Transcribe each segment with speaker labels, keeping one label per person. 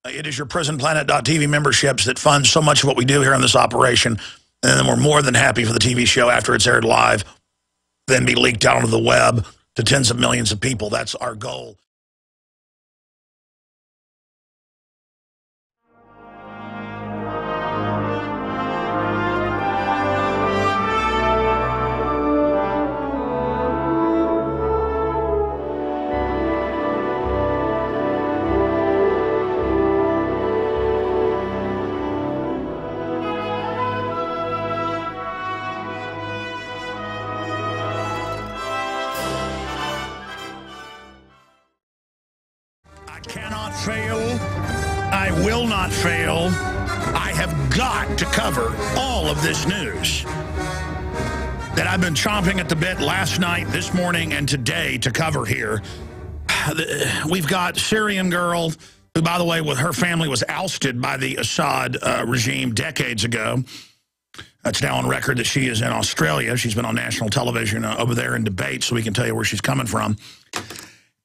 Speaker 1: It is your PrisonPlanet.tv memberships that fund so much of what we do here in this operation. And then we're more than happy for the TV show after it's aired live, then be leaked out onto the web to tens of millions of people. That's our goal. Cannot fail. I will not fail. I have got to cover all of this news that I've been chomping at the bit last night, this morning, and today to cover here. We've got Syrian Girl, who, by the way, with her family was ousted by the Assad regime decades ago. It's now on record that she is in Australia. She's been on national television over there in debate, so we can tell you where she's coming from.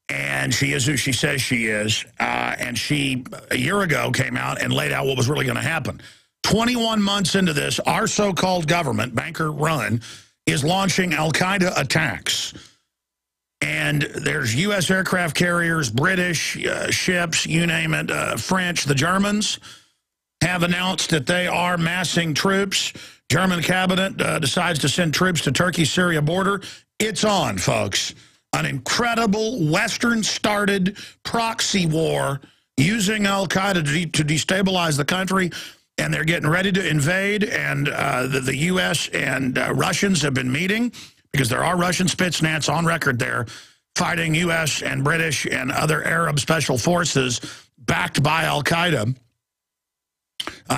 Speaker 1: And she is who she says she is. And she, a year ago, came out and laid out what was really going to happen. 21 months into this, our so-called government, banker-run, is launching al-Qaeda attacks. And there's U.S. aircraft carriers, British ships, you name it, French. The Germans have announced that they are massing troops. German cabinet decides to send troops to Turkey-Syria border. It's on, folks. An incredible Western-started proxy war using al-Qaeda to destabilize the country, and they're getting ready to invade, and the U.S. and Russians have been meeting, because there are Russian Spetsnaz on record there, fighting U.S. and British and other Arab special forces backed by al-Qaeda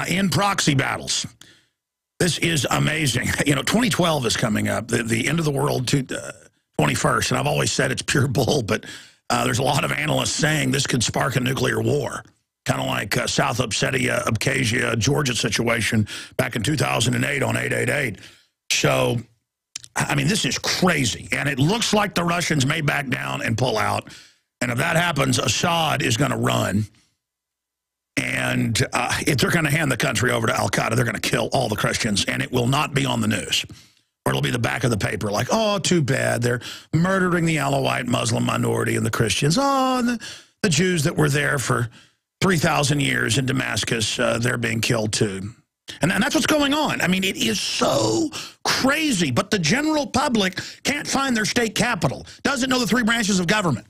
Speaker 1: in proxy battles. This is amazing. You know, 2012 is coming up, the end of the world 21st, and I've always said it's pure bull, but there's a lot of analysts saying this could spark a nuclear war, kind of like South Ossetia, Abkhazia, Georgia situation back in 2008 on 888. So, I mean, this is crazy, and it looks like the Russians may back down and pull out, and if that happens, Assad is going to run, and if they're going to hand the country over to al-Qaeda, they're going to kill all the Christians, and it will not be on the news. Or it'll be the back of the paper, like, oh, too bad. They're murdering the Alawite Muslim minority and the Christians. Oh, and the Jews that were there for 3,000 years in Damascus, they're being killed too. And that's what's going on. I mean, it is so crazy. But the general public can't find their state capital, doesn't know the three branches of government.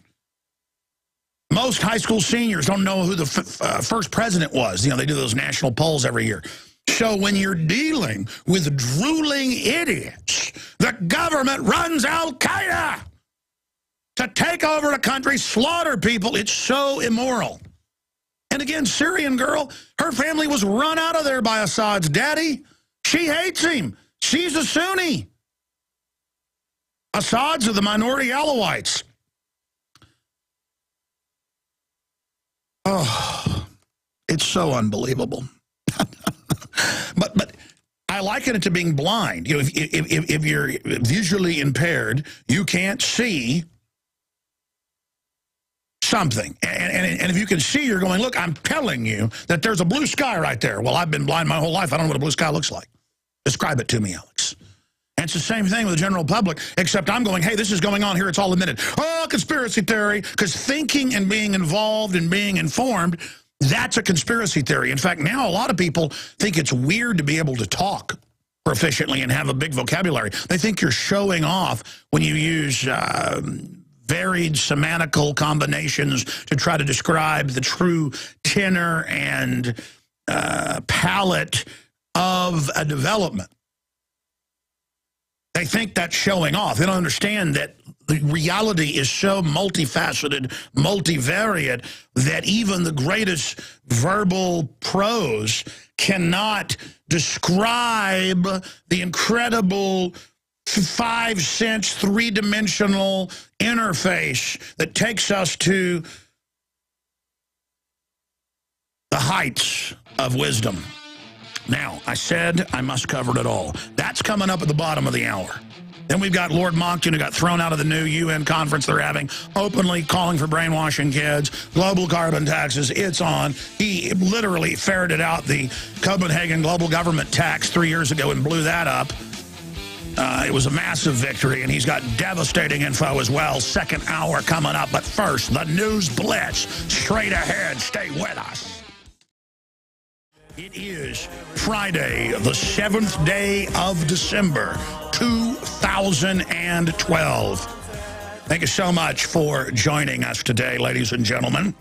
Speaker 1: Most high school seniors don't know who the first president was. You know, they do those national polls every year. So when you're dealing with drooling idiots, the government runs al-Qaeda to take over the country, slaughter people. It's so immoral. And again, Syrian Girl, her family was run out of there by Assad's daddy. She hates him. She's a Sunni. Assad's are the minority Alawites. Oh, it's so unbelievable. But I liken it to being blind. You know, if you're visually impaired, you can't see something. And if you can see, you're going, look, I'm telling you that there's a blue sky right there. Well, I've been blind my whole life. I don't know what a blue sky looks like. Describe it to me, Alex. And it's the same thing with the general public, except I'm going, hey, this is going on here. It's all admitted. Oh, conspiracy theory. Because thinking and being involved and being informed, that's a conspiracy theory. In fact, now a lot of people think it's weird to be able to talk proficiently and have a big vocabulary. They think you're showing off when you use varied semantical combinations to try to describe the true tenor and palette of a development. They think that's showing off. They don't understand that the reality is so multifaceted, multivariate, that even the greatest verbal prose cannot describe the incredible 5-sense, three-dimensional interface that takes us to the heights of wisdom. Now, I said I must cover it all. That's coming up at the bottom of the hour. Then we've got Lord Monckton, who got thrown out of the new UN conference they're having, openly calling for brainwashing kids, global carbon taxes, it's on. He literally ferreted out the Copenhagen global government tax 3 years ago and blew that up. It was a massive victory, and he's got devastating info as well. Second hour coming up, but first, the News Blitz. Straight ahead, stay with us. It is Friday, the 7th day of December, 2012. Thank you so much for joining us today, ladies and gentlemen,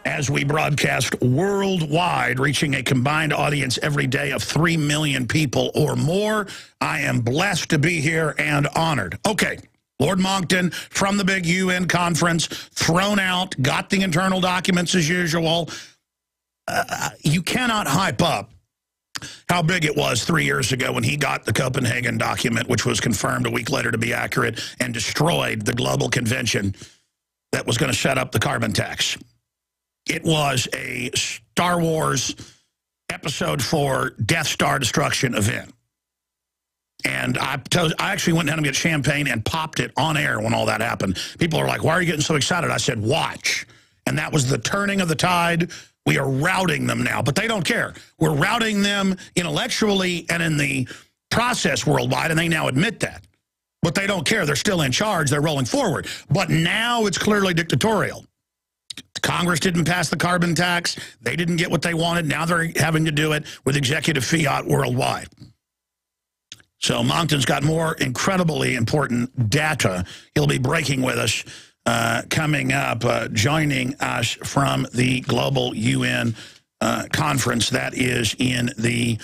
Speaker 1: as we broadcast worldwide, reaching a combined audience every day of 3 million people or more. I am blessed to be here and honored. Okay, Lord Monckton from the big UN conference, thrown out, got the internal documents as usual. You cannot hype up how big it was 3 years ago when he got the Copenhagen document, which was confirmed a week later to be accurate, and destroyed the global convention that was going to set up the carbon tax. It was a Star Wars Episode 4 Death Star destruction event. And I actually went down to get champagne and popped it on air when all that happened. People are like, why are you getting so excited? I said, watch. And that was the turning of the tide. We are routing them now, but they don't care. We're routing them intellectually and in the process worldwide, and they now admit that. But they don't care. They're still in charge. They're rolling forward. But now it's clearly dictatorial. Congress didn't pass the carbon tax. They didn't get what they wanted. Now they're having to do it with executive fiat worldwide. So Monckton's got more incredibly important data. He'll be breaking with us coming up, joining us from the global UN conference that is in the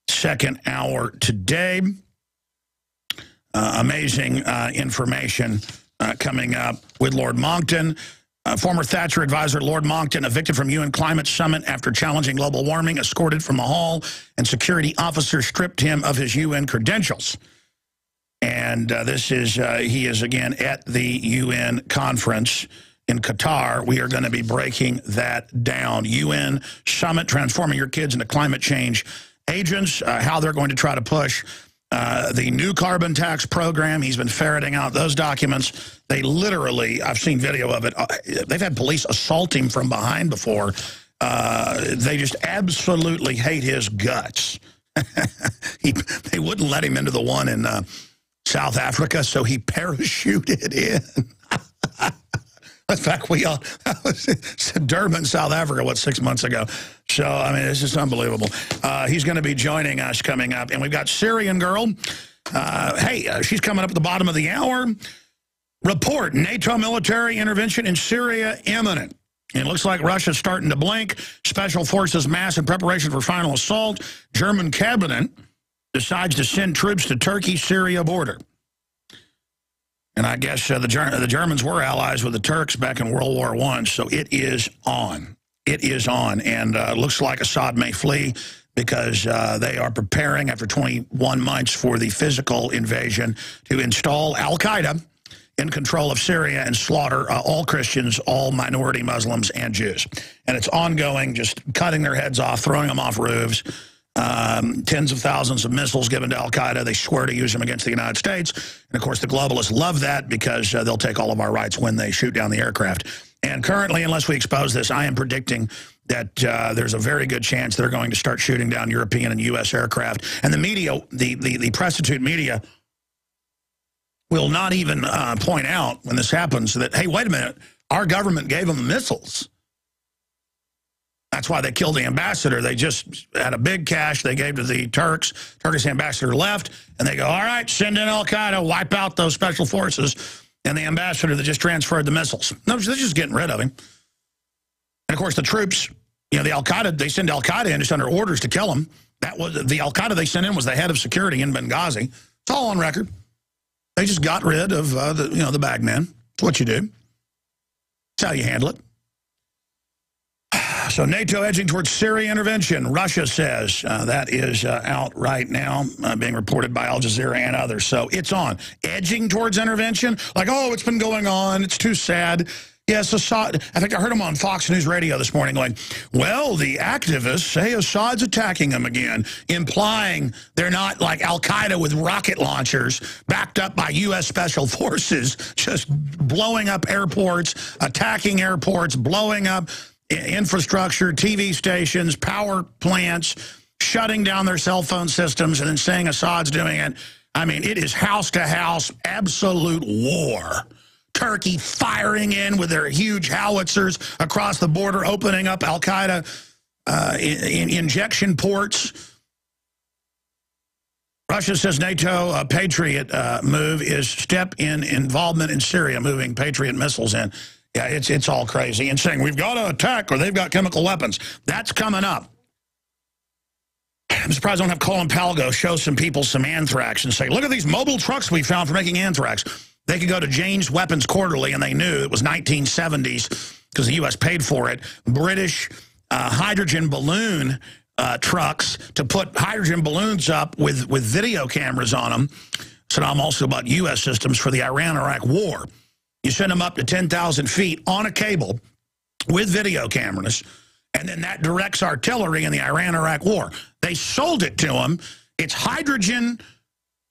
Speaker 1: second hour today. Amazing information coming up with Lord Monckton. Former Thatcher advisor Lord Monckton evicted from UN Climate Summit after challenging global warming, escorted from the hall, and security officers stripped him of his UN credentials. And this is, he is again at the UN conference in Qatar. We are going to be breaking that down. UN Summit, transforming your kids into climate change agents, how they're going to try to push the new carbon tax program. He's been ferreting out those documents. They literally, I've seen video of it, they've had police assault him from behind before. They just absolutely hate his guts. They wouldn't let him into the one in South Africa, so he parachuted in. In fact, that was Durban, South Africa, 6 months ago. So, I mean, it's just unbelievable. He's going to be joining us coming up. And we've got Syrian Girl. She's coming up at the bottom of the hour. Report, NATO military intervention in Syria imminent. It looks like Russia's starting to blink. Special forces mass in preparation for final assault. German cabinet decides to send troops to Turkey-Syria border. And I guess the Germans were allies with the Turks back in World War I, so it is on. It is on, and looks like Assad may flee because they are preparing after 21 months for the physical invasion to install al-Qaeda in control of Syria and slaughter all Christians, all minority Muslims, and Jews. And it's ongoing, just cutting their heads off, throwing them off roofs. Tens of thousands of missiles given to al-Qaeda. They swear to use them against the United States. And, of course, the globalists love that because they'll take all of our rights when they shoot down the aircraft. And currently, unless we expose this, I am predicting that there's a very good chance they're going to start shooting down European and U.S. aircraft. And the media, the prostitute media, will not even point out when this happens that, hey, wait a minute, our government gave them missiles. That's why they killed the ambassador. They just had a big cash they gave to the Turks. Turkish ambassador left, and they go, all right, send in al-Qaeda, wipe out those special forces, and the ambassador that just transferred the missiles. No, they're just getting rid of him. And, of course, the troops, you know, the al-Qaeda, they send al-Qaeda in just under orders to kill him. That was the al-Qaeda they sent in was the head of security in Benghazi. It's all on record. They just got rid of, the bagman. That's what you do. That's how you handle it. So NATO edging towards Syria intervention, Russia says. That is out right now, being reported by Al Jazeera and others. So it's on. Edging towards intervention, like, oh, it's been going on. It's too sad. Yes, Assad. I think I heard him on Fox News Radio this morning going, well, the activists say Assad's attacking them again, implying they're not like Al-Qaeda with rocket launchers backed up by U.S. Special Forces, just blowing up airports, attacking airports, blowing up infrastructure, TV stations, power plants, shutting down their cell phone systems, and then saying Assad's doing it. I mean, it is house-to-house, absolute war. Turkey firing in with their huge howitzers across the border, opening up Al-Qaeda injection ports. Russia says NATO Patriot move is step in involvement in Syria, moving Patriot missiles in. Yeah, it's all crazy. And saying, we've got to attack or they've got chemical weapons. That's coming up. I'm surprised I don't have Colin Palgo show some people some anthrax and say, look at these mobile trucks we found for making anthrax. They could go to Jane's Weapons Quarterly, and they knew it was 1970s because the U.S. paid for it. British hydrogen balloon trucks to put hydrogen balloons up with video cameras on them. Saddam also bought U.S. systems for the Iran-Iraq war. You send them up to 10,000 feet on a cable with video cameras, and then that directs artillery in the Iran-Iraq war. They sold it to them. It's hydrogen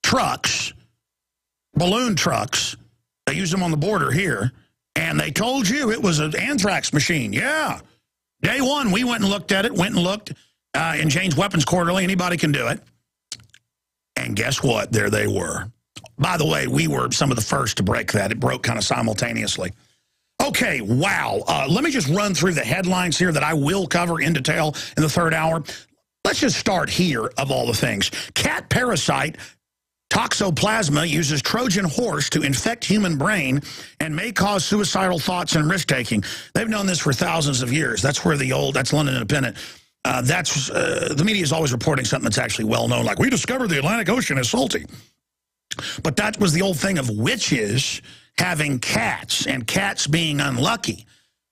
Speaker 1: trucks, balloon trucks. They use them on the border here, and they told you it was an anthrax machine. Yeah. Day one, we went and looked at it, in Jane's Weapons Quarterly. Anybody can do it. And guess what? There they were. By the way, we were some of the first to break that. It broke kind of simultaneously. Okay, wow. Let me just run through the headlines here that I will cover in detail in the third hour. Let's just start here, of all the things. Cat parasite toxoplasma uses Trojan horse to infect human brain and may cause suicidal thoughts and risk-taking. They've known this for thousands of years. That's where that's London Independent. The media is always reporting something that's actually well-known, like, we discovered the Atlantic Ocean is salty. But that was the old thing of witches having cats, and cats being unlucky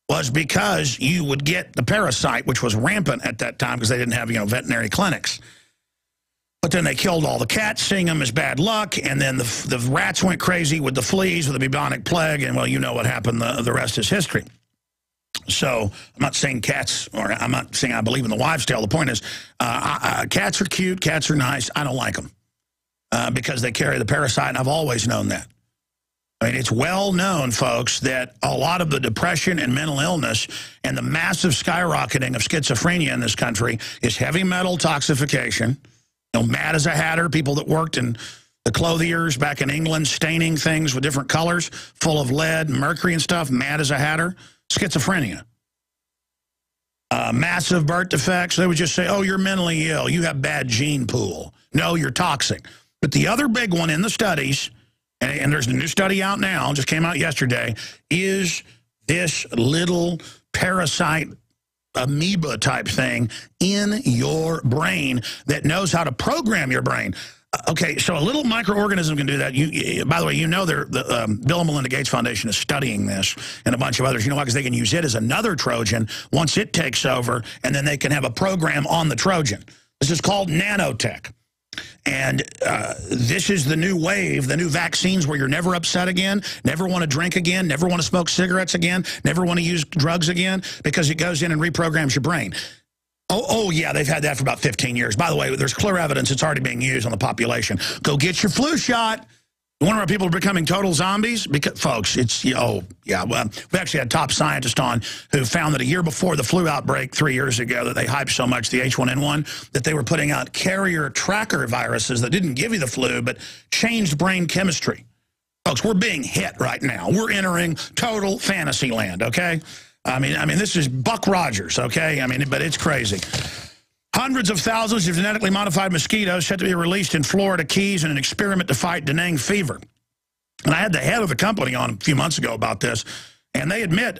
Speaker 1: was because you would get the parasite, which was rampant at that time because they didn't have, veterinary clinics. But then they killed all the cats, seeing them as bad luck, and then the rats went crazy with the fleas, with the bubonic plague, and, well, you know what happened. The rest is history. So I'm not saying cats, or I'm not saying I believe in the wives' tale. The point is, cats are cute, cats are nice. I don't like them because they carry the parasite, and I've always known that. I mean, it's well known, folks, that a lot of the depression and mental illness and the massive skyrocketing of schizophrenia in this country is heavy metal toxification. Mad as a hatter, people that worked in the clothiers back in England, staining things with different colors, full of lead and mercury and stuff, mad as a hatter, schizophrenia. Massive birth defects, they would just say, oh, you're mentally ill, you have bad gene pool. No, you're toxic. But the other big one in the studies, and there's a new study out now, just came out yesterday, is this little parasite amoeba type thing in your brain that knows how to program your brain. Okay, so a little microorganism can do that. By the way, the Bill and Melinda Gates Foundation is studying this and a bunch of others. You know why? Because they can use it as another Trojan once it takes over, and then they can have a program on the Trojan. This is called nanotech. And this is the new wave, the new vaccines where you're never upset again, never want to drink again, never want to smoke cigarettes again, never want to use drugs again, because it goes in and reprograms your brain. Oh, yeah, they've had that for about 15 years. By the way, there's clear evidence it's already being used on the population. Go get your flu shot. One of our people are becoming total zombies? Because, folks, well, we actually had a top scientist on who found that a year before the flu outbreak 3 years ago that they hyped so much, the H1N1, that they were putting out carrier tracker viruses that didn't give you the flu but changed brain chemistry. Folks, we're being hit right now. We're entering total fantasy land, okay? I mean, this is Buck Rogers, okay? But it's crazy. Hundreds of thousands of genetically modified mosquitoes set to be released in Florida Keys in an experiment to fight dengue fever. And I had the head of the company on a few months ago about this, and they admit,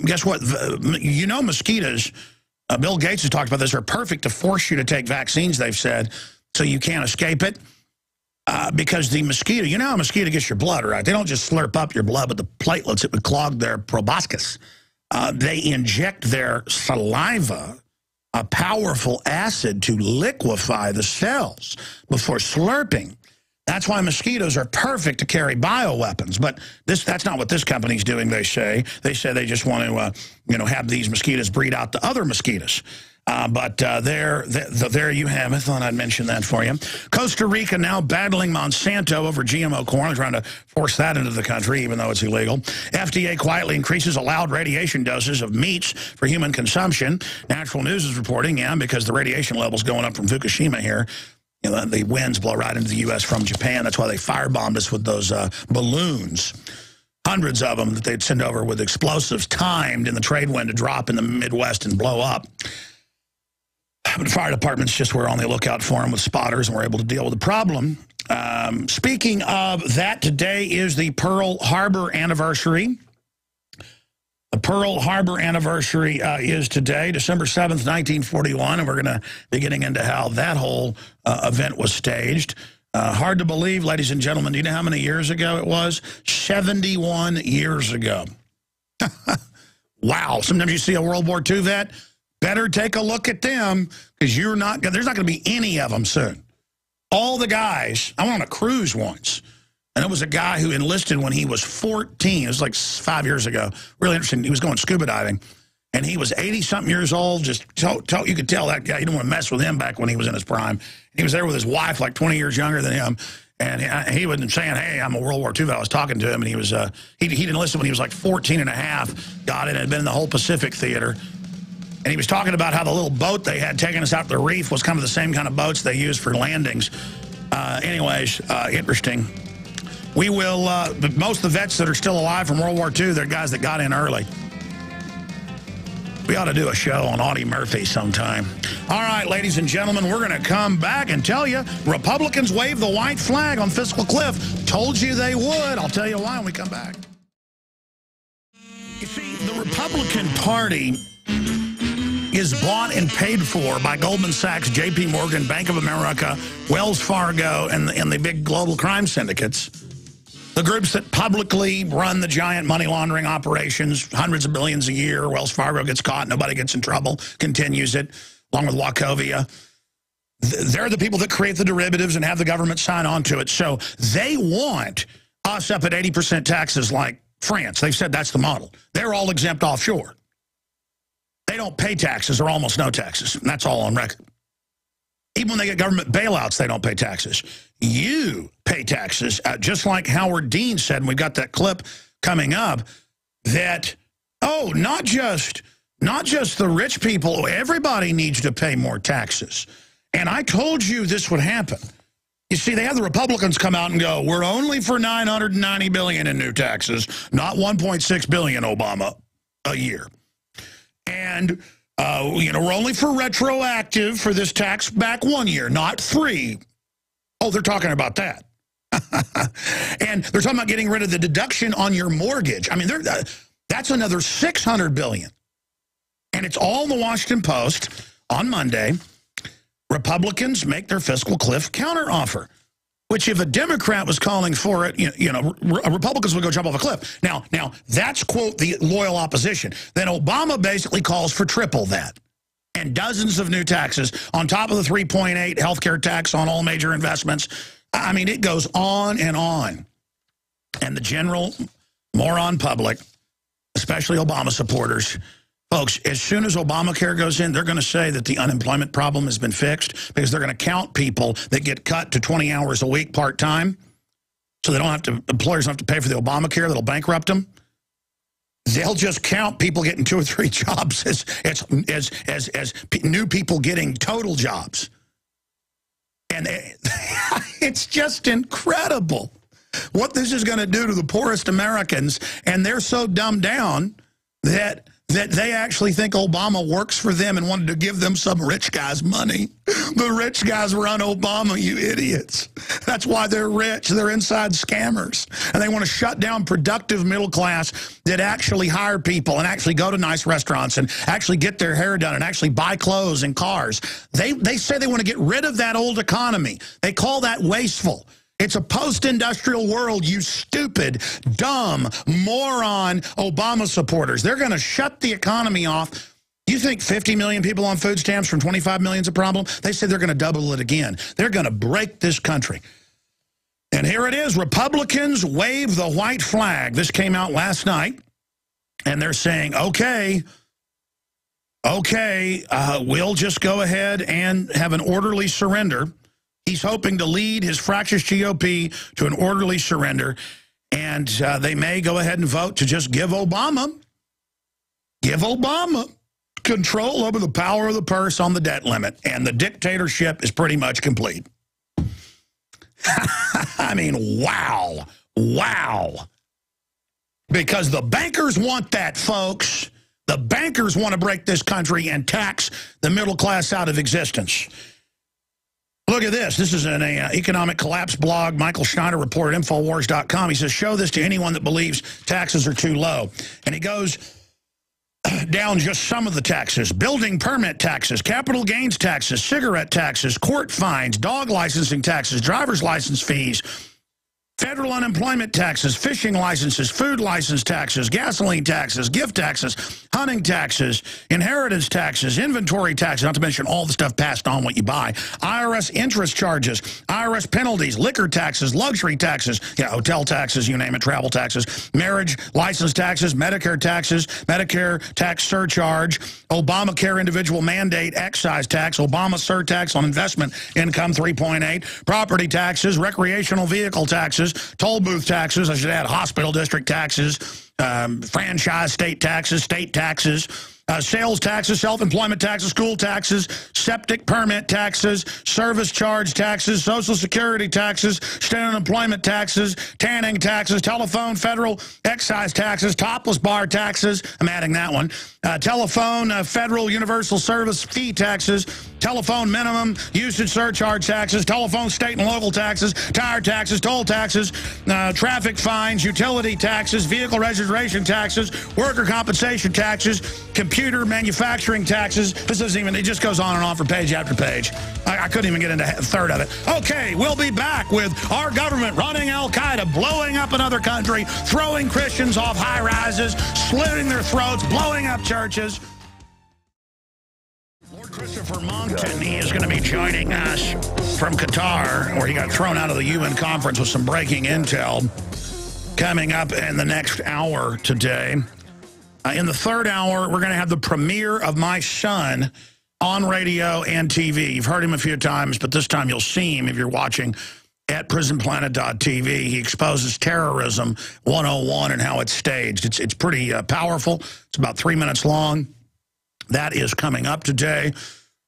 Speaker 1: guess what? Mosquitoes, Bill Gates has talked about this, are perfect to force you to take vaccines, they've said, so you can't escape it. Because the mosquito, you know how a mosquito gets your blood, right? They don't just slurp up your blood, but the platelets, it would clog their proboscis. They inject their saliva, a powerful acid, to liquefy the cells before slurping. That's why mosquitoes are perfect to carry bioweapons. But that's not what this company's doing, they say. They say they just want to, have these mosquitoes breed out to other mosquitoes. But there you have it. I thought I'd mention that for you. Costa Rica now battling Monsanto over GMO corn. They're trying to force that into the country, even though it's illegal. FDA quietly increases allowed radiation doses of meats for human consumption. Natural News is reporting, because the radiation level's going up from Fukushima here. The winds blow right into the U.S. from Japan. That's why they firebombed us with those balloons. Hundreds of them that they'd send over with explosives timed in the trade wind to drop in the Midwest and blow up. But the fire departments just were on the lookout for them with spotters and were able to deal with the problem. Speaking of that, today is the Pearl Harbor anniversary. The Pearl Harbor anniversary is today, December 7th, 1941, and we're going to be getting into how that whole event was staged. Hard to believe, ladies and gentlemen. Do you know how many years ago it was? 71 years ago. Wow. Sometimes you see a World War II vet, better take a look at them, because there's not going to be any of them soon. All the guys, I went on a cruise once, and it was a guy who enlisted when he was 14. It was like 5 years ago. Really interesting. He was going scuba diving, and he was 80-something years old. Just you could tell that guy, you didn't want to mess with him back when he was in his prime. He was there with his wife, like 20 years younger than him, and he wasn't saying, hey, I'm a World War II vet. I was talking to him, and he was he'd enlisted when he was like 14 and a half, got it, and had been in the whole Pacific theater. And he was talking about how the little boat they had taking us out to the reef was kind of the same kind of boats they used for landings. Anyways, interesting. We will, but most of the vets that are still alive from World War II, they're guys that got in early. We ought to do a show on Audie Murphy sometime. All right, ladies and gentlemen, we're going to come back and tell you Republicans waved the white flag on fiscal cliff. Told you they would. I'll tell you why when we come back. You see, the Republican Party is bought and paid for by Goldman Sachs, J.P. Morgan, Bank of America, Wells Fargo, and the big global crime syndicates. The groups that publicly run the giant money laundering operations, hundreds of billions a year. Wells Fargo gets caught, nobody gets in trouble, continues it, along with Wachovia. They're the people that create the derivatives and have the government sign on to it. So they want us up at 80% taxes like France. They've said that's the model. They're all exempt offshore. They don't pay taxes or almost no taxes. And that's all on record. Even when they get government bailouts, they don't pay taxes. You pay taxes, just like Howard Dean said, and we've got that clip coming up, that, not just the rich people, everybody needs to pay more taxes. And I told you this would happen. You see, they have the Republicans come out and go, we're only for $990 billion in new taxes, not $1.6 billion, Obama, a year. And, we're only for retroactive for this tax back 1 year, not 3. Oh, they're talking about that. And they're talking about getting rid of the deduction on your mortgage. I mean, that's another $600 billion. And it's all in the Washington Post on Monday. Republicans make their fiscal cliff counteroffer, which if a Democrat was calling for it, Republicans would go jump off a cliff. Now that's, quote, the loyal opposition. Then Obama basically calls for triple that and dozens of new taxes on top of the 3.8 healthcare tax on all major investments. I mean, it goes on and on. And the general moron public, especially Obama supporters, folks, as soon as Obamacare goes in, they're going to say that the unemployment problem has been fixed because they're going to count people that get cut to 20 hours a week part-time, so they don't have to, employers don't have to pay for the Obamacare that'll bankrupt them. They'll just count people getting 2 or 3 jobs as new people getting total jobs. And it's just incredible what this is going to do to the poorest Americans, and they're so dumbed down that they actually think Obama works for them and wanted to give them some rich guy's money. The rich guys run Obama, you idiots. That's why they're rich. They're inside scammers. And they want to shut down productive middle class that actually hire people and actually go to nice restaurants and actually get their hair done and actually buy clothes and cars. They say they want to get rid of that old economy. They call that wasteful. It's a post-industrial world, you stupid, dumb, moron Obama supporters. They're going to shut the economy off. You think 50 million people on food stamps from 25 million is a problem? They say they're going to double it again. They're going to break this country. And here it is. Republicans wave the white flag. This came out last night, and they're saying, okay, we'll just go ahead and have an orderly surrender. He's hoping to lead his fractious GOP to an orderly surrender, and they may go ahead and vote to just give Obama control over the power of the purse on the debt limit, and the dictatorship is pretty much complete. I mean, wow. Because the bankers want that, folks. The bankers want to break this country and tax the middle class out of existence. Look at this. This is an economic collapse blog. Michael Schneider reported at Infowars.com. He says, show this to anyone that believes taxes are too low. And he goes down just some of the taxes: building permit taxes, capital gains taxes, cigarette taxes, court fines, dog licensing taxes, driver's license fees, federal unemployment taxes, fishing licenses, food license taxes, gasoline taxes, gift taxes, hunting taxes, inheritance taxes, inventory taxes, not to mention all the stuff passed on what you buy, IRS interest charges, IRS penalties, liquor taxes, luxury taxes, hotel taxes, you name it, travel taxes, marriage license taxes, Medicare taxes, Medicare tax surcharge, Obamacare individual mandate excise tax, Obama surtax on investment income 3.8, property taxes, recreational vehicle taxes, toll booth taxes, I should add hospital district taxes, franchise state taxes, sales taxes, self-employment taxes, school taxes, septic permit taxes, service charge taxes, Social Security taxes, state unemployment taxes, tanning taxes, telephone, federal excise taxes, topless bar taxes, I'm adding that one, telephone, federal universal service fee taxes, telephone minimum usage surcharge taxes, telephone state and local taxes, tire taxes, toll taxes, traffic fines, utility taxes, vehicle registration taxes, worker compensation taxes, computer manufacturing taxes. This doesn't even, it just goes on and on for page after page. I couldn't even get into a third of it. Okay, we'll be back with our government running Al-Qaeda, blowing up another country, throwing Christians off high-rises, slitting their throats, blowing up churches. Lord Christopher Monckton, he is going to be joining us from Qatar, where he got thrown out of the UN conference with some breaking intel, coming up in the next hour today. In the third hour, we're going to have the premiere of my son on radio and TV. You've heard him a few times, but this time you'll see him if you're watching at prisonplanet.tv. He exposes terrorism 101 and how it's staged. It's pretty powerful. It's about 3 minutes long. That is coming up today.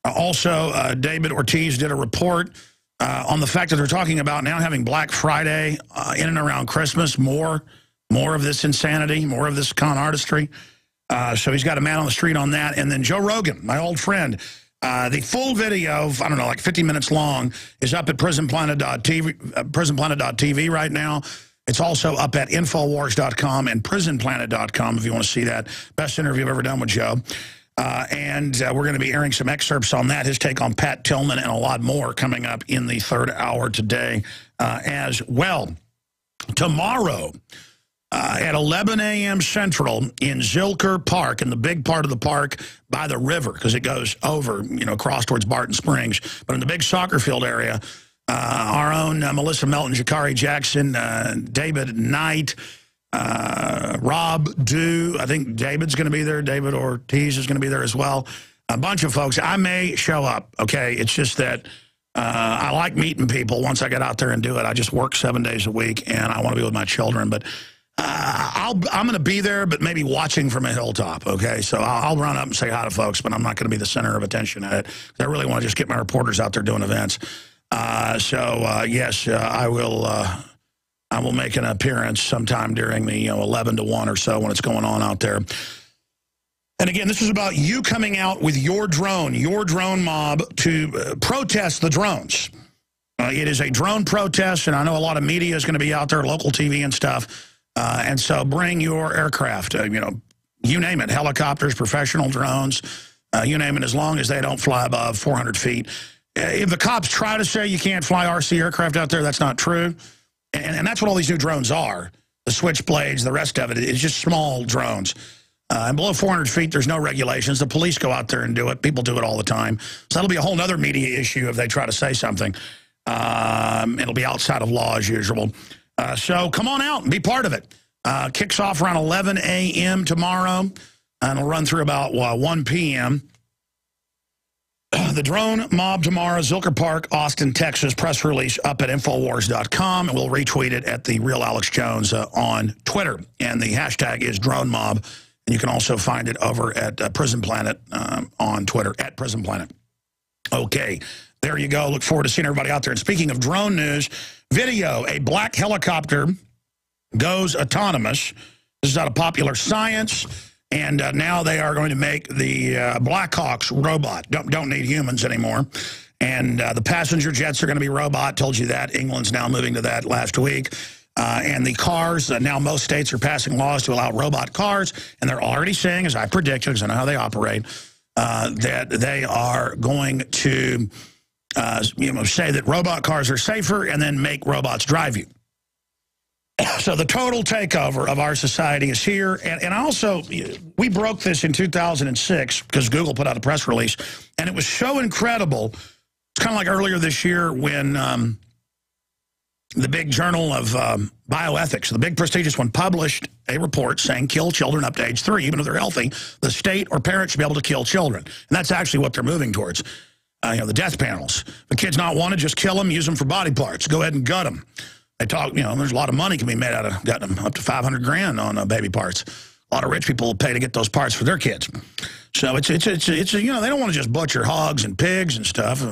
Speaker 1: Also, David Ortiz did a report on the fact that they're talking about now having Black Friday in and around Christmas. More of this insanity, more of this con artistry. So he's got a man on the street on that. And then Joe Rogan, my old friend, the full video, I don't know, like 50 minutes long, is up at prisonplanet.tv right now. It's also up at Infowars.com and prisonplanet.com if you want to see that. Best interview I've ever done with Joe. And we're going to be airing some excerpts on that, his take on Pat Tillman, and a lot more coming up in the third hour today as well. Tomorrow, at 11 a.m. Central in Zilker Park, in the big part of the park by the river, because it goes over, across towards Barton Springs. But in the big soccer field area, our own Melissa Melton, Jakari Jackson, David Knight, Rob Dew, I think David's going to be there. David Ortiz is going to be there as well. A bunch of folks. I may show up, okay? It's just that I like meeting people once I get out there and do it. I just work 7 days a week, and I want to be with my children. But I'm going to be there, but maybe watching from a hilltop, okay? So I'll run up and say hi to folks, but I'm not going to be the center of attention at it. I really want to just get my reporters out there doing events. Yes, I will make an appearance sometime during the 11 to 1 or so when it's going on out there. And again, this is about you coming out with your drone mob to protest the drones. It is a drone protest, and I know a lot of media is going to be out there, local TV and stuff. And so bring your aircraft, you name it, helicopters, professional drones, you name it, as long as they don't fly above 400 feet. If the cops try to say you can't fly RC aircraft out there, that's not true. And that's what all these new drones are. The Switchblades, the rest of it, it's just small drones. And below 400 feet, there's no regulations. The police go out there and do it. People do it all the time. So that'll be a whole other media issue if they try to say something. It'll be outside of law as usual. So come on out and be part of it. Kicks off around 11 a.m. tomorrow, and it'll run through about 1 p.m. The drone mob tomorrow, Zilker Park, Austin, Texas. Press release up at Infowars.com, and we'll retweet it at the Real Alex Jones on Twitter. And the hashtag is drone mob, and you can also find it over at Prison Planet on Twitter, at Prison Planet. Okay, there you go. Look forward to seeing everybody out there. And speaking of drone news, video, a black helicopter goes autonomous. This is out of Popular Science. And now they are going to make the Blackhawks robot. Don't need humans anymore. And the passenger jets are going to be robot. Told you that. England's now moving to that last week. And the cars, now most states are passing laws to allow robot cars. And they're already saying, as I predicted, because I know how they operate, that they are going to say that robot cars are safer and then make robots drive you. So the total takeover of our society is here. And also, we broke this in 2006 because Google put out a press release. And it was so incredible. It's kind of like earlier this year when the big journal of bioethics, the big prestigious one, published a report saying kill children up to age 3, even if they're healthy. The state or parents should be able to kill children. And that's actually what they're moving towards. The death panels. If the kid's not wanted, just kill them, use them for body parts. Go ahead and gut them. They talk, there's a lot of money can be made out of gutting them, up to 500 grand on baby parts. A lot of rich people will pay to get those parts for their kids. So it's they don't want to just butcher hogs and pigs and stuff,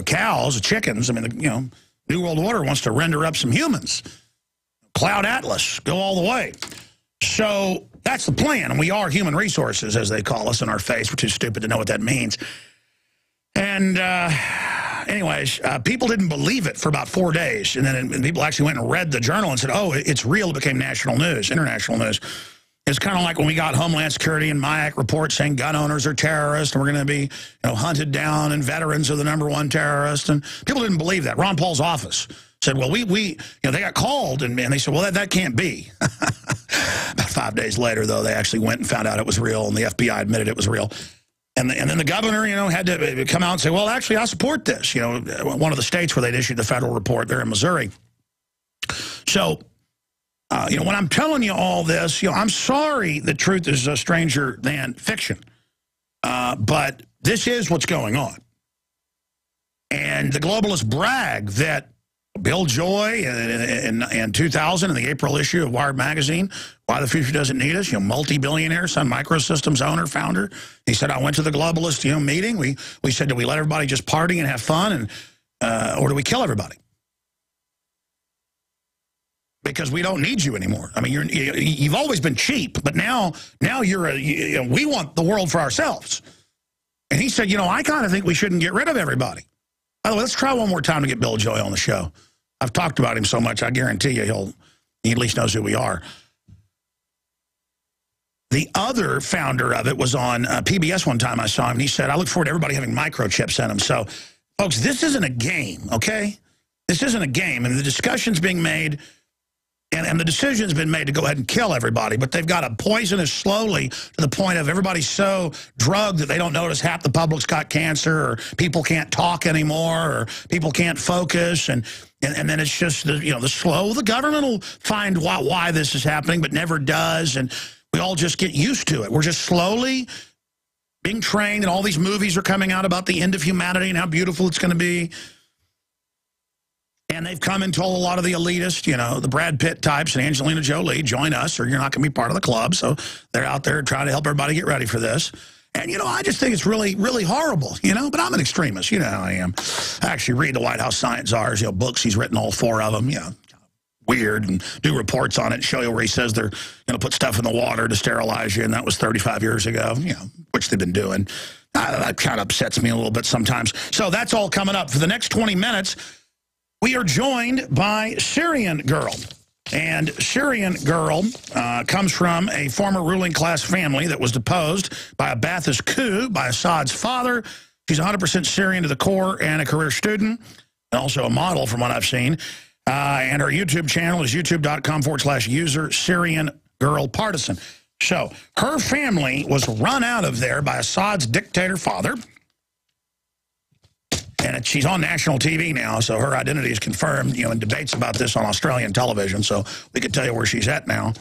Speaker 1: cows, chickens. I mean, New World Order wants to render up some humans. Cloud Atlas, go all the way. So that's the plan, and we are human resources, as they call us in our face. We're too stupid to know what that means. And anyways, people didn't believe it for about 4 days. And then people actually went and read the journal and said, oh, it's real. It became national news, international news. It's kind of like when we got Homeland Security and MIAC reports saying gun owners are terrorists and we're going to be hunted down and veterans are the #1 terrorist. And people didn't believe that. Ron Paul's office said, well, they got called and they said, well, that can't be. About 5 days later, though, they actually went and found out it was real and the FBI admitted it was real. And then the governor, had to come out and say, well, actually, I support this. One of the states where they'd issued the federal report there in Missouri. So, when I'm telling you all this, I'm sorry that truth is stranger than fiction. But this is what's going on. And the globalists brag that Bill Joy in 2000 in the April issue of Wired magazine, Why the Future Doesn't Need Us, multi-billionaire, Sun Microsystems owner, founder. He said, I went to the globalist meeting. We said, do we let everybody just party and have fun, or do we kill everybody? Because we don't need you anymore. I mean, you've always been cheap, but now you're we want the world for ourselves. And he said, I kind of think we shouldn't get rid of everybody. By the way, let's try one more time to get Bill Joy on the show. I've talked about him so much, I guarantee you he at least knows who we are. The other founder of it was on PBS one time I saw him, and he said, I look forward to everybody having microchips in them. So, folks, this isn't a game, okay? This isn't a game, and the discussion's being made, and the decision's been made to go ahead and kill everybody, but they've got to poison us slowly to the point of everybody's so drugged that they don't notice half the public's got cancer, or people can't talk anymore, or people can't focus, and then it's just the slow. The government will find why this is happening, but never does, and we all just get used to it. We're just slowly being trained, and all these movies are coming out about the end of humanity and how beautiful it's going to be. And they've come and told a lot of the elitists, the Brad Pitt types and Angelina Jolie, join us or you're not going to be part of the club. So they're out there trying to help everybody get ready for this. And, I just think it's really, really horrible, but I'm an extremist. You know how I am. I actually read the White House Science Czars, books. He's written all 4 of them, weird, and do reports on it and show you where he says they're going to put stuff in the water to sterilize you. And that was 35 years ago, which they've been doing. That kind of upsets me a little bit sometimes. So that's all coming up. For the next 20 minutes, we are joined by Syrian Girl. And Syrian Girl comes from a former ruling class family that was deposed by a Ba'athist coup by Assad's father. She's 100% Syrian to the core and a career student, and also a model from what I've seen. And her YouTube channel is youtube.com/user Syrian Girl Partisan. So her family was run out of there by Assad's dictator father. And she's on national TV now, so her identity is confirmed, you know, in debates about this on Australian television. So we can tell you where she's at now.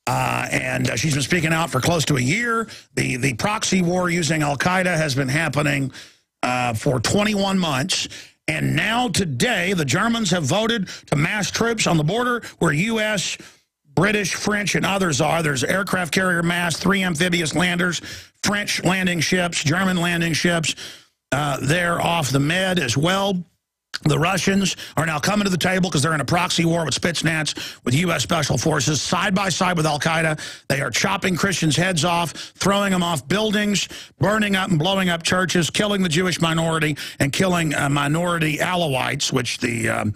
Speaker 1: And she's been speaking out for close to a year. The proxy war using al-Qaeda has been happening for 21 months. And now today, the Germans have voted to mass troops on the border where U.S., British, French, and others are. There's aircraft carrier mass, 3 amphibious landers, French landing ships, German landing ships. They're off the Med as well. The Russians are now coming to the table because they're in a proxy war with Spetsnaz, with U.S. Special Forces, side by side with al-Qaeda. They are chopping Christians' heads off, throwing them off buildings, burning up and blowing up churches, killing the Jewish minority, and killing minority Alawites, which the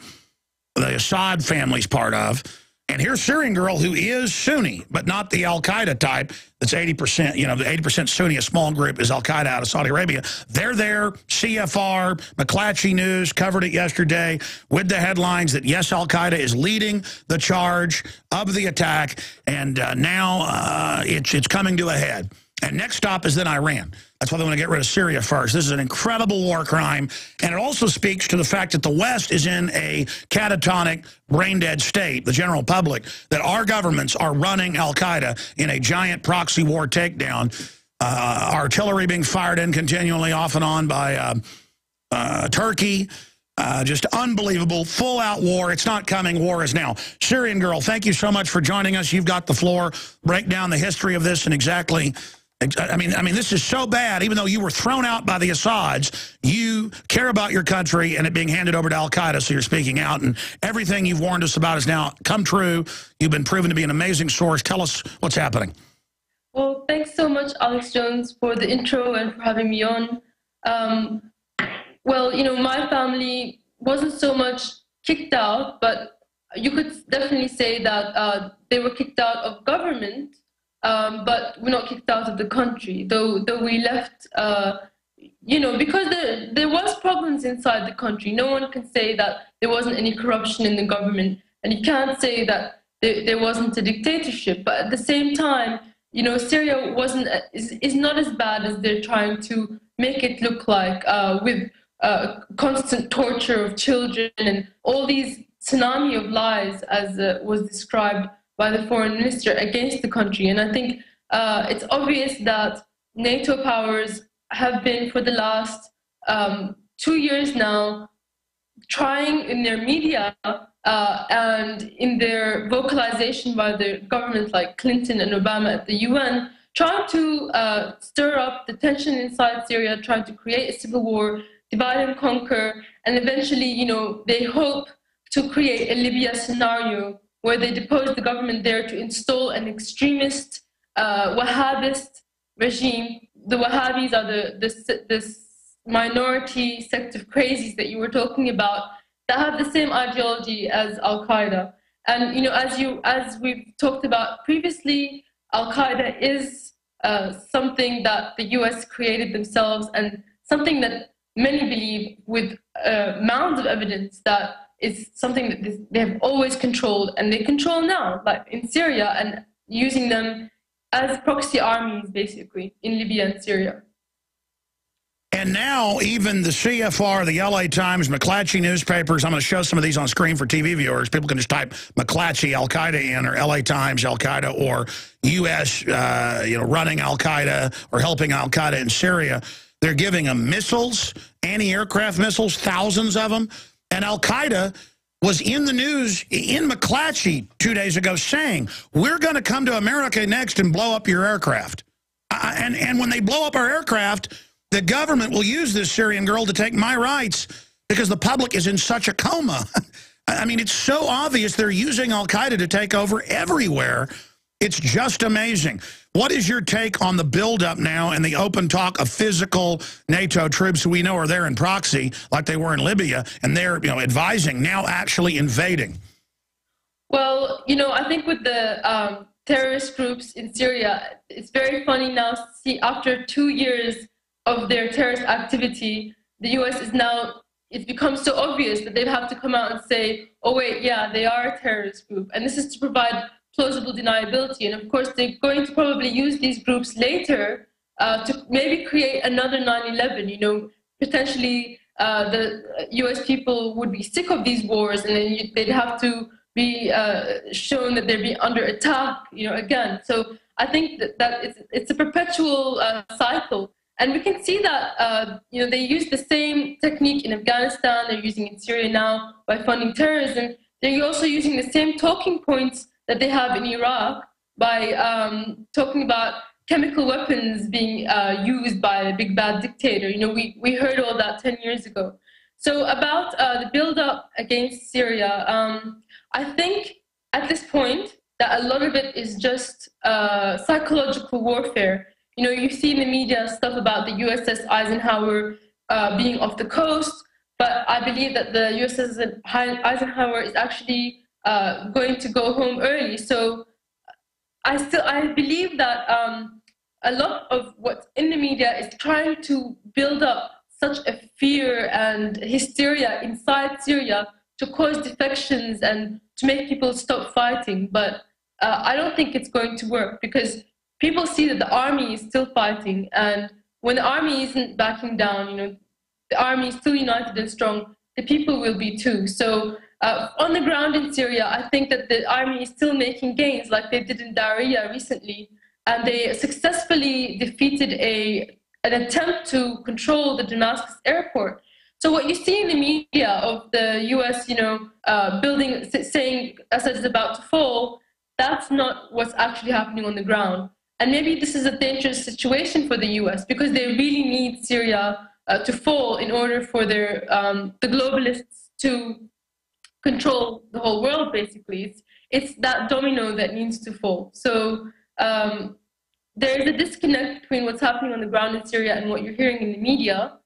Speaker 1: Assad family's part of. And here's Syrian Girl, who is Sunni, but not the al-Qaeda type that's 80%, you know, the 80% Sunni, a small group, is al-Qaeda out of Saudi Arabia. They're there. CFR, McClatchy News covered it yesterday with the headlines that, yes, al-Qaeda is leading the charge of the attack, and now it's coming to a head. And next stop is then Iran. That's why they want to get rid of Syria first. This is an incredible war crime. And it also speaks to the fact that the West is in a catatonic, brain-dead state, the general public, that our governments are running al-Qaeda in a giant proxy war takedown. Artillery being fired in continually off and on by Turkey. Just unbelievable, full-out war. It's not coming. War is now. Syrian Girl, thank you so much for joining us. You've got the floor. Break down the history of this and exactly... I mean, this is so bad. Even though you were thrown out by the Assads, you care about your country and it being handed over to al-Qaeda, so you're speaking out. And everything you've warned us about has now come true. You've been proven to be an amazing source. Tell us what's happening.
Speaker 2: Well, thanks so much, Alex Jones, for the intro and for having me on. Well, you know, my family wasn't so much kicked out, but you could definitely say that they were kicked out of government. But we're not kicked out of the country, though we left, you know, because there was problems inside the country. No one can say that there wasn't any corruption in the government, and you can't say that there wasn't a dictatorship. But at the same time, you know, Syria is not as bad as they're trying to make it look like, with constant torture of children and all these tsunami of lies, as was described by the foreign minister, against the country. And I think it's obvious that NATO powers have been, for the last 2 years now, trying in their media and in their vocalization by the governments like Clinton and Obama at the UN, trying to stir up the tension inside Syria, trying to create a civil war, divide and conquer, and eventually, you know, they hope to create a Libya scenario where they depose the government there to install an extremist Wahhabist regime. The Wahhabis are this minority sect of crazies that you were talking about that have the same ideology as al-Qaeda. And, you know, as we've talked about previously, al-Qaeda is something that the US created themselves, and something that many believe, with mounds of evidence, that is something that they have always controlled, and they control now, like in Syria, and using them as proxy armies, basically, in Libya and Syria.
Speaker 1: And now even the CFR, the LA Times, McClatchy newspapers, I'm going to show some of these on screen for TV viewers. People can just type McClatchy, Al-Qaeda in, or LA Times, Al-Qaeda, or U.S., you know, running Al-Qaeda or helping Al-Qaeda in Syria. They're giving them missiles, anti-aircraft missiles, thousands of them. And al-Qaeda was in the news in McClatchy 2 days ago saying, we're going to come to America next and blow up your aircraft. And when they blow up our aircraft, the government will use this Syrian girl to take my rights because the public is in such a coma. I mean, it's so obvious they're using al-Qaeda to take over everywhere. It's just amazing. What is your take on the buildup now and the open talk of physical NATO troops who we know are there in proxy, like they were in Libya, and they're, you know, advising, now actually invading?
Speaker 2: Well, you know, I think with the terrorist groups in Syria, it's very funny now to see, after 2 years of their terrorist activity, the US is now, it's become so obvious that they have to come out and say, oh wait, yeah, they are a terrorist group. And this is to provide plausible deniability. And of course, they're going to probably use these groups later to maybe create another 9/11, you know, potentially the U.S. people would be sick of these wars, and then they'd have to be shown that they're being under attack, again. So I think that it's a perpetual cycle. And we can see that, they use the same technique in Afghanistan, they're using it in Syria now by funding terrorism. They're also using the same talking points that they have in Iraq by talking about chemical weapons being used by a big bad dictator. We heard all that 10 years ago. So about the build-up against Syria, I think at this point that a lot of it is just psychological warfare. You see in the media stuff about the USS Eisenhower being off the coast, but I believe that the USS Eisenhower is actually going to go home early. So I believe that a lot of what's in the media is trying to build up such a fear and hysteria inside Syria to cause defections and to make people stop fighting. But I don't think it's going to work, because people see that the army is still fighting, and when the army isn't backing down, the army is still united and strong, the people will be too. So on the ground in Syria, I think that the army is still making gains, like they did in Daraya recently, and they successfully defeated an attempt to control the Damascus airport. So what you see in the media of the US, building, saying Assad is about to fall, that's not what's actually happening on the ground. And maybe this is a dangerous situation for the US, because they really need Syria to fall in order for their the globalists to control the whole world, basically. It's that domino that needs to fall. So there is a disconnect between what's happening on the ground in Syria and what you're hearing in the media.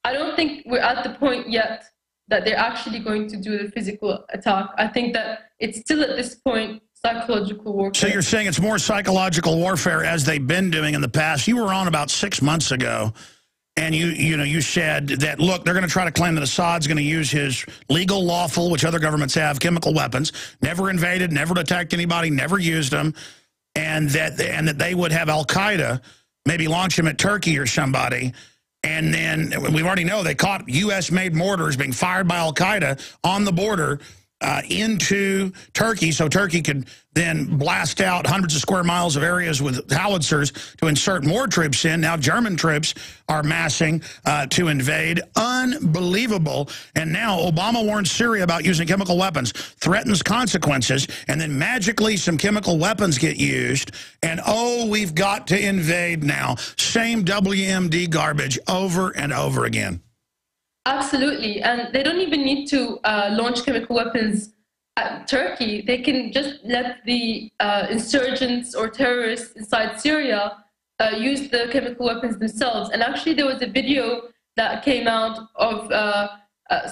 Speaker 2: I don't think we're at the point yet that they're actually going to do the physical attack. I think that it's still at this point psychological warfare.
Speaker 1: So you're saying it's more psychological warfare, as they've been doing in the past. You were on about 6 months ago, and you said that, look, they're going to try to claim that Assad's going to use his legal, lawful, which other governments have, chemical weapons, never invaded, never attacked anybody, never used them, and that they would have Al-Qaeda maybe launch them at Turkey or somebody. And then we already know they caught U.S.-made mortars being fired by Al-Qaeda on the border into Turkey, so Turkey could then blast out hundreds of square miles of areas with howitzers to insert more troops in. Now German troops are massing to invade. Unbelievable. And now Obama warns Syria about using chemical weapons, threatens consequences, and then magically some chemical weapons get used, and oh, we've got to invade now. Same WMD garbage over and over again.
Speaker 2: Absolutely, and they don't even need to launch chemical weapons at Turkey. They can just let the insurgents or terrorists inside Syria use the chemical weapons themselves. And actually there was a video that came out of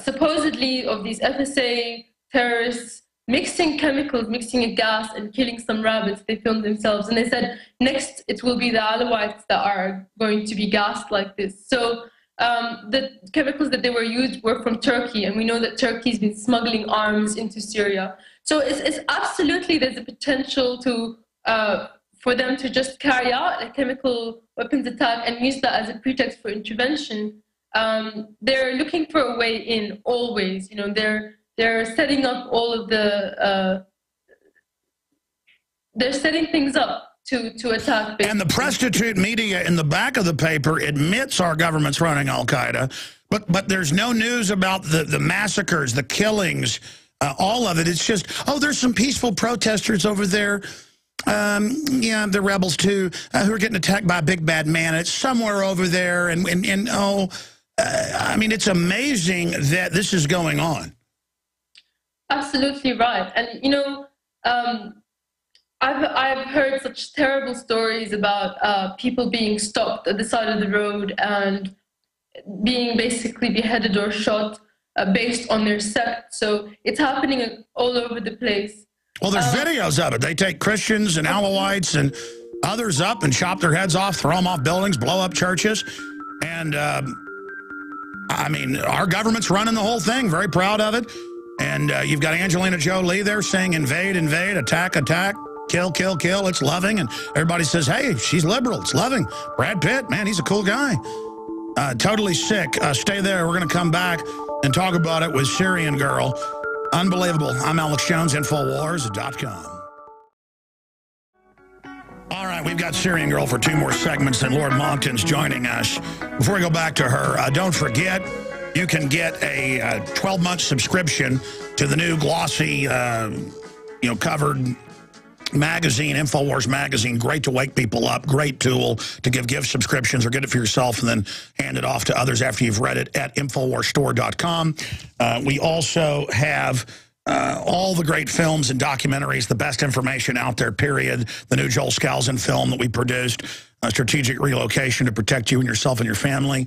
Speaker 2: supposedly of these FSA terrorists mixing chemicals, mixing a gas and killing some rabbits. They filmed themselves, and they said next it will be the Alawites that are going to be gassed like this. So the chemicals that they were used were from Turkey, and we know that Turkey's been smuggling arms into Syria. So it's absolutely, there's a potential to for them to just carry out a chemical weapons attack and use that as a pretext for intervention. They're looking for a way in always. They're setting up all of the they're setting things up to attack. Basically.
Speaker 1: And the prostitute media in the back of the paper admits our government's running Al-Qaeda, but there's no news about the massacres, the killings, all of it. It's just, oh, there's some peaceful protesters over there. Yeah, the rebels too, who are getting attacked by a big bad man. It's somewhere over there, and I mean, it's amazing that this is going on.
Speaker 2: Absolutely right, and I've heard such terrible stories about people being stopped at the side of the road and being basically beheaded or shot based on their sect. So it's happening all over the place.
Speaker 1: Well, there's videos of it. They take Christians and Alawites and others up and chop their heads off, throw them off buildings, blow up churches. And, I mean, our government's running the whole thing, very proud of it. And you've got Angelina Jolie there saying invade, invade, attack, attack. Kill, kill, kill, it's loving. And everybody says, hey, she's liberal, it's loving. Brad Pitt, man, he's a cool guy. Totally sick. Stay there. We're going to come back and talk about it with Syrian Girl. Unbelievable. I'm Alex Jones, Infowars.com. All right, we've got Syrian Girl for 2 more segments, and Lord Monckton's joining us. Before we go back to her, don't forget, you can get a 12-month subscription to the new glossy, covered magazine, InfoWars magazine. Great to wake people up. Great tool to give gift subscriptions, or get it for yourself and then hand it off to others after you've read it at InfoWarsStore.com. We also have all the great films and documentaries, the best information out there, period. The new Joel Skousen film that we produced, Strategic Relocation to Protect You and Yourself and Your Family.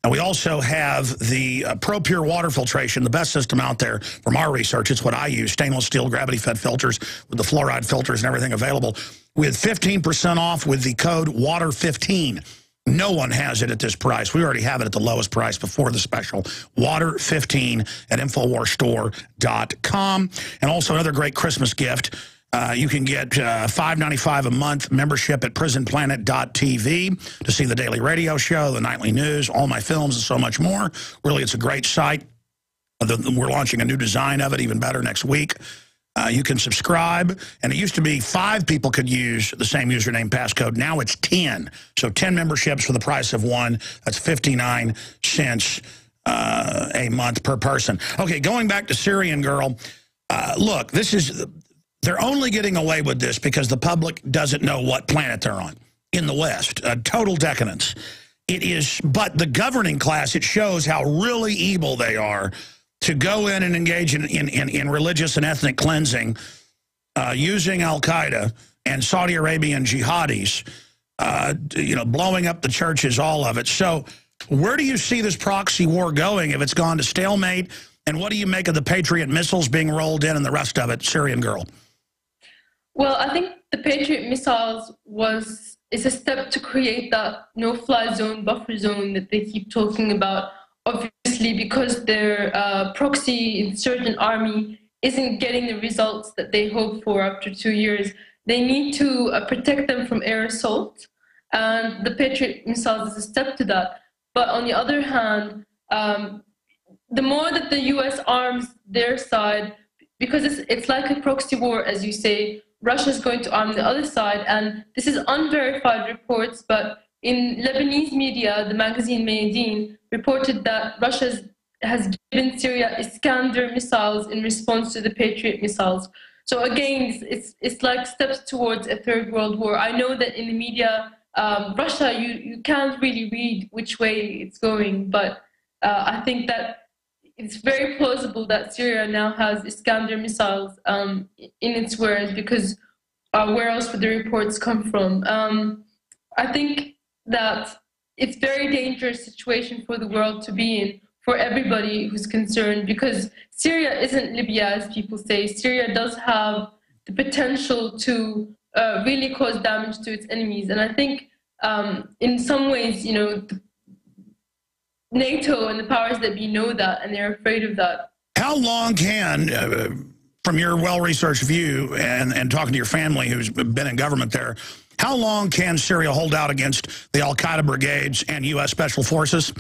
Speaker 1: And we also have the ProPure water filtration, the best system out there from our research. It's what I use, stainless steel gravity-fed filters with the fluoride filters and everything available, with 15% off with the code WATER15. No one has it at this price. We already have it at the lowest price before the special. WATER15 at InfoWarsStore.com. And also another great Christmas gift. You can get $5.95 a month membership at prisonplanet.tv to see the daily radio show, the nightly news, all my films, and so much more. Really, it's a great site. We're launching a new design of it, even better, next week. You can subscribe, and it used to be 5 people could use the same username passcode. Now it's 10. So 10 memberships for the price of 1. That's 59 cents a month per person. Okay, going back to Syrian Girl. Look, this is... They're only getting away with this because the public doesn't know what planet they're on in the West. Total decadence. It is, but the governing class, it shows how really evil they are to go in and engage in religious and ethnic cleansing using al-Qaeda and Saudi Arabian jihadis, blowing up the churches, all of it. So where do you see this proxy war going if it's gone to stalemate? And what do you make of the Patriot missiles being rolled in and the rest of it, Syrian Girl?
Speaker 2: Well, I think the Patriot missiles is a step to create that no-fly zone, buffer zone that they keep talking about. Obviously, because their proxy insurgent army isn't getting the results that they hope for after 2 years. They need to protect them from air assault, and the Patriot missiles is a step to that. But on the other hand, the more that the U.S. arms their side, because it's like a proxy war, as you say, Russia's going to arm the other side, and this is unverified reports, but in Lebanese media, the magazine Mayadeen reported that Russia has given Syria Iskander missiles in response to the Patriot missiles. So again, it's like steps towards a third world war. I know that in the media, Russia, you can't really read which way it's going, but I think that it's very plausible that Syria now has Iskander missiles in its wares, because where else would the reports come from? I think that it's a very dangerous situation for the world to be in, for everybody who's concerned, because Syria isn't Libya, as people say. Syria does have the potential to really cause damage to its enemies. And I think in some ways, NATO and the powers that be know that, and they're afraid of that.
Speaker 1: How long can, from your well-researched view and talking to your family who's been in government there, how long can Syria hold out against the al-Qaeda brigades and U.S. Special Forces?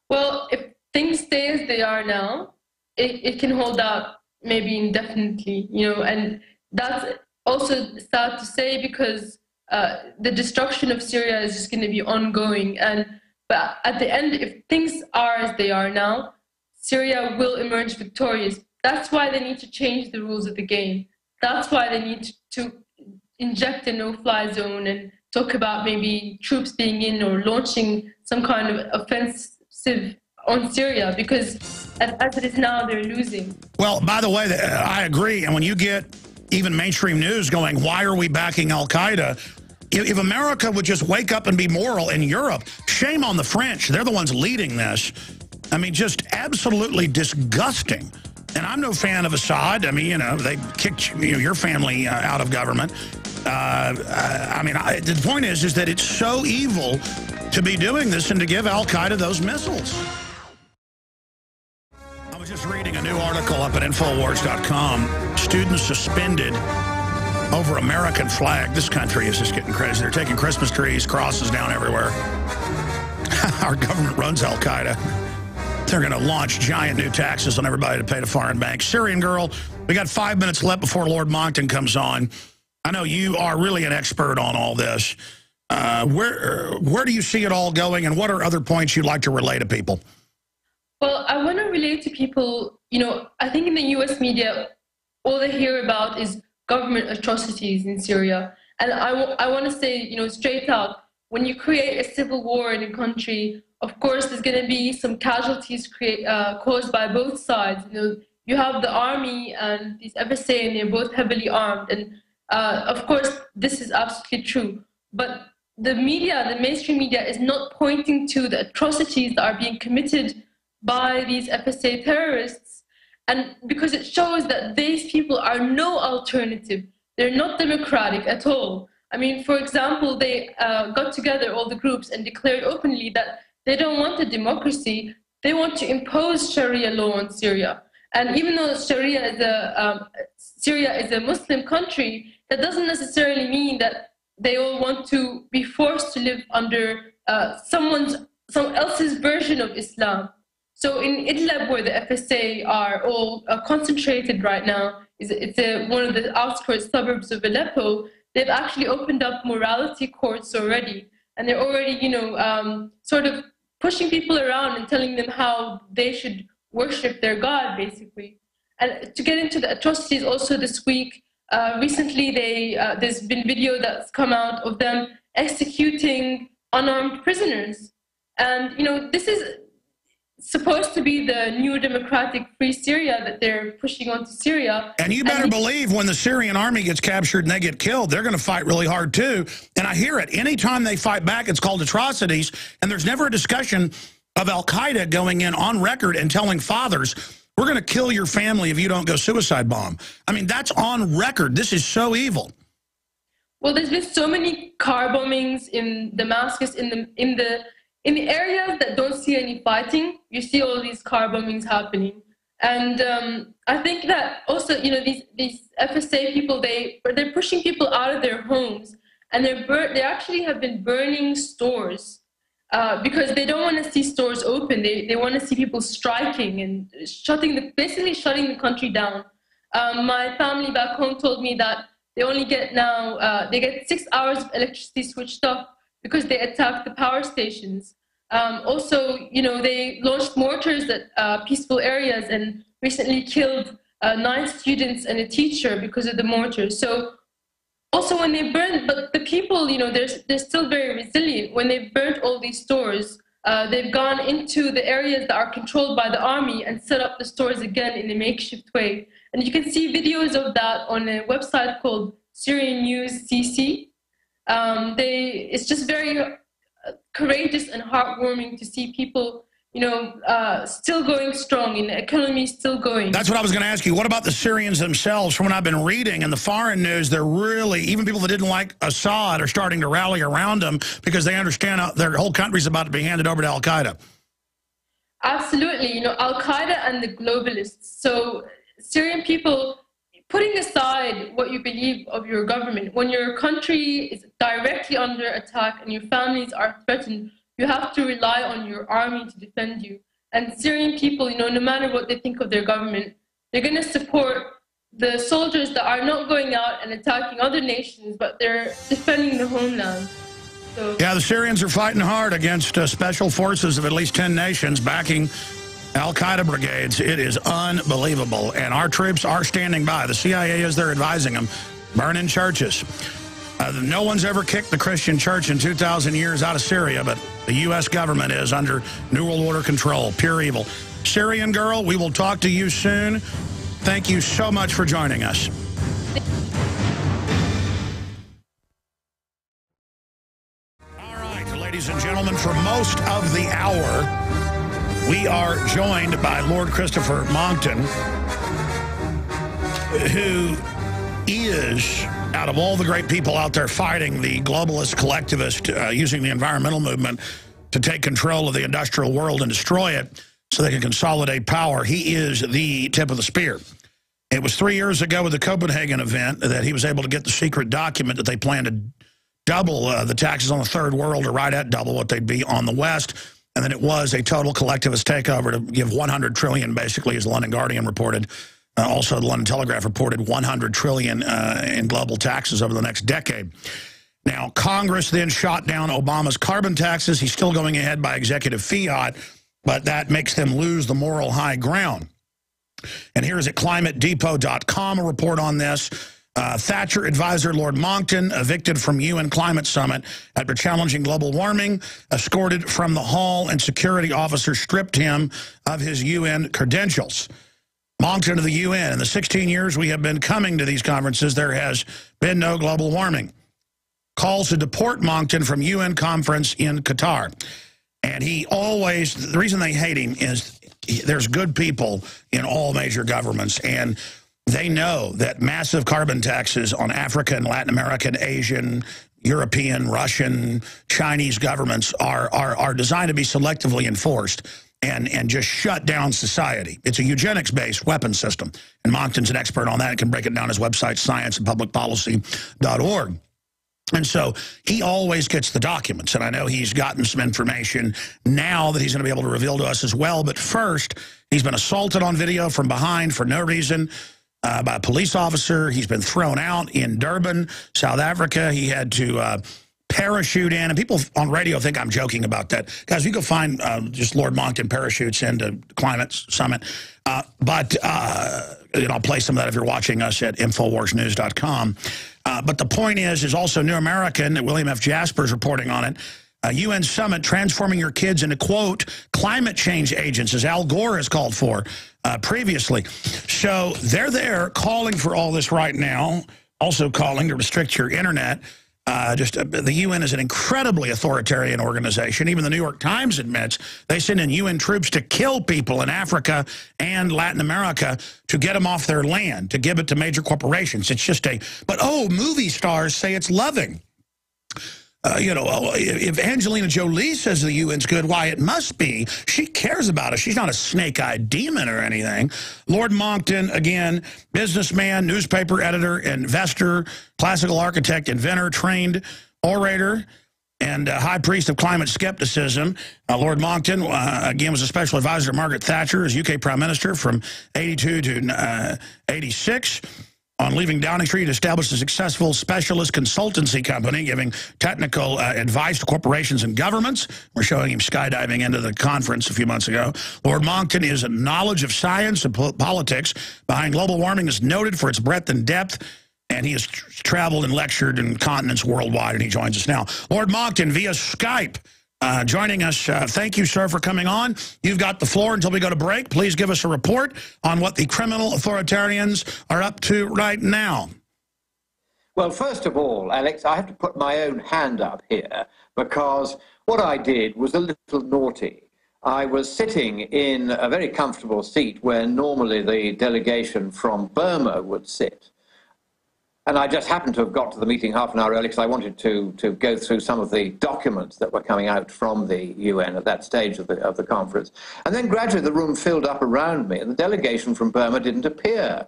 Speaker 2: Well, if things stay as they are now, it can hold out maybe indefinitely, and that's also sad to say, because the destruction of Syria is just going to be ongoing. But at the end, if things are as they are now, Syria will emerge victorious. That's why they need to change the rules of the game. That's why they need to inject a no-fly zone and talk about maybe troops being in or launching some kind of offensive on Syria, because as it is now, they're losing. Well,
Speaker 1: by the way, I agree. And when you get even mainstream news going, why are we backing al-Qaeda? If America would just wake up and be moral in Europe, shame on the French. They're the ones leading this. I mean, just absolutely disgusting. And I'm no fan of Assad. I mean, they kicked your family out of government. The point is that it's so evil to be doing this and to give al-Qaeda those missiles. I was just reading a new article up at Infowars.com. Students suspended over American flag. This country is just getting crazy. They're taking Christmas trees, crosses down everywhere. our government runs Al-Qaeda. They're going to launch giant new taxes on everybody to pay to foreign banks. Syrian Girl, we got 5 minutes left before Lord Monckton comes on. I know you are really an expert on all this. Where do you see it all going, and what are other points you'd like to relay to people?
Speaker 2: Well, I want to relate to people, I think in the U.S. media, all they hear about is government atrocities in Syria. And I want to say, straight out, when you create a civil war in a country, of course, there's going to be some casualties caused by both sides. You have the army and these FSA, and they're both heavily armed. And of course, this is absolutely true. But the media, the mainstream media, is not pointing to the atrocities that are being committed by these FSA terrorists. And because it shows that these people are no alternative. They're not democratic at all. I mean, for example, they got together, all the groups, and declared openly that they don't want a democracy. They want to impose Sharia law on Syria. And even though Syria is a Muslim country, that doesn't necessarily mean that they all want to be forced to live under someone else's version of Islam. So in Idlib, where the FSA are all concentrated right now, it's one of the outskirts suburbs of Aleppo. They've actually opened up morality courts already, and they're already, sort of pushing people around and telling them how they should worship their God, basically. And to get into the atrocities, also this week, recently there's been video that's come out of them executing unarmed prisoners, and this is supposed to be the new democratic free Syria that they're pushing onto Syria.
Speaker 1: And you better believe when the Syrian army gets captured and they get killed, they're going to fight really hard too. And I hear it. Anytime they fight back, it's called atrocities. And there's never a discussion of Al-Qaeda going in on record and telling fathers, we're going to kill your family if you don't go suicide bomb. I mean, that's on record. This is so evil.
Speaker 2: Well, there's been so many car bombings in Damascus, in the areas that don't see any fighting. You see all these car bombings happening. And I think that also, these FSA people, they're pushing people out of their homes, and they actually have been burning stores because they don't want to see stores open. They want to see people striking and basically shutting the country down. My family back home told me that they only get they get 6 hours of electricity switched off because they attacked the power stations. Also, they launched mortars at peaceful areas and recently killed 9 students and a teacher because of the mortars. So also when they burned, but the people, they're still very resilient. When they burnt all these stores, they've gone into the areas that are controlled by the army and set up the stores again in a makeshift way. And you can see videos of that on a website called Syrian News CC. It's just very courageous and heartwarming to see people, still going strong, and the economy still going.
Speaker 1: That's what I was going to ask you. What about the Syrians themselves? From what I've been reading in the foreign news, they're really, even people that didn't like Assad are starting to rally around him because they understand their whole country's about to be handed over to Al-Qaeda.
Speaker 2: Absolutely. Al-Qaeda and the globalists. So Syrian people, putting aside what you believe of your government, when your country is directly under attack and your families are threatened, you have to rely on your army to defend you. And Syrian people, no matter what they think of their government, they're going to support the soldiers that are not going out and attacking other nations, but they're defending the homeland. So,
Speaker 1: yeah, the Syrians are fighting hard against special forces of at least 10 nations backing Al-Qaeda brigades. It is unbelievable. And our troops are standing by. The CIA is there advising them, burning churches. No one's ever kicked the Christian church in 2,000 years out of Syria, but the U.S. government is under New World Order control. Pure evil. Syrian Girl, we will talk to you soon. Thank you so much for joining us. All right, ladies and gentlemen, for most of the hour, we are joined by Lord Christopher Monckton, who is, out of all the great people out there fighting the globalist collectivist, using the environmental movement to take control of the industrial world and destroy it so they can consolidate power, he is the tip of the spear. It was 3 years ago with the Copenhagen event that he was able to get the secret document that they plan to double the taxes on the third world, or right at double what they'd be on the West. and that it was a total collectivist takeover to give 100 trillion, basically, as the London Guardian reported. Also, the London Telegraph reported 100 trillion in global taxes over the next decade. Now, Congress then shot down Obama's carbon taxes. He's still going ahead by executive fiat, but that makes them lose the moral high ground. And here's at climatedepot.com a report on this. Thatcher advisor Lord Monckton evicted from UN climate summit after challenging global warming, escorted from the hall, and security officers stripped him of his UN credentials. Monckton of the UN. In the 16 years we have been coming to these conferences, there has been no global warming. Calls to deport Monckton from UN conference in Qatar. And he always, the reason they hate him is there's good people in all major governments, and they know that massive carbon taxes on African, Latin American, Asian, European, Russian, Chinese governments are designed to be selectively enforced and just shut down society. It's a eugenics-based weapon system. And Monckton's an expert on that. You can break it down on his website, scienceandpublicpolicy.org. And so he always gets the documents. And I know he's gotten some information now that he's going to be able to reveal to us as well. But first, he's been assaulted on video from behind for no reason by a police officer. He's been thrown out in Durban, South Africa. He had to parachute in. And people on radio think I'm joking about that. Guys, you go find just Lord Monckton parachutes into Climate Summit. But I'll play some of that if you're watching us at InfoWarsNews.com. But the point is also New American, William F. Jasper's reporting on it. UN summit transforming your kids into, quote, climate change agents, as Al Gore has called for previously. So they're there calling for all this right now, also calling to restrict your internet. The UN is an incredibly authoritarian organization. Even the New York Times admits they send in UN troops to kill people in Africa and Latin America to get them off their land, to give it to major corporations. It's just but movie stars say it's loving. If Angelina Jolie says the UN's good, why, it must be. She cares about us. She's not a snake-eyed demon or anything. Lord Monckton, again, businessman, newspaper editor, investor, classical architect, inventor, trained orator, and high priest of climate skepticism. Lord Monckton, again, was a special advisor to Margaret Thatcher as UK Prime Minister from 82 to 86. On leaving Downing Street, established a successful specialist consultancy company giving technical advice to corporations and governments. We're showing him skydiving into the conference a few months ago. Lord Monckton is a knowledge of science and politics behind global warming is noted for its breadth and depth, and he has traveled and lectured in continents worldwide, and he joins us now. Lord Monckton via Skype. Joining us. Thank you, sir, for coming on. You've got the floor until we go to break. Please give us a report on what the criminal authoritarians are up to right now.
Speaker 3: Well, first of all, Alex, I have to put my own hand up here because what I did was a little naughty. I was sitting in a very comfortable seat where normally the delegation from Burma would sit. And I just happened to have got to the meeting half an hour early because I wanted to go through some of the documents that were coming out from the UN at that stage of the conference. And then gradually the room filled up around me and the delegation from Burma didn't appear.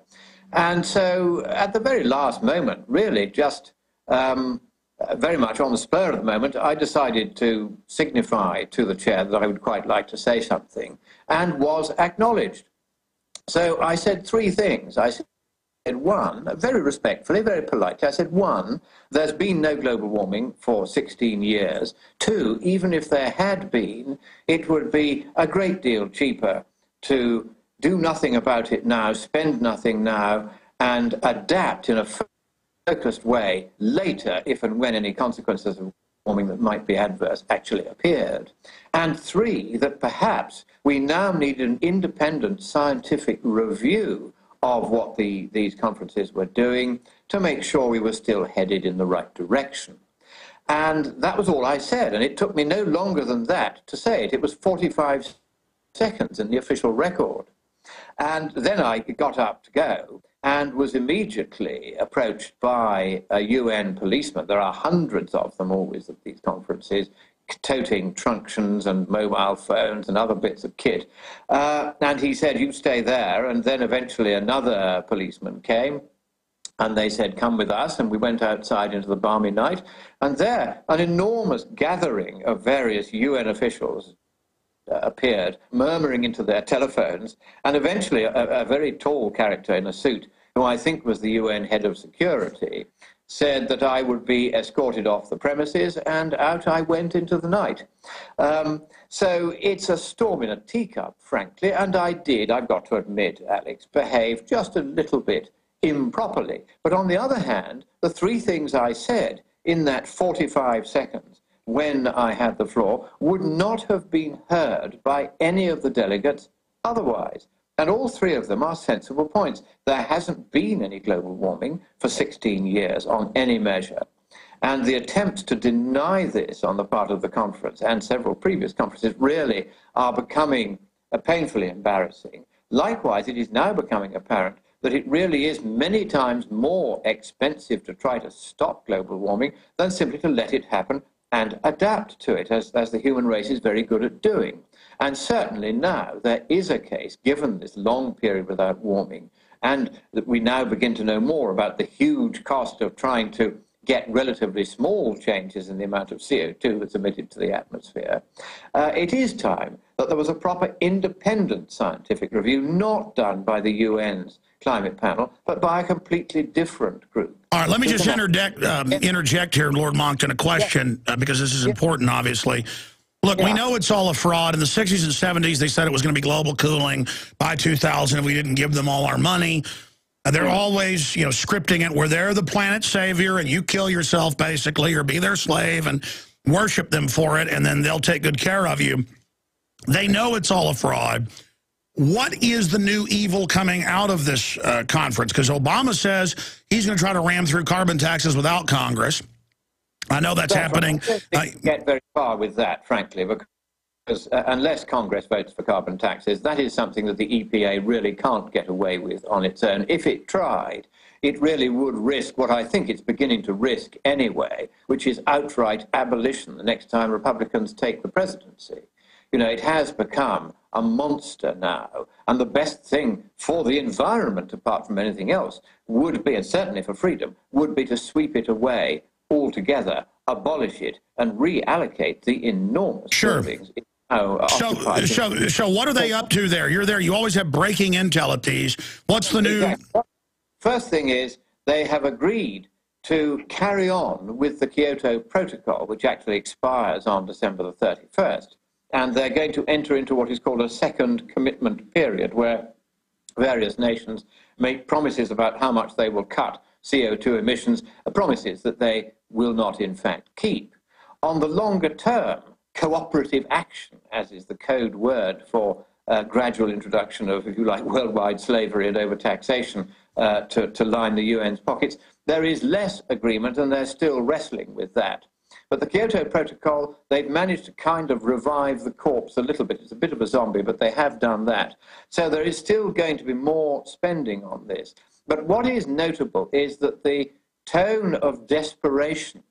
Speaker 3: And so at the very last moment, really just very much on the spur of the moment, I decided to signify to the chair that I would quite like to say something, and was acknowledged. So I said three things. I said, one, very respectfully, very politely, I said, one, there's been no global warming for 16 years. Two, even if there had been, it would be a great deal cheaper to do nothing about it now, spend nothing now, and adapt in a focused way later if and when any consequences of warming that might be adverse actually appeared. And three, that perhaps we now need an independent scientific review of what these conferences were doing to make sure we were still headed in the right direction. And that was all I said, and it took me no longer than that to say it. It was 45 seconds in the official record. And then I got up to go and was immediately approached by a UN policeman. There are hundreds of them always at these conferences, toting truncheons and mobile phones and other bits of kit. And he said, you stay there. And then eventually another policeman came and they said, come with us. And we went outside into the balmy night. And there, an enormous gathering of various UN officials, appeared, murmuring into their telephones, and eventually a very tall character in a suit, who I think was the UN head of security, said that I would be escorted off the premises, and out I went into the night. So it's a storm in a teacup, frankly, and I did, I've got to admit, Alex, behave just a little bit improperly. But on the other hand, the three things I said in that 45 seconds when I had the floor would not have been heard by any of the delegates otherwise. And all three of them are sensible points. There hasn't been any global warming for 16 years on any measure. And the attempts to deny this on the part of the conference and several previous conferences really are becoming painfully embarrassing. Likewise, it is now becoming apparent that it really is many times more expensive to try to stop global warming than simply to let it happen and adapt to it, as the human race is very good at doing. And certainly now there is a case, given this long period without warming, and that we now begin to know more about the huge cost of trying to get relatively small changes in the amount of CO2 that's emitted to the atmosphere, it is time that there was a proper independent scientific review, not done by the UN's climate panel, but by a completely different group.
Speaker 1: All right, let me just interject here, Lord Monckton, a question, because this is important, obviously. Look, we know it's all a fraud. In the 60s and 70s, they said it was going to be global cooling by 2000 if we didn't give them all our money. They're always, scripting it where they're the planet savior and you kill yourself, basically, or be their slave and worship them for it, and then they'll take good care of you. They know it's all a fraud. What is the new evil coming out of this conference? Because Obama says he's going to try to ram through carbon taxes without Congress. I know that's happening.
Speaker 3: I don't think you get very far with that, frankly, because unless Congress votes for carbon taxes, that is something that the EPA really can't get away with on its own. If it tried, it really would risk what I think it's beginning to risk anyway, which is outright abolition the next time Republicans take the presidency. It has become a monster now, and the best thing for the environment, apart from anything else, would be, and certainly for freedom, would be to sweep it away altogether, abolish it, and reallocate the enormous buildings. So
Speaker 1: what are they up to there? You're there. You always have breaking intel at these. What's the new?
Speaker 3: First thing is they have agreed to carry on with the Kyoto Protocol, which actually expires on December the 31st. And they're going to enter into what is called a second commitment period, where various nations make promises about how much they will cut CO2 emissions, promises that they will not, in fact, keep. On the longer term, cooperative action, as is the code word for gradual introduction of, if you like, worldwide slavery and overtaxation to line the UN's pockets, there is less agreement, and they're still wrestling with that. But the Kyoto Protocol, they've managed to kind of revive the corpse a little bit. It's a bit of a zombie, but they have done that. So there is still going to be more spending on this. But what is notable is that the tone of desperation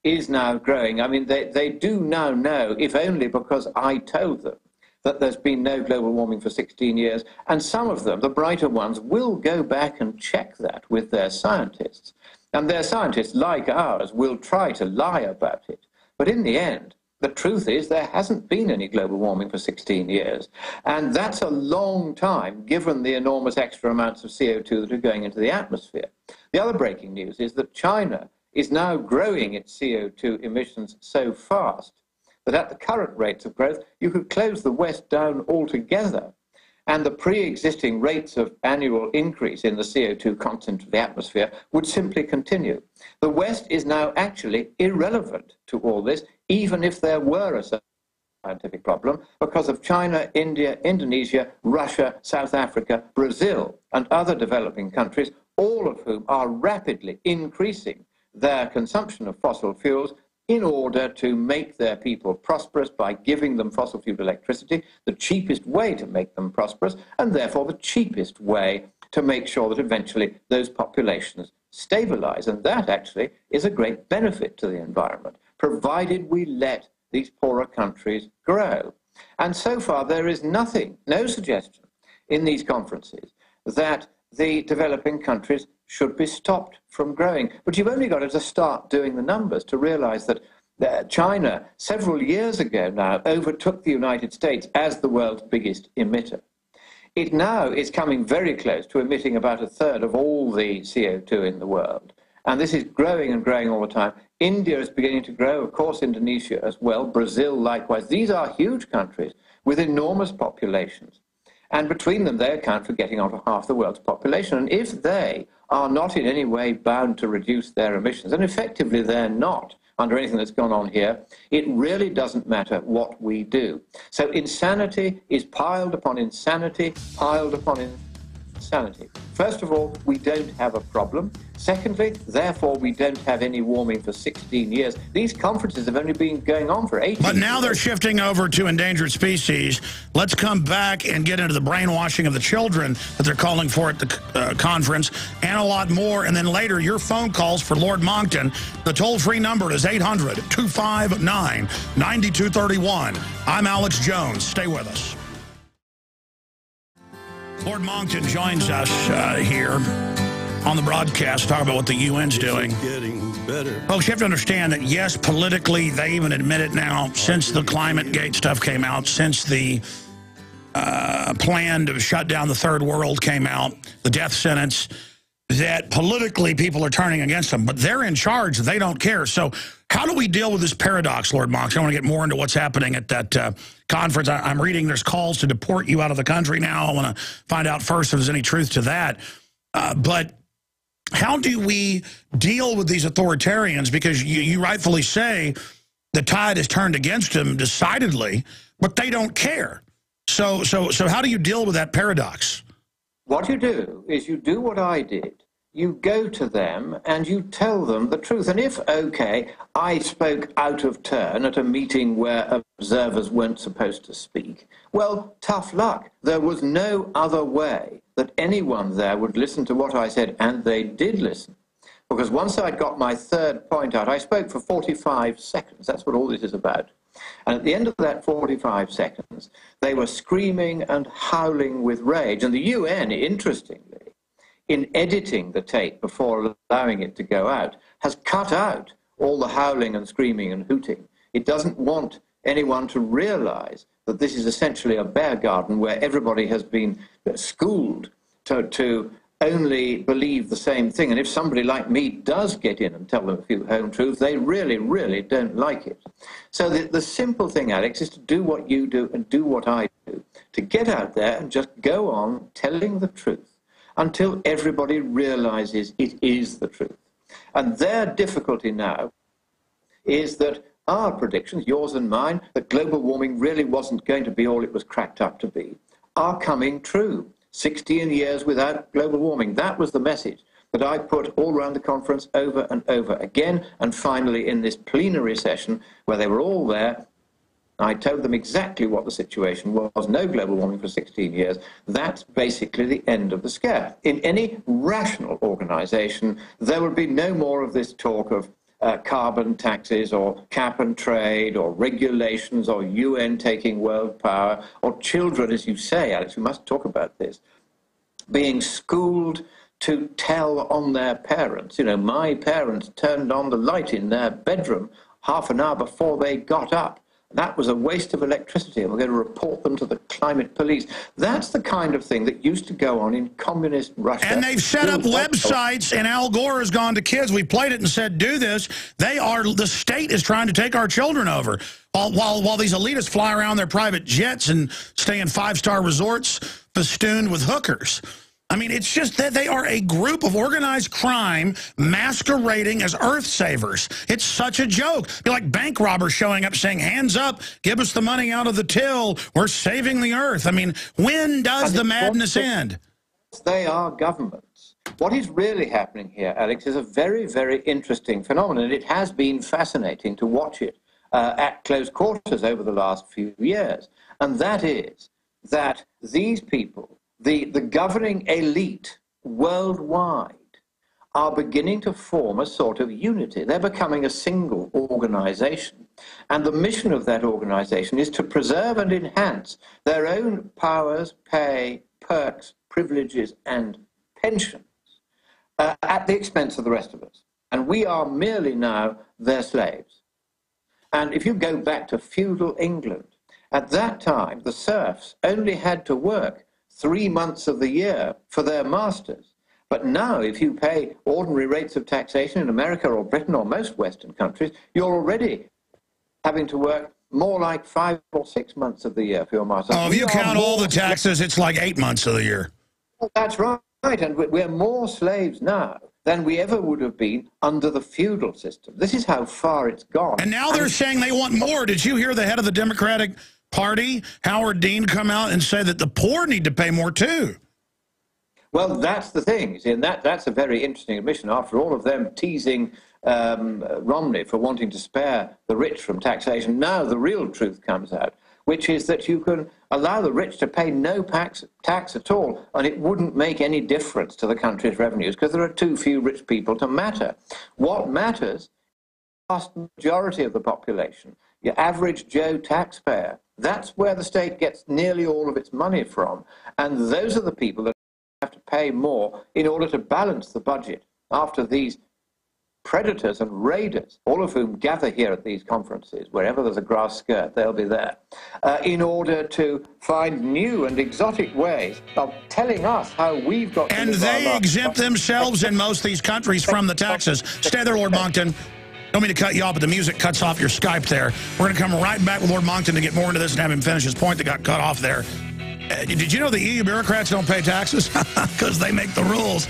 Speaker 3: is now growing. I mean, they do now know, if only because I told them, that there's been no global warming for 16 years. And some of them, the brighter ones, will go back and check that with their scientists. And their scientists, like ours, will try to lie about it. But in the end, the truth is there hasn't been any global warming for 16 years. And that's a long time, given the enormous extra amounts of CO2 that are going into the atmosphere. The other breaking news is that China is now growing its CO2 emissions so fast that at the current rates of growth, you could close the West down altogether. And the pre-existing rates of annual increase in the CO2 content of the atmosphere would simply continue. The West is now actually irrelevant to all this, even if there were a scientific problem, because of China, India, Indonesia, Russia, South Africa, Brazil, and other developing countries, all of whom are rapidly increasing their consumption of fossil fuels in order to make their people prosperous by giving them fossil fuel electricity, the cheapest way to make them prosperous, and therefore the cheapest way to make sure that eventually those populations stabilize. And that actually is a great benefit to the environment, provided we let these poorer countries grow. And so far there is nothing, no suggestion in these conferences that the developing countries should be stopped from growing. But you've only got to start doing the numbers to realize that China, several years ago now, overtook the United States as the world's biggest emitter. It now is coming very close to emitting about a third of all the CO2 in the world. And this is growing and growing all the time. India is beginning to grow, of course, Indonesia as well, Brazil likewise. These are huge countries with enormous populations. And between them, they account for getting on to half the world's population. And if they are not in any way bound to reduce their emissions, and effectively they're not under anything that's gone on here, it really doesn't matter what we do. So insanity is piled upon insanity, piled upon insanity. First of all, we don't have a problem. Secondly, therefore, we don't have any warming for 16 years. These conferences have only been going on for 18 years.
Speaker 1: But now they're shifting over to endangered species. Let's come back and get into the brainwashing of the children that they're calling for at the conference, and a lot more. And then later, your phone calls for Lord Monckton. The toll-free number is 800-259-9231. I'm Alex Jones. Stay with us. Lord Monckton joins us here on the broadcast, talk about what the UN's doing. Folks, you have to understand that, yes, politically, they even admit it now, since the Climate Gate stuff came out, since the plan to shut down the third world came out, the death sentence, that politically people are turning against them. But they're in charge. They don't care. So how do we deal with this paradox, Lord Monckton? I want to get more into what's happening at that conference. I'm reading there's calls to deport you out of the country now. I want to find out first if there's any truth to that. But how do we deal with these authoritarians? Because you rightfully say the tide has turned against them decidedly, but they don't care. So how do you deal with that paradox?
Speaker 3: What you do is you do what I did. You go to them and you tell them the truth. And if, okay, I spoke out of turn at a meeting where observers weren't supposed to speak, well, tough luck. There was no other way that anyone there would listen to what I said, and they did listen. Because once I'd got my third point out, I spoke for 45 seconds. That's what all this is about. And at the end of that 45 seconds, they were screaming and howling with rage. And the UN, interestingly, in editing the tape before allowing it to go out, has cut out all the howling and screaming and hooting. It doesn't want anyone to realize that this is essentially a bear garden where everybody has been schooled to only believe the same thing. And if somebody like me does get in and tell them a few home truths, they really, really don't like it. So the simple thing, Alex, is to do what you do and do what I do, to get out there and just go on telling the truth until everybody realizes it is the truth. And their difficulty now is that our predictions, yours and mine, that global warming really wasn't going to be all it was cracked up to be, are coming true. 16 years without global warming. That was the message that I put all around the conference over and over again. And finally, in this plenary session, where they were all there, I told them exactly what the situation was. No global warming for 16 years. That's basically the end of the scare. In any rational organization, there would be no more of this talk of carbon taxes or cap and trade or regulations or UN taking world power or children, as you say, Alex, we must talk about this, being schooled to tell on their parents. You know, my parents turned on the light in their bedroom half an hour before they got up. That was a waste of electricity, and we're going to report them to the climate police. That's the kind of thing that used to go on in communist Russia.
Speaker 1: And they've set up websites, and Al Gore has gone to kids. We played it and said, do this. The state is trying to take our children over. While these elitists fly around their private jets and stay in five-star resorts festooned with hookers. I mean, it's just that they are a group of organized crime masquerading as earth savers. It's such a joke. They're like bank robbers showing up saying, hands up, give us the money out of the till. We're saving the earth. I mean, when does the madness end?
Speaker 3: They are governments. What is really happening here, Alex, is a very, very interesting phenomenon. And it has been fascinating to watch it at close quarters over the last few years. And that is that these people, the governing elite worldwide, are beginning to form a sort of unity. They're becoming a single organization. And the mission of that organization is to preserve and enhance their own powers, pay, perks, privileges, and pensions at the expense of the rest of us. And we are merely now their slaves. And if you go back to feudal England, at that time, the serfs only had to work 3 months of the year for their masters. But now, if you pay ordinary rates of taxation in America or Britain or most Western countries, you're already having to work more like 5 or 6 months of the year for your master.
Speaker 1: Oh, if you count all the taxes, it's like 8 months of the year.
Speaker 3: That's right. And we're more slaves now than we ever would have been under the feudal system. This is how far it's gone.
Speaker 1: And now they're saying they want more. Did you hear the head of the Democratic Party, Howard Dean, come out and say that the poor need to pay more too?
Speaker 3: Well, that's the thing, and that's a very interesting admission. After all of them teasing Romney for wanting to spare the rich from taxation, now the real truth comes out, which is that you can allow the rich to pay no tax at all, and it wouldn't make any difference to the country's revenues because there are too few rich people to matter. What matters is the vast majority of the population, your average Joe taxpayer. That's where the state gets nearly all of its money from, and those are the people that have to pay more in order to balance the budget after these predators and raiders, all of whom gather here at these conferences. Wherever there's a grass skirt, they'll be there, in order to find new and exotic ways of telling us how we've got to
Speaker 1: and they exempt themselves in most of these countries from the taxes. Stay there, Lord Monckton. Don't mean to cut you off, but the music cuts off your Skype there. We're going to come right back with Lord Monckton to get more into this and have him finish his point that got cut off there. Did you know the EU bureaucrats don't pay taxes? Because they make the rules.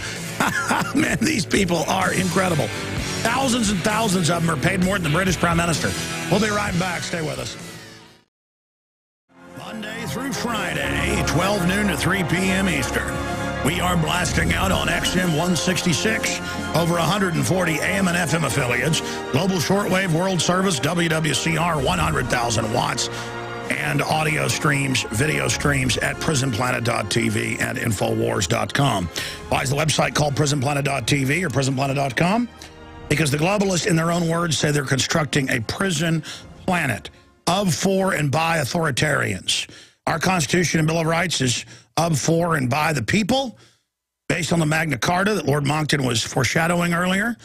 Speaker 1: Man, these people are incredible. Thousands and thousands of them are paid more than the British Prime Minister. We'll be right back. Stay with us. Monday through Friday, 12 noon to 3 p.m. Eastern. We are blasting out on XM 166, over 140 AM and FM affiliates, global shortwave world service, WWCR, 100,000 watts, and audio streams, video streams at prisonplanet.tv and Infowars.com. Why is the website called prisonplanet.tv or prisonplanet.com? Because the globalists, in their own words, say they're constructing a prison planet of, for, and by authoritarians. Our Constitution and Bill of Rights is of, for, and by the people, based on the Magna Carta that Lord Monckton was foreshadowing earlier.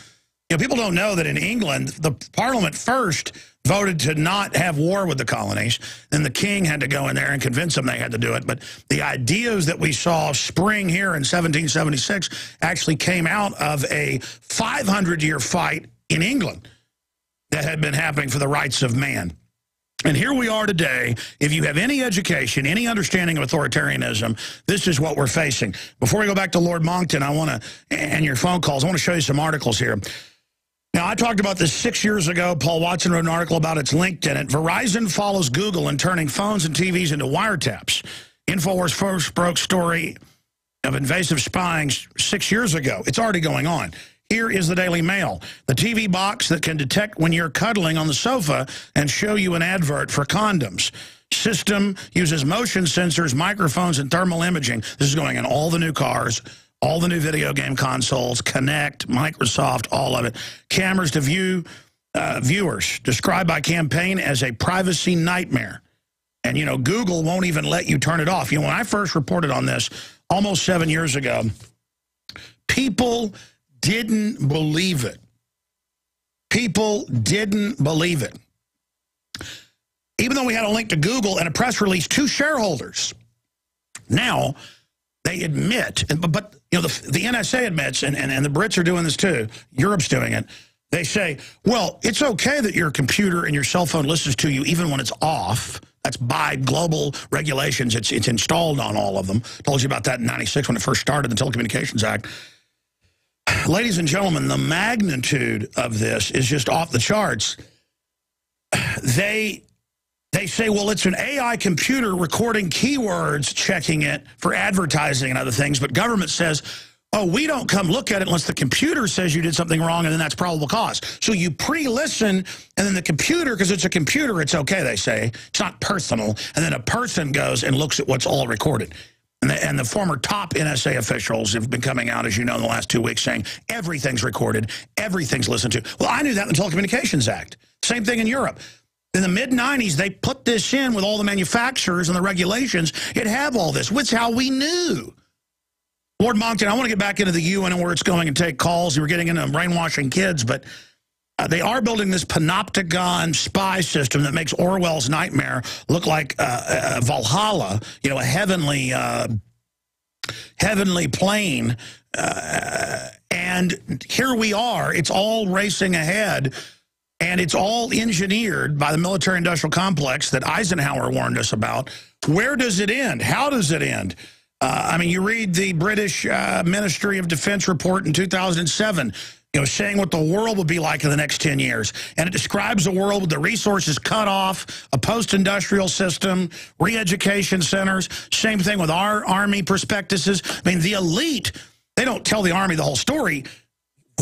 Speaker 1: You know, people don't know that in England, the Parliament first voted to not have war with the colonies. Then the king had to go in there and convince them they had to do it. But the ideas that we saw spring here in 1776 actually came out of a 500-year fight in England that had been happening for the rights of man. And here we are today. If you have any education, any understanding of authoritarianism, this is what we're facing. Before we go back to Lord Monckton, and your phone calls, I want to show you some articles here. Now, I talked about this 6 years ago. Paul Watson wrote an article about its linked in it. Verizon follows Google in turning phones and TVs into wiretaps. InfoWars first broke story of invasive spying 6 years ago. It's already going on. Here is the Daily Mail. The TV box that can detect when you're cuddling on the sofa and show you an advert for condoms. System uses motion sensors, microphones, and thermal imaging. This is going in all the new cars, all the new video game consoles, Kinect, Microsoft, all of it. Cameras to view viewers, described by Campaign as a privacy nightmare. And, you know, Google won't even let you turn it off. You know, when I first reported on this almost 7 years ago, people didn't believe it. People didn't believe it. Even though we had a link to Google and a press release to shareholders. Now, they admit, but you know, the NSA admits, and the Brits are doing this too, Europe's doing it, they say, well, it's okay that your computer and your cell phone listens to you even when it's off. That's by global regulations. It's installed on all of them. Told you about that in '96 when it first started, the Telecommunications Act. Ladies and gentlemen, the magnitude of this is just off the charts. They say, well, it's an AI computer recording keywords, checking it for advertising and other things, but government says, oh, we don't come look at it unless the computer says you did something wrong, and then that's probable cause. So you pre-listen, and then the computer, because it's a computer, it's okay, they say. It's not personal. And then a person goes and looks at what's all recorded. And the former top NSA officials have been coming out, as you know, in the last 2 weeks saying everything's recorded, everything's listened to. Well, I knew that in the Telecommunications Act. Same thing in Europe. In the mid-'90s, they put this in with all the manufacturers and the regulations. It have all this. That's how we knew. Lord Monckton, I want to get back into the UN and where it's going and take calls. You were getting into brainwashing kids, but they are building this panopticon spy system that makes Orwell's nightmare look like Valhalla, you know, a heavenly plane. And here we are. It's all racing ahead, and it's all engineered by the military-industrial complex that Eisenhower warned us about. Where does it end? How does it end? I mean, you read the British Ministry of Defense report in 2007, you know, saying what the world will be like in the next 10 years. And it describes a world with the resources cut off, a post-industrial system, re-education centers. Same thing with our Army prospectuses. I mean, the elite, they don't tell the Army the whole story.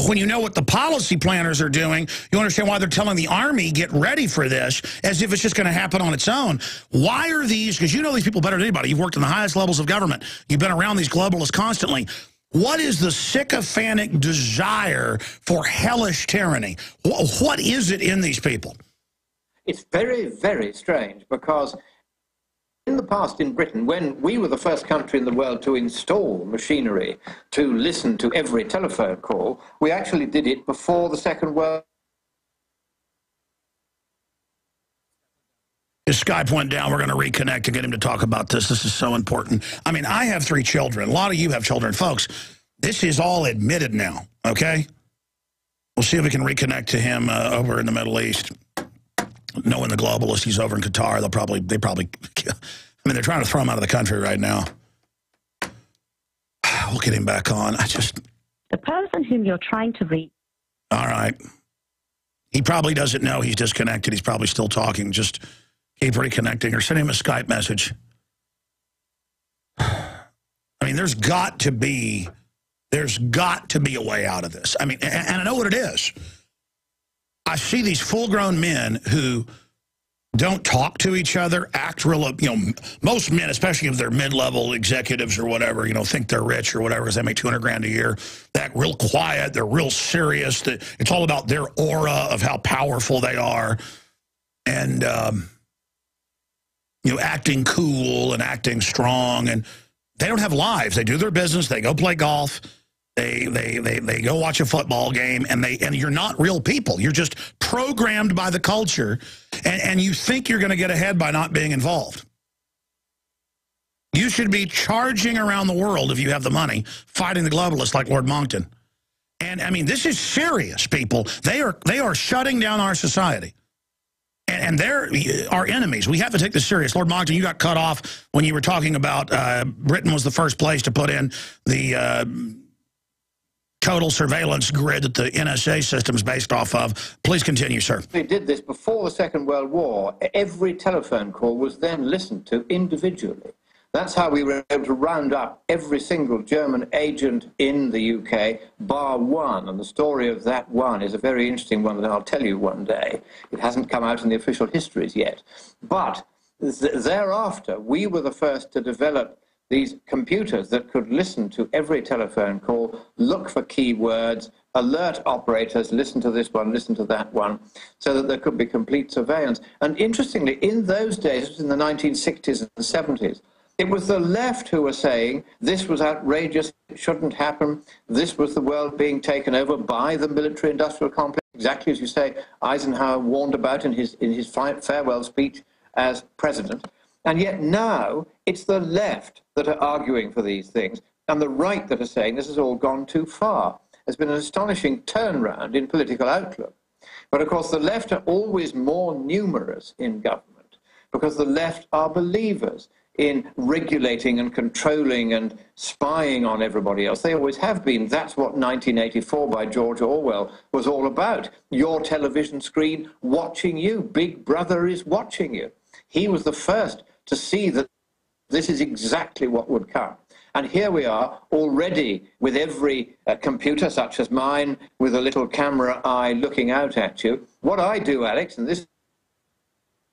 Speaker 1: When you know what the policy planners are doing, you understand why they're telling the Army, get ready for this, as if it's just going to happen on its own. Why are these, because you know these people better than anybody. You've worked in the highest levels of government. You've been around these globalists constantly. What is the sycophantic desire for hellish tyranny? What is it in these people?
Speaker 3: It's very, very strange, because in the past in Britain, when we were the first country in the world to install machinery to listen to every telephone call, we actually did it before the Second World War.
Speaker 1: His Skype went down. We're going to reconnect to get him to talk about this. This is so important. I mean, I have 3 children. A lot of you have children. Folks, this is all admitted now, okay? We'll see if we can reconnect to him over in the Middle East. Knowing the globalist, he's over in Qatar. They probably, I mean, they're trying to throw him out of the country right now. We'll get him back on.
Speaker 4: The person whom you're trying to reach.
Speaker 1: All right. He probably doesn't know he's disconnected. He's probably still talking. Just keep reconnecting or send him a Skype message. I mean, there's got to be a way out of this. I mean, and I know what it is. I see these full-grown men who don't talk to each other, act real, you know, most men, especially if they're mid-level executives or whatever, you know, think they're rich or whatever because they make $200 grand a year, they act real quiet, they're real serious. It's all about their aura of how powerful they are. And, you know, acting cool and acting strong, and they don't have lives. They do their business. They go play golf. They go watch a football game, and you're not real people. You're just programmed by the culture, and you think you're going to get ahead by not being involved. You should be charging around the world if you have the money, fighting the globalists like Lord Monckton. And I mean, this is serious, people. They are shutting down our society. And they're our enemies. We have to take this serious. Lord Monckton, you got cut off when you were talking about Britain was the first place to put in the total surveillance grid that the NSA system is based off of. Please continue, sir.
Speaker 3: We did this before the Second World War. Every telephone call was then listened to individually. That's how we were able to round up every single German agent in the UK, bar one. And the story of that one is a very interesting one that I'll tell you one day. It hasn't come out in the official histories yet. But thereafter, we were the first to develop these computers that could listen to every telephone call, look for keywords, alert operators, listen to this one, listen to that one, so that there could be complete surveillance. And interestingly, in those days, in the 1960s and 70s, it was the left who were saying this was outrageous, it shouldn't happen, this was the world being taken over by the military-industrial complex, exactly as you say Eisenhower warned about in his farewell speech as president. And yet now it's the left that are arguing for these things, and the right that are saying this has all gone too far. There's been an astonishing turnaround in political outlook. But of course the left are always more numerous in government because the left are believers in regulating and controlling and spying on everybody else. They always have been. That's what 1984 by George Orwell was all about. Your television screen watching you. Big Brother is watching you. He was the first to see that this is exactly what would come. And here we are already with every computer, such as mine, with a little camera eye looking out at you. What I do, Alex, and this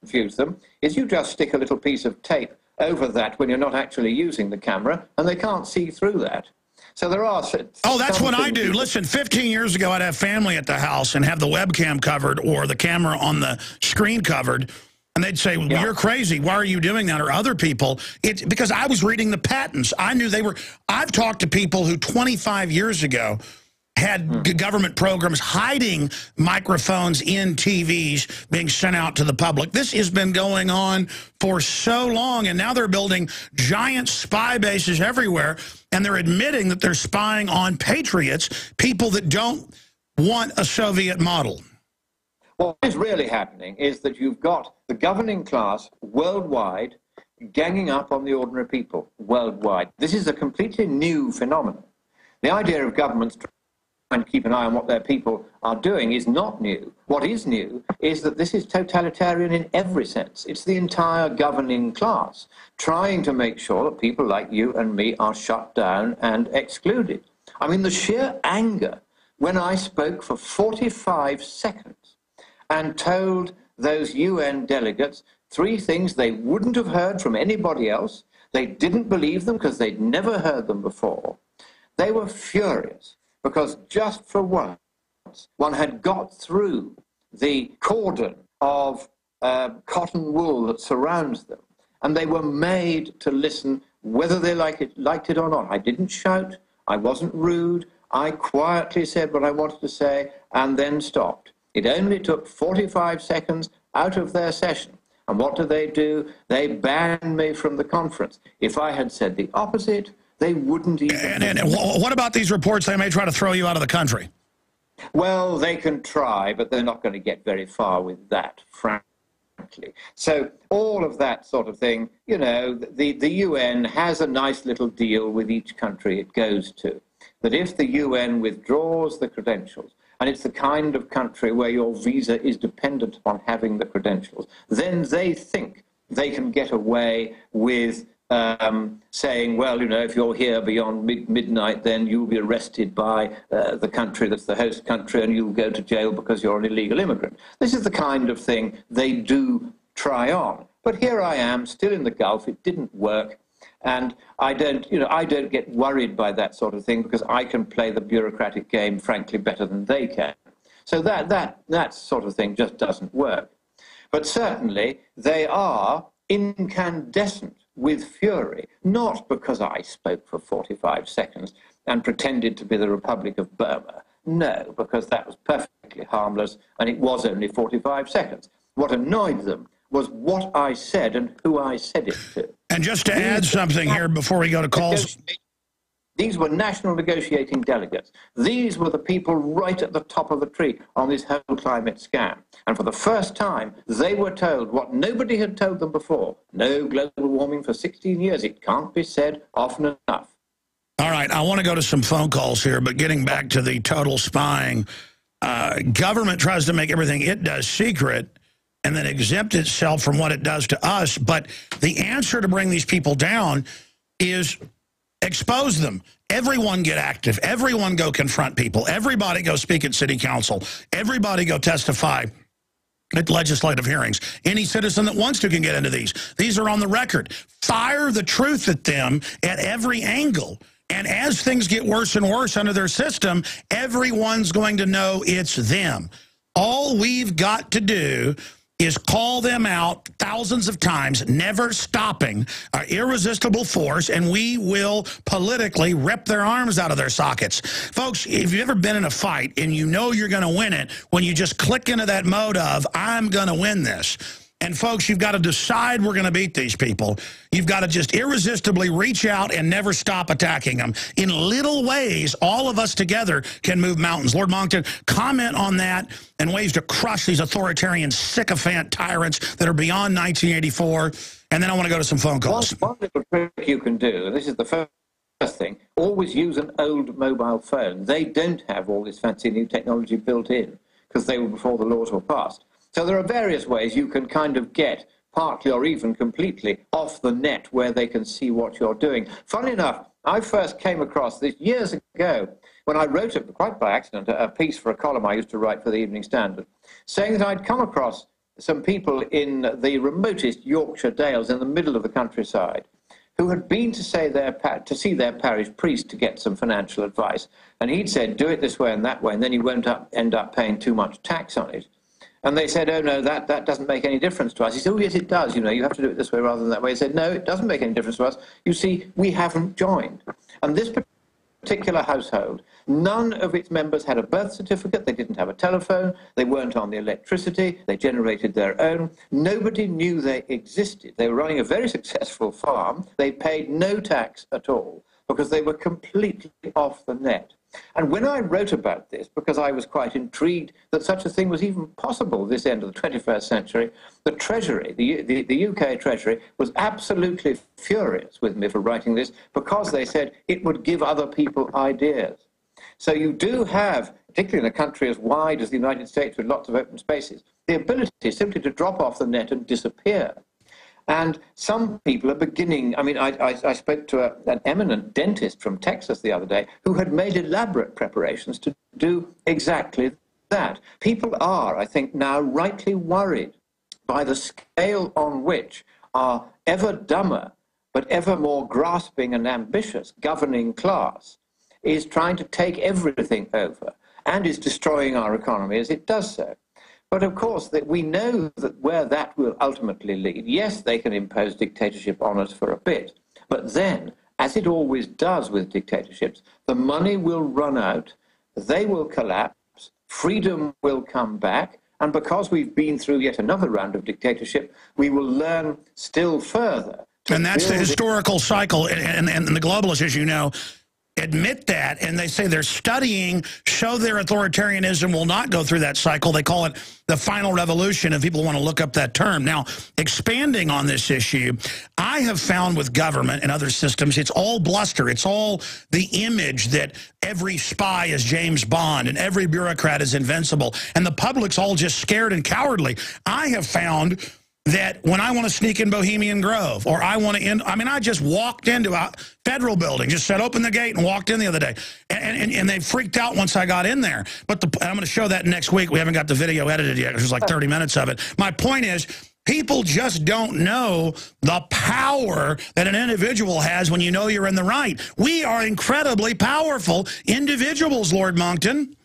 Speaker 3: confuse them, is you just stick a little piece of tape over that when you're not actually using the camera, and they can't see through that. So there are...
Speaker 1: Oh, that's what I do. Listen, 15 years ago, I'd have family at the house and have the webcam covered or the camera on the screen covered, and they'd say, well, you're crazy. Why are you doing that? Or other people. It's because I was reading the patents. I knew they were... I've talked to people who 25 years ago had government programs hiding microphones in TVs being sent out to the public. This has been going on for so long, and now they're building giant spy bases everywhere, and they're admitting that they're spying on patriots, people that don't want a Soviet model.
Speaker 3: What is really happening is that you've got the governing class worldwide ganging up on the ordinary people worldwide. This is a completely new phenomenon. The idea of governments trying to keep an eye on what their people are doing is not new. What is new is that this is totalitarian in every sense. It's the entire governing class trying to make sure that people like you and me are shut down and excluded. I mean, the sheer anger when I spoke for 45 seconds and told those UN delegates 3 things they wouldn't have heard from anybody else. They didn't believe them because they'd never heard them before. They were furious because just for once, one had got through the cordon of cotton wool that surrounds them, and they were made to listen whether they liked it or not. I didn't shout. I wasn't rude. I quietly said what I wanted to say and then stopped. It only took 45 seconds out of their session. And what do? They banned me from the conference. If I had said the opposite, they wouldn't even...
Speaker 1: And what about these reports they may try to throw you out of the country?
Speaker 3: Well, they can try, but they're not going to get very far with that, frankly. So all of that sort of thing, you know, the UN has a nice little deal with each country it goes to, that if the UN withdraws the credentials, and it's the kind of country where your visa is dependent upon having the credentials, then they think they can get away with saying, well, you know, if you're here beyond midnight, then you'll be arrested by the country that's the host country and you'll go to jail because you're an illegal immigrant. This is the kind of thing they do try on. But here I am, still in the Gulf. It didn't work. And I don't get worried by that sort of thing because I can play the bureaucratic game, frankly, better than they can. So that sort of thing just doesn't work. But certainly they are incandescent with fury, not because I spoke for 45 seconds and pretended to be the Republic of Burma. No, because that was perfectly harmless and it was only 45 seconds. What annoyed them was what I said and who I said it to.
Speaker 1: And just to add something here before we go to calls.
Speaker 3: These were national negotiating delegates. These were the people right at the top of the tree on this whole climate scam. And for the first time, they were told what nobody had told them before. No global warming for 16 years. It can't be said often enough.
Speaker 1: All right, I want to go to some phone calls here, but getting back to the total spying, government tries to make everything it does secret and then exempt itself from what it does to us. But the answer to bring these people down is expose them. Everyone get active. Everyone go confront people. Everybody go speak at city council. Everybody go testify at legislative hearings. Any citizen that wants to can get into these. These are on the record. Fire the truth at them at every angle. And as things get worse and worse under their system, everyone's going to know it's them. All we've got to do is call them out thousands of times, never stopping our irresistible force, and we will politically rip their arms out of their sockets. Folks, if you've ever been in a fight and you know you're going to win it, when you just click into that mode of, I'm going to win this. And folks, you've got to decide we're going to beat these people. You've got to just irresistibly reach out and never stop attacking them. In little ways, all of us together can move mountains. Lord Monckton, comment on that and ways to crush these authoritarian sycophant tyrants that are beyond 1984. And then I want to go to some phone calls.
Speaker 3: One little trick you can do, and this is the first thing, always use an old mobile phone. They don't have all this fancy new technology built in because they were before the laws were passed. So there are various ways you can kind of get partly or even completely off the net where they can see what you're doing. Funnily enough, I first came across this years ago when I wrote, quite by accident, a piece for a column I used to write for the Evening Standard, saying that I'd come across some people in the remotest Yorkshire Dales in the middle of the countryside who had been to see their parish priest to get some financial advice. And he'd said, do it this way and that way, and then you won't end up paying too much tax on it. And they said, oh, no, that doesn't make any difference to us. He said, oh, yes, it does. You know, you have to do it this way rather than that way. He said, no, it doesn't make any difference to us. You see, we haven't joined. And this particular household, none of its members had a birth certificate, they didn't have a telephone, they weren't on the electricity, they generated their own. Nobody knew they existed. They were running a very successful farm. They paid no tax at all because they were completely off the net. And when I wrote about this, because I was quite intrigued that such a thing was even possible this end of the 21st century, the Treasury, the UK Treasury, was absolutely furious with me for writing this because they said it would give other people ideas. So you do have, particularly in a country as wide as the United States with lots of open spaces, the ability simply to drop off the net and disappear. And some people are beginning, I mean, I spoke to an eminent dentist from Texas the other day who had made elaborate preparations to do exactly that. People are, I think, now rightly worried by the scale on which our ever dumber but ever more grasping and ambitious governing class is trying to take everything over and is destroying our economy as it does so. But of course, that we know that where that will ultimately lead, yes, they can impose dictatorship on us for a bit, but then, as it always does with dictatorships, the money will run out, they will collapse, freedom will come back, and because we've been through yet another round of dictatorship, we will learn still further.
Speaker 1: And that's the historical cycle, and the globalists, as you know, admit that, and they say they're studying, show their authoritarianism will not go through that cycle. They call it the final revolution, if people want to look up that term. Now, expanding on this issue, I have found with government and other systems, it's all bluster. It's all the image that every spy is James Bond and every bureaucrat is invincible, and the public's all just scared and cowardly. I have found that when I want to sneak in Bohemian Grove, or I want to end, I mean, I just walked into a federal building, just said, open the gate, and walked in the other day. And they freaked out once I got in there. But I'm going to show that next week. We haven't got the video edited yet. There's like 30 minutes of it. My point is, people just don't know the power that an individual has when you know you're in the right. We are incredibly powerful individuals, Lord Monckton.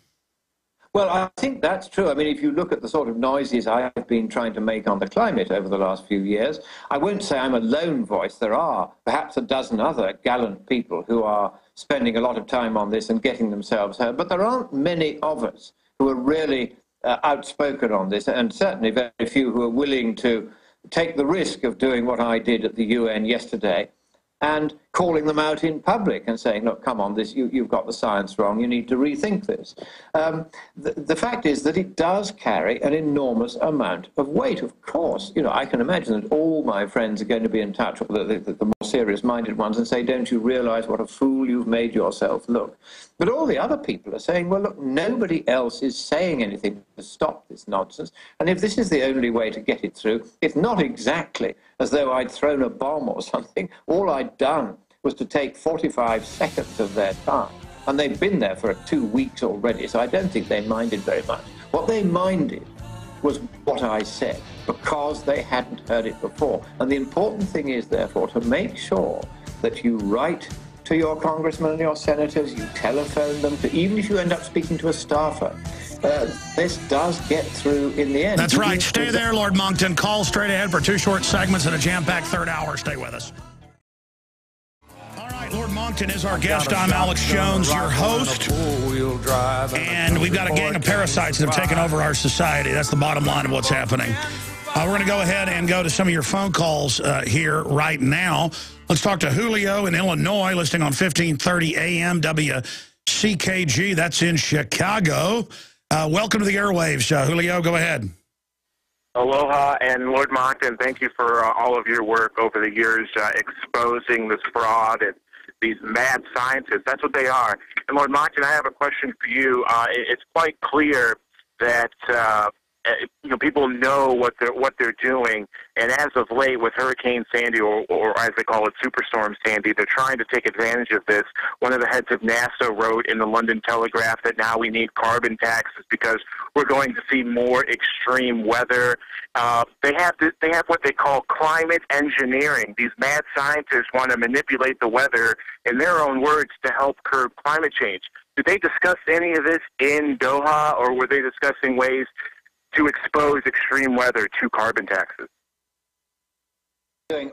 Speaker 3: Well, I think that's true. I mean, if you look at the sort of noises I've been trying to make on the climate over the last few years, I won't say I'm a lone voice. There are perhaps a dozen other gallant people who are spending a lot of time on this and getting themselves heard, but there aren't many of us who are really outspoken on this, and certainly very few who are willing to take the risk of doing what I did at the UN yesterday and calling them out in public and saying, look, come on, you've got the science wrong, you need to rethink this. The fact is that it does carry an enormous amount of weight. Of course, you know, I can imagine that all my friends are going to be in touch with the more serious-minded ones and say, don't you realize what a fool you've made yourself look? But all the other people are saying, well, look, nobody else is saying anything to stop this nonsense. And if this is the only way to get it through, it's not exactly as though I'd thrown a bomb or something. All I'd done was to take 45 seconds of their time. And they've been there for 2 weeks already, so I don't think they minded very much. What they minded was what I said, because they hadn't heard it before. And the important thing is, therefore, to make sure that you write to your congressmen and your senators, you telephone them, even if you end up speaking to a staffer. This does get through in the end.
Speaker 1: That's right. Stay there, Lord Monckton. Call straight ahead for 2 short segments and a jam-packed third hour. Stay with us. All right, Lord Monckton is our guest. I'm Alex Jones, your host. And we've got a gang of parasites that have taken over our society. That's the bottom line of what's happening. We're going to go ahead and go to some of your phone calls here right now. Let's talk to Julio in Illinois, listening on 1530 AM WCKG. That's in Chicago. Welcome to the airwaves, Julio. Go ahead.
Speaker 5: Aloha, and Lord Monckton, thank you for all of your work over the years exposing this fraud and these mad scientists. That's what they are. And Lord Monckton, I have a question for you. It's quite clear that people know what they're doing, and as of late with Hurricane Sandy, or as they call it, Superstorm Sandy, they're trying to take advantage of this. One of the heads of NASA wrote in the London Telegraph that now we need carbon taxes because we're going to see more extreme weather. They have what they call climate engineering. These mad scientists want to manipulate the weather, in their own words, to help curb climate change. Did they discuss any of this in Doha, or were they discussing ways to expose extreme weather to carbon taxes?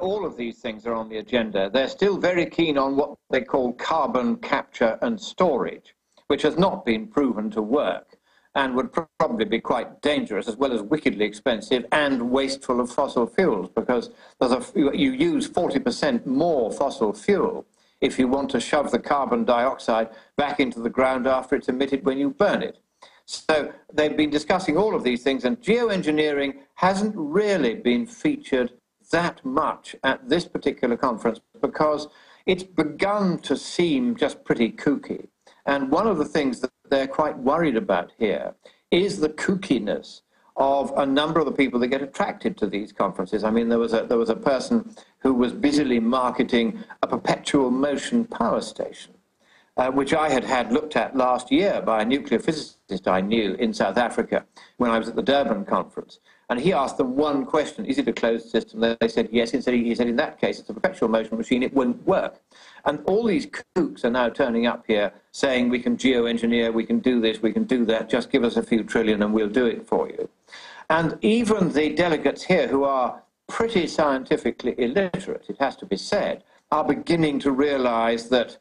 Speaker 3: All of these things are on the agenda. They're still very keen on what they call carbon capture and storage, which has not been proven to work and would probably be quite dangerous as well as wickedly expensive and wasteful of fossil fuels, because you use 40% more fossil fuel if you want to shove the carbon dioxide back into the ground after it's emitted when you burn it. So they've been discussing all of these things, and geoengineering hasn't really been featured that much at this particular conference because it's begun to seem just pretty kooky. And one of the things that they're quite worried about here is the kookiness of a number of the people that get attracted to these conferences. I mean, there was a person who was busily marketing a perpetual motion power station, which I had looked at last year by a nuclear physicist I knew in South Africa when I was at the Durban conference. And he asked them one question: is it a closed system? They said yes. He said, in that case, it's a perpetual motion machine, it wouldn't work. And all these kooks are now turning up here saying we can geoengineer, we can do this, we can do that, just give us a few trillion and we'll do it for you. And even the delegates here, who are pretty scientifically illiterate, it has to be said, are beginning to realize that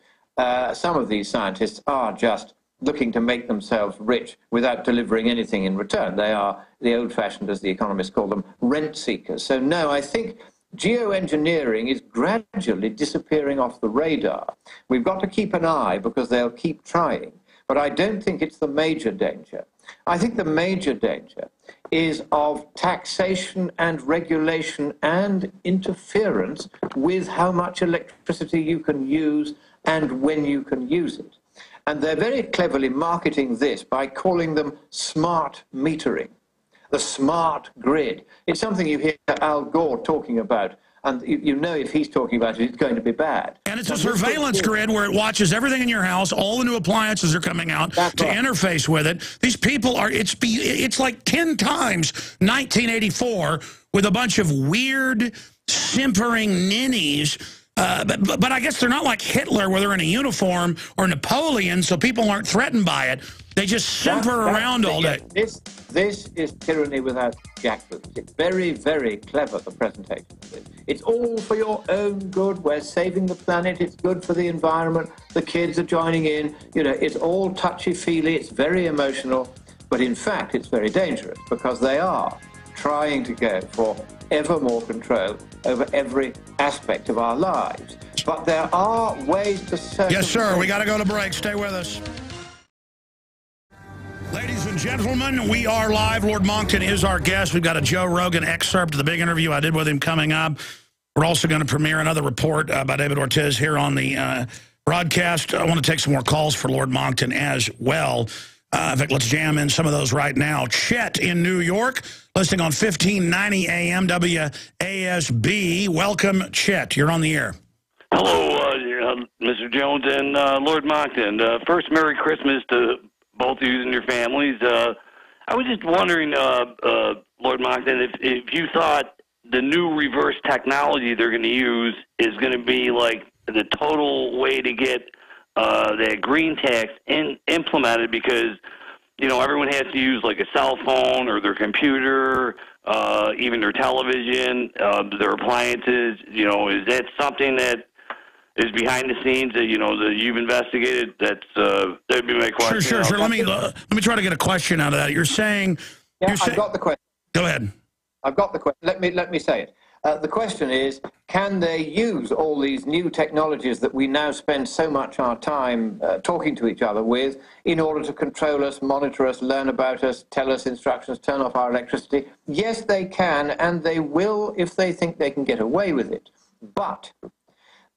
Speaker 3: some of these scientists are just looking to make themselves rich without delivering anything in return. They are the old-fashioned, as the economists call them, rent seekers. So no, I think geoengineering is gradually disappearing off the radar. We've got to keep an eye because they'll keep trying, but I don't think it's the major danger. I think the major danger is of taxation and regulation and interference with how much electricity you can use and when you can use it. And they're very cleverly marketing this by calling them smart metering, the smart grid. It's something you hear Al Gore talking about, and you know if he's talking about it, it's going to be bad.
Speaker 1: And it's a surveillance grid where it watches everything in your house. All the new appliances are coming out to interface with it. These people are, it's like 10 times 1984 with a bunch of weird, simpering ninnies. But I guess they're not like Hitler where they're in a uniform or Napoleon, so people aren't threatened by it. They just simper around all day.
Speaker 3: This is tyranny without jackboots. It's very, very clever, the presentation of this. It's all for your own good. We're saving the planet. It's good for the environment. The kids are joining in. You know, it's all touchy-feely. It's very emotional. But in fact, it's very dangerous because they are trying to go for ever more control over every aspect of our lives. But there are ways to circumvent.
Speaker 1: Yes, sir. We got to go to break. Stay with us. Ladies and gentlemen, we are live. Lord Monckton is our guest. We've got a Joe Rogan excerpt of the big interview I did with him coming up. We're also going to premiere another report by David Ortiz here on the broadcast. I want to take some more calls for Lord Monckton as well. In fact, let's jam in some of those right now. Chet in New York, listening on 1590 AM WASB. Welcome, Chet. You're on the air.
Speaker 6: Hello, Mr. Jones and Lord Monckton. First, Merry Christmas to both of you and your families. I was just wondering, Lord Monckton, if you thought the new reverse technology they're going to use is going to be like the total way to get that green tax implemented, because, you know, everyone has to use like a cell phone or their computer, even their television, their appliances. You know, is that something that is behind the scenes that, you know, that you've investigated? That'd be my question.
Speaker 1: Sure. Let me try to get a question out of that. You're saying...
Speaker 3: Yeah, I've got the question.
Speaker 1: Go ahead.
Speaker 3: I've got the question. Let me say it. The question is, can they use all these new technologies that we now spend so much our time talking to each other with in order to control us, monitor us, learn about us, tell us instructions, turn off our electricity? Yes, they can, and they will if they think they can get away with it. But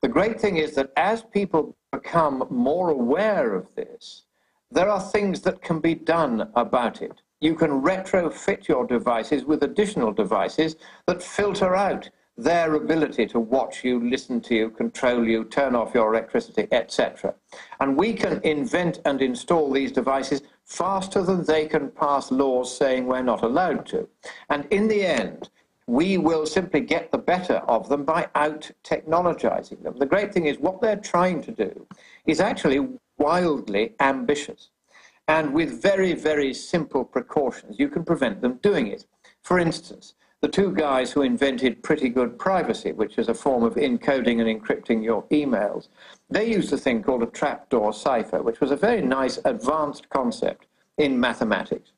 Speaker 3: the great thing is that as people become more aware of this, there are things that can be done about it. You can retrofit your devices with additional devices that filter out their ability to watch you, listen to you, control you, turn off your electricity, etc. And we can invent and install these devices faster than they can pass laws saying we're not allowed to. And in the end, we will simply get the better of them by out-technologizing them. The great thing is what they're trying to do is actually wildly ambitious. And with very, very simple precautions, you can prevent them doing it. For instance, the two guys who invented pretty good privacy, which is a form of encoding and encrypting your emails. They used a thing called a trapdoor cipher, which was a very nice advanced concept in mathematics,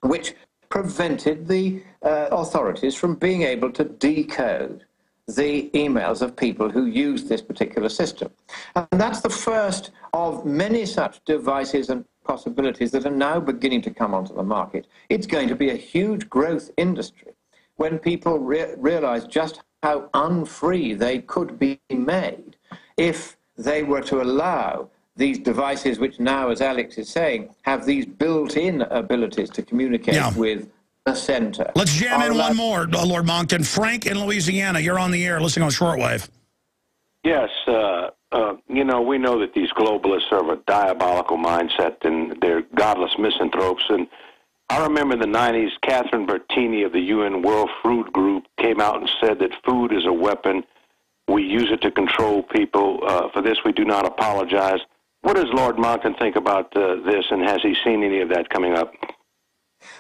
Speaker 3: which prevented the authorities from being able to decode the emails of people who used this particular system. And that's the first of many such devices and possibilities that are now beginning to come onto the market. It's going to be a huge growth industry when people realize just how unfree they could be made if they were to allow these devices, which now, as Alex is saying, have these built-in abilities to communicate with the center.
Speaker 1: Let's jam in one more, Lord Monckton. Frank in Louisiana, you're on the air, listening on shortwave.
Speaker 7: Yes, you know, we know that these globalists are of a diabolical mindset, and they're godless misanthropes. And I remember in the 90s, Catherine Bertini of the UN World Food Group came out and said that food is a weapon. We use it to control people. For this, we do not apologize. What does Lord Monckton think about this, and has he seen any of that coming up?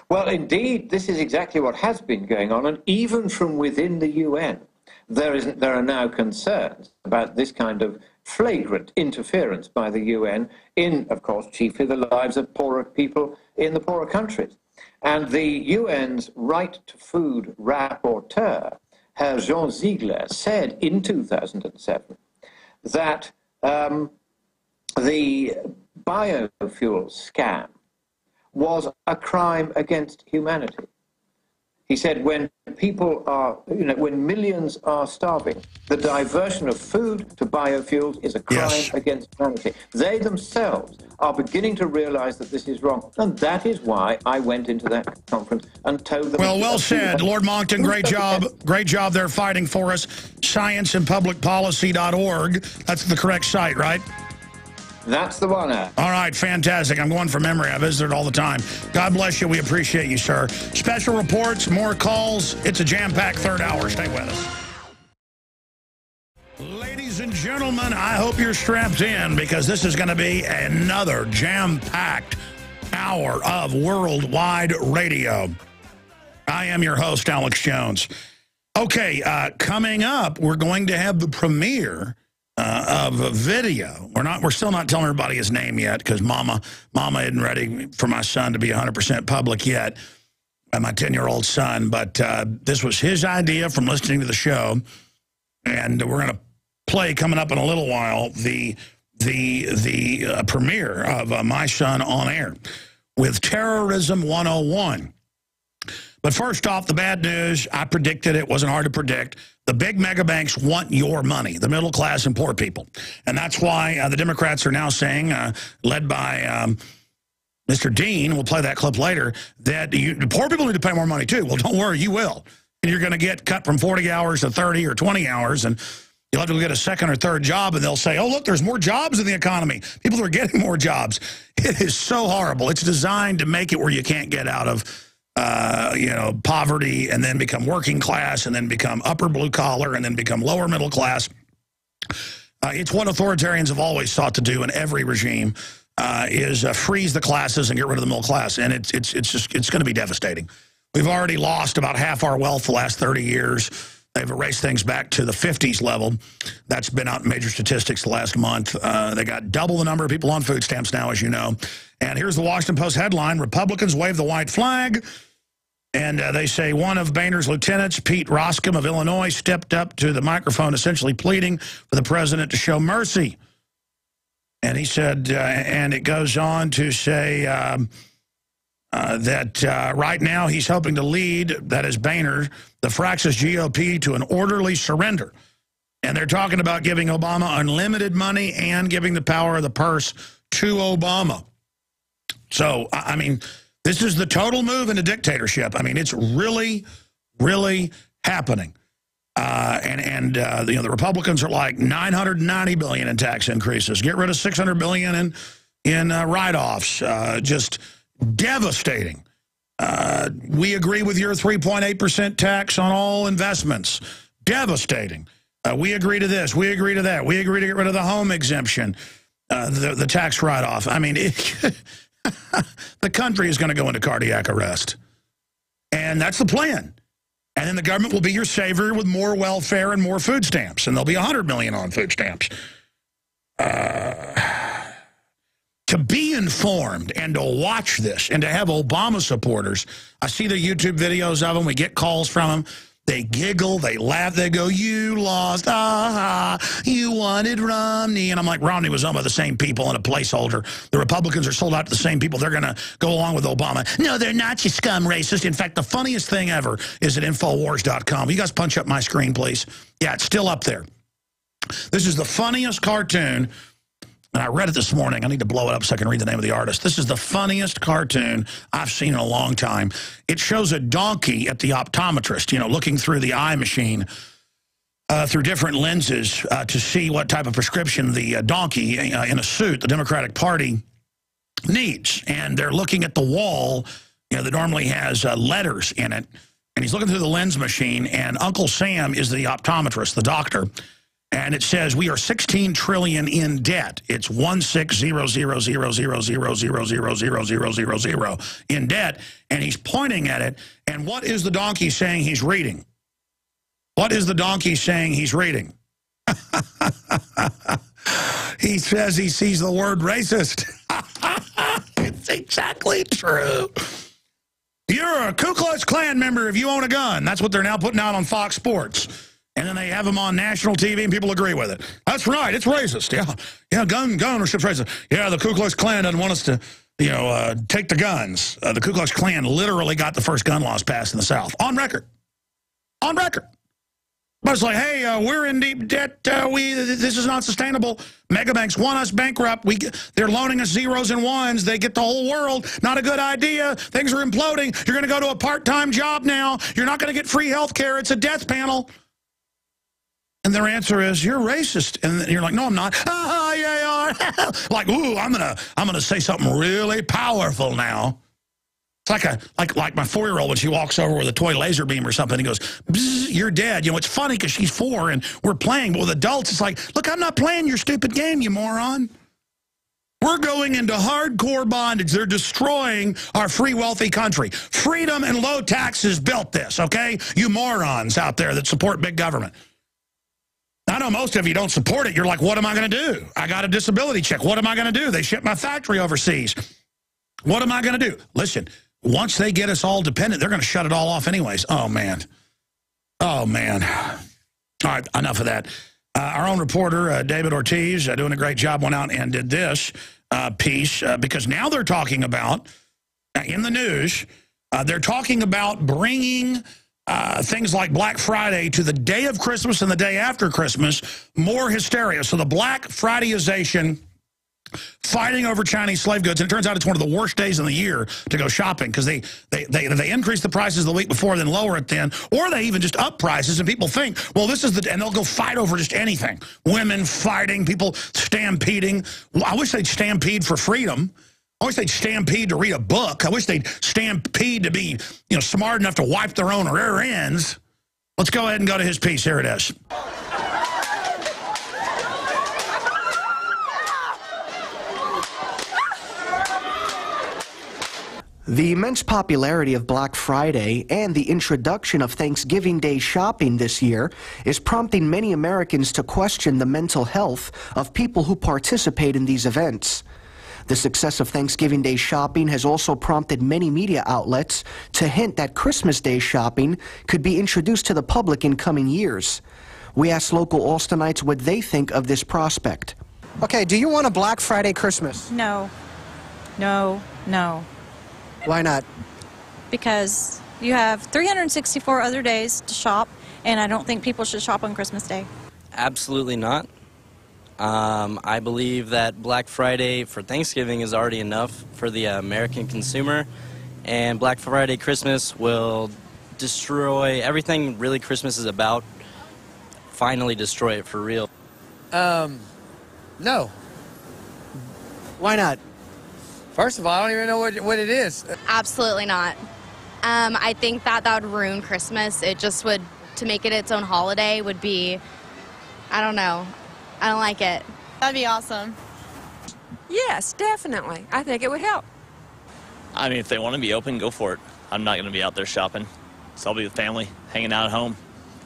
Speaker 3: Well, indeed, this is exactly what has been going on, and even from within the UN, there are now concerns about this kind of flagrant interference by the UN in, of course, chiefly the lives of poorer people in the poorer countries. And the UN's Right to Food rapporteur, Herr Jean Ziegler, said in 2007 that the biofuel scam was a crime against humanity. He said when people are, when millions are starving, the diversion of food to biofuels is a crime against humanity. They themselves are beginning to realize that this is wrong. And that is why I went into that conference and told them...
Speaker 1: Well said, Lord Monckton. Great job. Great job there fighting for us. Scienceandpublicpolicy.org. That's the correct site, right?
Speaker 3: That's the one.
Speaker 1: All right, fantastic. I'm going from memory. I visit it all the time. God bless you. We appreciate you, sir. Special reports, more calls. It's a jam-packed third hour. Stay with us. Ladies and gentlemen, I hope you're strapped in because this is going to be another jam-packed hour of worldwide radio. I am your host, Alex Jones. Okay, coming up, we're going to have the premiere of a video. We're still not telling everybody his name yet because Mama isn't ready for my son to be 100% public yet, my 10-year-old son. But this was his idea from listening to the show, and we're going to play coming up in a little while the premiere of My Son on Air with Terrorism 101. But first off, the bad news, I predicted it, wasn't hard to predict. The big mega banks want your money, the middle class and poor people. And that's why the Democrats are now saying, led by Mr. Dean, we'll play that clip later, that the poor people need to pay more money too. Well, don't worry, you will. And you're going to get cut from 40 hours to 30 or 20 hours, and you'll have to get a second or third job, and they'll say, oh, look, there's more jobs in the economy. People are getting more jobs. It is so horrible. It's designed to make it where you can't get out of poverty and then become working class and then become upper blue collar and then become lower middle class. It's what authoritarians have always sought to do in every regime is freeze the classes and get rid of the middle class. And it's going to be devastating. We've already lost about half our wealth the last 30 years. They've erased things back to the 50s level. That's been out in major statistics the last month. They got double the number of people on food stamps now, as you know. And here's the Washington Post headline, Republicans wave the white flag. And they say one of Boehner's lieutenants, Pete Roskam of Illinois, stepped up to the microphone essentially pleading for the president to show mercy. And he said, and it goes on to say that right now he's hoping to lead, that is Boehner, the Fraxis GOP to an orderly surrender. And they're talking about giving Obama unlimited money and giving the power of the purse to Obama. So, I mean, this is the total move into dictatorship. I mean, it's really, really happening. The Republicans are like $990 billion in tax increases. Get rid of $600 billion in write-offs. Just devastating. We agree with your 3.8% tax on all investments. Devastating. We agree to this. We agree to that. We agree to get rid of the home exemption, the tax write-off. I mean, the country is going to go into cardiac arrest. And that's the plan. And And then the government will be your savior with more welfare and more food stamps. And there'll be 100 million on food stamps. To be informed and to watch this and to have Obama supporters, I see the YouTube videos of them. We get calls from them. They giggle, they laugh, they go, you lost, you wanted Romney. And I'm like, Romney was owned by the same people and a placeholder. The Republicans are sold out to the same people. They're going to go along with Obama. No, they're not, you scum racist. In fact, the funniest thing ever is at Infowars.com. Will you guys punch up my screen, please? Yeah, it's still up there. This is the funniest cartoon. And I read it this morning. I need to blow it up so I can read the name of the artist. This is the funniest cartoon I've seen in a long time. It shows a donkey at the optometrist, you know, looking through the eye machine through different lenses to see what type of prescription the donkey in a suit, the Democratic Party, needs. And they're looking at the wall, you know, that normally has letters in it. And he's looking through the lens machine, and Uncle Sam is the optometrist, the doctor. And it says we are 16 trillion in debt. It's 1600000000000 in debt, and he's pointing at it. And what is the donkey saying he's reading? What is the donkey saying he's reading? He says he sees the word racist. It's exactly true. You're a Ku Klux Klan member if you own a gun. That's what they're now putting out on Fox Sports. And then they have them on national TV, and people agree with it. That's right, it's racist. Yeah, gun ownership's racist. Yeah, the Ku Klux Klan doesn't want us to, you know, take the guns. The Ku Klux Klan literally got the first gun laws passed in the South. On record. On record. But it's like, hey, we're in deep debt. This is not sustainable. Megabanks want us bankrupt. They're loaning us zeros and ones. They get the whole world. Not a good idea. Things are imploding. You're going to go to a part-time job now. You're not going to get free health care. It's a death panel. And their answer is, you're racist. And you're like, no, I'm not. Yeah, you are. Like, ooh, I'm gonna say something really powerful now. It's like my 4-year-old when she walks over with a toy laser beam or something. He goes, you're dead. You know, it's funny because she's 4 and we're playing. But with adults, it's like, look, I'm not playing your stupid game, you moron. We're going into hardcore bondage. They're destroying our free, wealthy country. Freedom and low taxes built this, okay? You morons out there that support big government. I know most of you don't support it. You're like, what am I going to do? I got a disability check. What am I going to do? They ship my factory overseas. What am I going to do? Listen, once they get us all dependent, they're going to shut it all off anyways. Oh, man. Oh, man. All right, enough of that. Our own reporter, David Ortiz, doing a great job, went out and did this piece because now they're talking about, in the news, they're talking about bringing things like Black Friday to the day of Christmas and the day after Christmas, more hysteria. So the Black Fridayization, fighting over Chinese slave goods, and it turns out it's one of the worst days of the year to go shopping because they increase the prices the week before, then lower it then, or they even just up prices, and people think, well, this is and they'll go fight over just anything. Women fighting, people stampeding. Well, I wish they'd stampede for freedom. I wish they'd stampede to read a book. I wish they'd stampede to be, you know, smart enough to wipe their own rear ends. Let's go ahead and go to his piece. Here it is.
Speaker 8: The immense popularity of Black Friday and the introduction of Thanksgiving Day shopping this year is prompting many Americans to question the mental health of people who participate in these events. The success of Thanksgiving Day shopping has also prompted many media outlets to hint that Christmas Day shopping could be introduced to the public in coming years. We asked local Austinites what they think of this prospect.
Speaker 9: Okay, do you want a Black Friday Christmas?
Speaker 10: No. No. No.
Speaker 9: Why not?
Speaker 10: Because you have 364 other days to shop, and I don't think people should shop on Christmas Day.
Speaker 11: Absolutely not. I believe that Black Friday for Thanksgiving is already enough for the American consumer, and Black Friday Christmas will destroy everything really Christmas is about, finally destroy it for real.
Speaker 9: No. Why not?
Speaker 12: First of all, I don't even know what it is.
Speaker 13: Absolutely not. I think that would ruin Christmas. It just would, to make it its own holiday would be, I don't know. I don't like it.
Speaker 14: That'd be awesome.
Speaker 15: Yes, definitely. I think it would help.
Speaker 16: I mean, if they want to be open, go for it. I'm not going to be out there shopping.
Speaker 14: So I'll be with family, hanging out at home,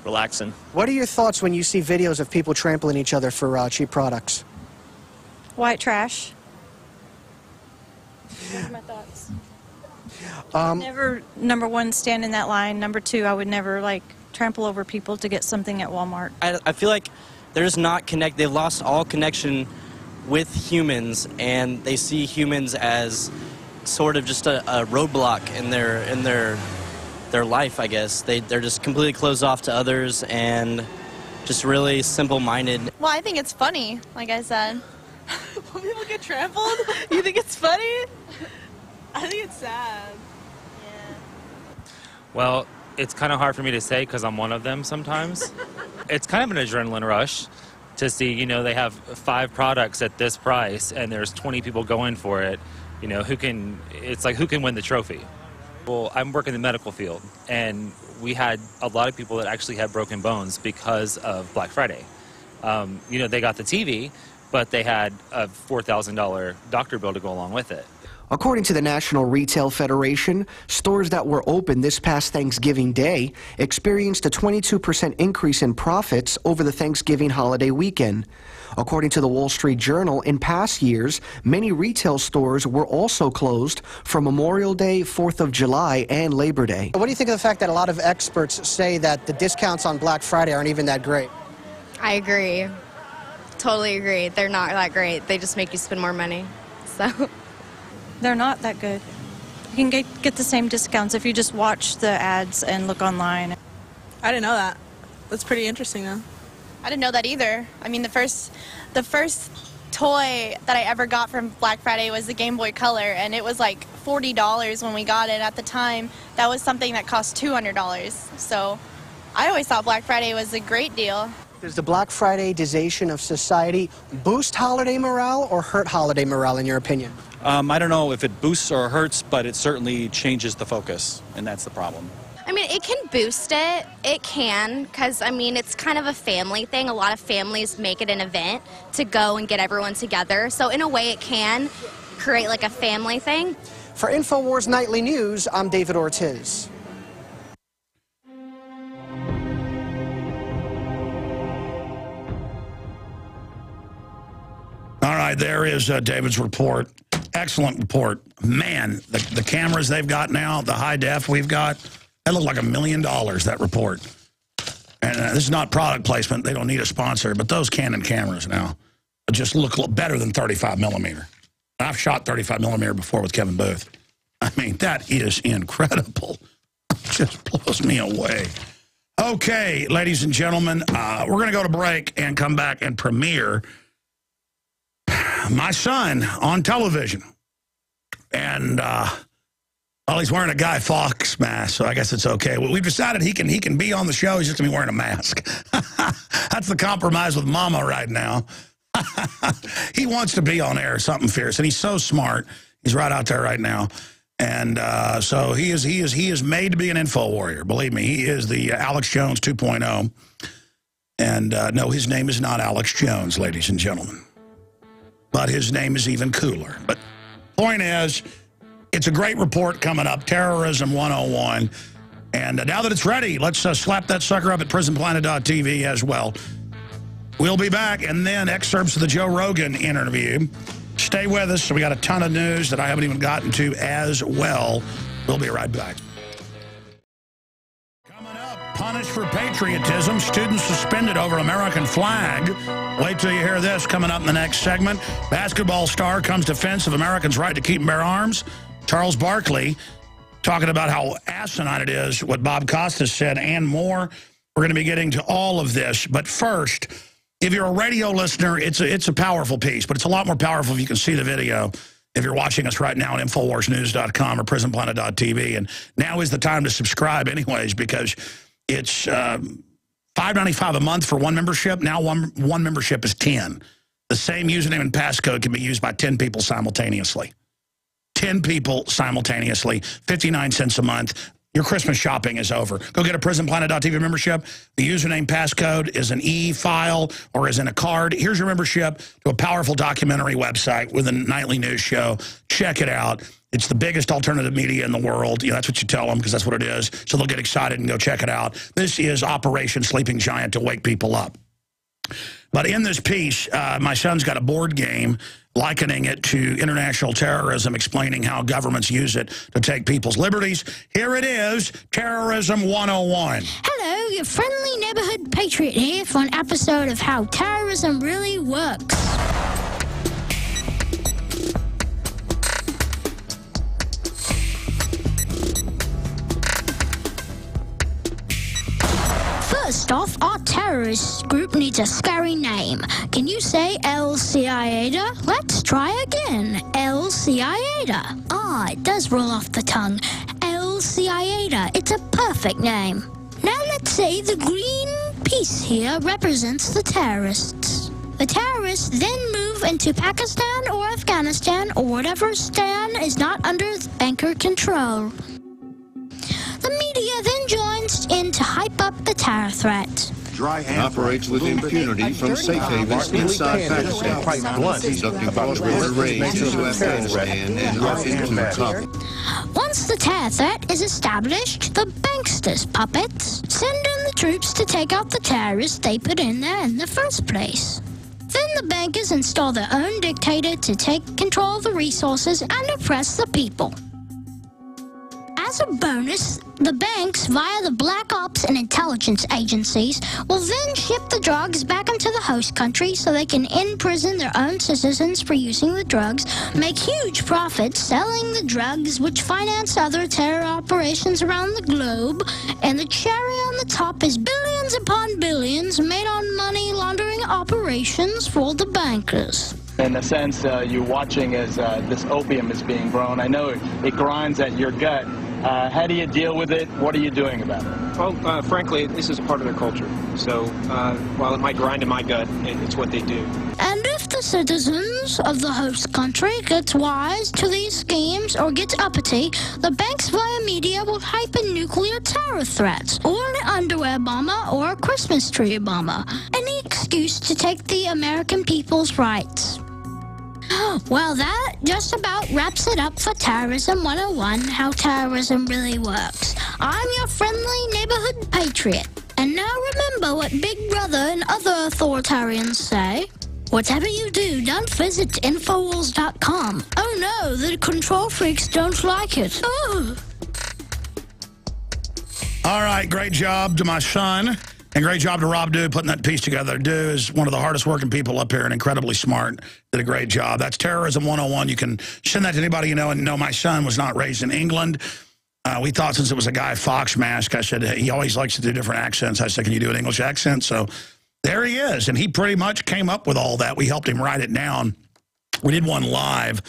Speaker 14: relaxing.
Speaker 9: What are your thoughts when you see videos of people trampling each other for cheap products?
Speaker 10: White trash. Those are my thoughts. Never, number one, stand in that line. Number two, I would never, like, trample over people to get something at Walmart.
Speaker 11: I feel like they've lost all connection with humans, and they see humans as sort of just a roadblock in their life, I guess. They're just completely closed off to others and just really simple-minded.
Speaker 16: Well, I think it's funny, like I said. When people get trampled, you think it's funny? I think it's sad.
Speaker 17: Well, it's kind of hard for me to say because I'm one of them sometimes. It's kind of an adrenaline rush to see, you know, they have 5 products at this price and there's 20 people going for it. You know, it's like who can win the trophy? Well, I'm working in the medical field, and we had a lot of people that actually had broken bones because of Black Friday. You know, they got the TV, but they had a $4,000 doctor bill to go along with it.
Speaker 8: According to the National Retail Federation, stores that were open this past Thanksgiving Day experienced a 22% increase in profits over the Thanksgiving holiday weekend. According to the Wall Street Journal, in past years, many retail stores were also closed for Memorial Day, 4th of July, and Labor Day.
Speaker 9: What do you think of the fact that a lot of experts say that the discounts on Black Friday aren't even that great?
Speaker 13: I agree. Totally agree. They're not that great. They just make you spend more money. So
Speaker 10: They're not that good. You can get the same discounts if you just watch the ads and look online.
Speaker 16: I didn't know that. That's pretty interesting, though.
Speaker 18: I didn't know that either. I mean, the first toy that I ever got from Black Friday was the Game Boy Color, and it was like $40 when we got it. At the time, that was something that cost $200. So I always thought Black Friday was a great deal.
Speaker 9: Does the Black Friday-ization of society boost holiday morale or hurt holiday morale, in your opinion?
Speaker 19: I don't know if it boosts or hurts, but it certainly changes the focus, and that's the problem.
Speaker 13: I mean, it can boost it. It can, because, I mean, it's kind of a family thing. A lot of families make it an event to go and get everyone together. So in a way, it can create like a family thing.
Speaker 9: For InfoWars Nightly News, I'm David Ortiz.
Speaker 1: All right, there is David's report. Excellent report. Man, the cameras they've got now, the high def we've got, that looked like $1 million, that report. And this is not product placement. They don't need a sponsor, but those Canon cameras now just look better than 35 millimeter. I've shot 35 millimeter before with Kevin Booth. I mean, that is incredible. It just blows me away. Okay, ladies and gentlemen, we're going to go to break and come back and premiere my son on television. And, well, he's wearing a Guy Fawkes mask, so I guess it's okay. Well, we've decided he can be on the show. He's just going to be wearing a mask. That's the compromise with Mama right now. He wants to be on air, something fierce, and he's so smart. He's right out there right now. And so he is made to be an info warrior. Believe me, he is the Alex Jones 2.0. And no, his name is not Alex Jones, ladies and gentlemen. But his name is even cooler. But point is, it's a great report coming up, Terrorism 101. And now that it's ready, let's slap that sucker up at prisonplanet.tv as well. We'll be back, and then excerpts of the Joe Rogan interview. Stay with us. We got a ton of news that I haven't even gotten to as well. We'll be right back. Coming up, punished for patriotism, students suspended over American flag. Wait till you hear this coming up in the next segment. Basketball star comes defense of Americans' right to keep and bear arms. Charles Barkley talking about how asinine it is, what Bob Costas said, and more. We're going to be getting to all of this. But first, if you're a radio listener, it's a powerful piece, but it's a lot more powerful if you can see the video. If you're watching us right now at InfoWarsNews.com or PrisonPlanet.tv. And now is the time to subscribe anyways, because it's $5.95 a month for one membership. Now one membership is 10. The same username and passcode can be used by 10 people simultaneously. 10 people simultaneously, 59 cents a month. Your Christmas shopping is over. Go get a PrisonPlanet.tv membership. The username passcode is an e-file or is in a card. Here's your membership to a powerful documentary website with a nightly news show. Check it out. It's the biggest alternative media in the world. You know, that's what you tell them because that's what it is. So they'll get excited and go check it out. This is Operation Sleeping Giant to wake people up. But in this piece, my son's got a board game likening it to international terrorism, explaining how governments use it to take people's liberties. Here it is, Terrorism 101.
Speaker 20: Hello, your friendly neighborhood patriot here for an episode of How Terrorism Really Works. First off, our terrorist group needs a scary name. Can you say El-Qaeda? Let's try again. El-Qaeda. Ah, it does roll off the tongue. El-Qaeda. It's a perfect name. Now let's say the green piece here represents the terrorists. The terrorists then move into Pakistan or Afghanistan or whatever stan is not under banker control. The media then joins in to hype up the terror threat.
Speaker 21: It operates with impunity from safe havens inside Pakistan, conducting cross-border raids into Afghanistan and up into Kabul.
Speaker 20: Once the terror threat is established, the banksters puppets send in the troops to take out the terrorists they put in there in the first place. Then the bankers install their own dictator to take control of the resources and oppress the people. As a bonus, the banks, via the black ops and intelligence agencies, will then ship the drugs back into the host country so they can imprison their own citizens for using the drugs, make huge profits selling the drugs, which finance other terror operations around the globe, and the cherry on the top is billions upon billions made on money laundering operations for the bankers.
Speaker 22: In a sense, you're watching as this opium is being grown. I know it grinds at your gut. How do you deal with it? What are you doing about it?
Speaker 23: Well, frankly, this is a part of their culture. So while it might grind in my gut, it's what they do.
Speaker 20: And if the citizens of the host country gets wise to these schemes or gets uppity, the banks via media will hype in nuclear terror threats, or an underwear bomber, or a Christmas tree bomber. Any excuse to take the American people's rights. Well, that just about wraps it up for Terrorism 101, How Terrorism Really Works. I'm your friendly neighborhood patriot. And now remember what Big Brother and other authoritarians say. Whatever you do, don't visit Infowars.com. Oh no, the control freaks don't like it. Oh.
Speaker 1: All right, great job to my son. And great job to Rob Dew putting that piece together. Dew is one of the hardest working people up here and incredibly smart. Did a great job. That's Terrorism 101. You can send that to anybody you know. And no, my son was not raised in England. We thought since it was a Guy Fawkes mask, I said, he always likes to do different accents. I said, can you do an English accent? So there he is. And he pretty much came up with all that. We helped him write it down. We did one live,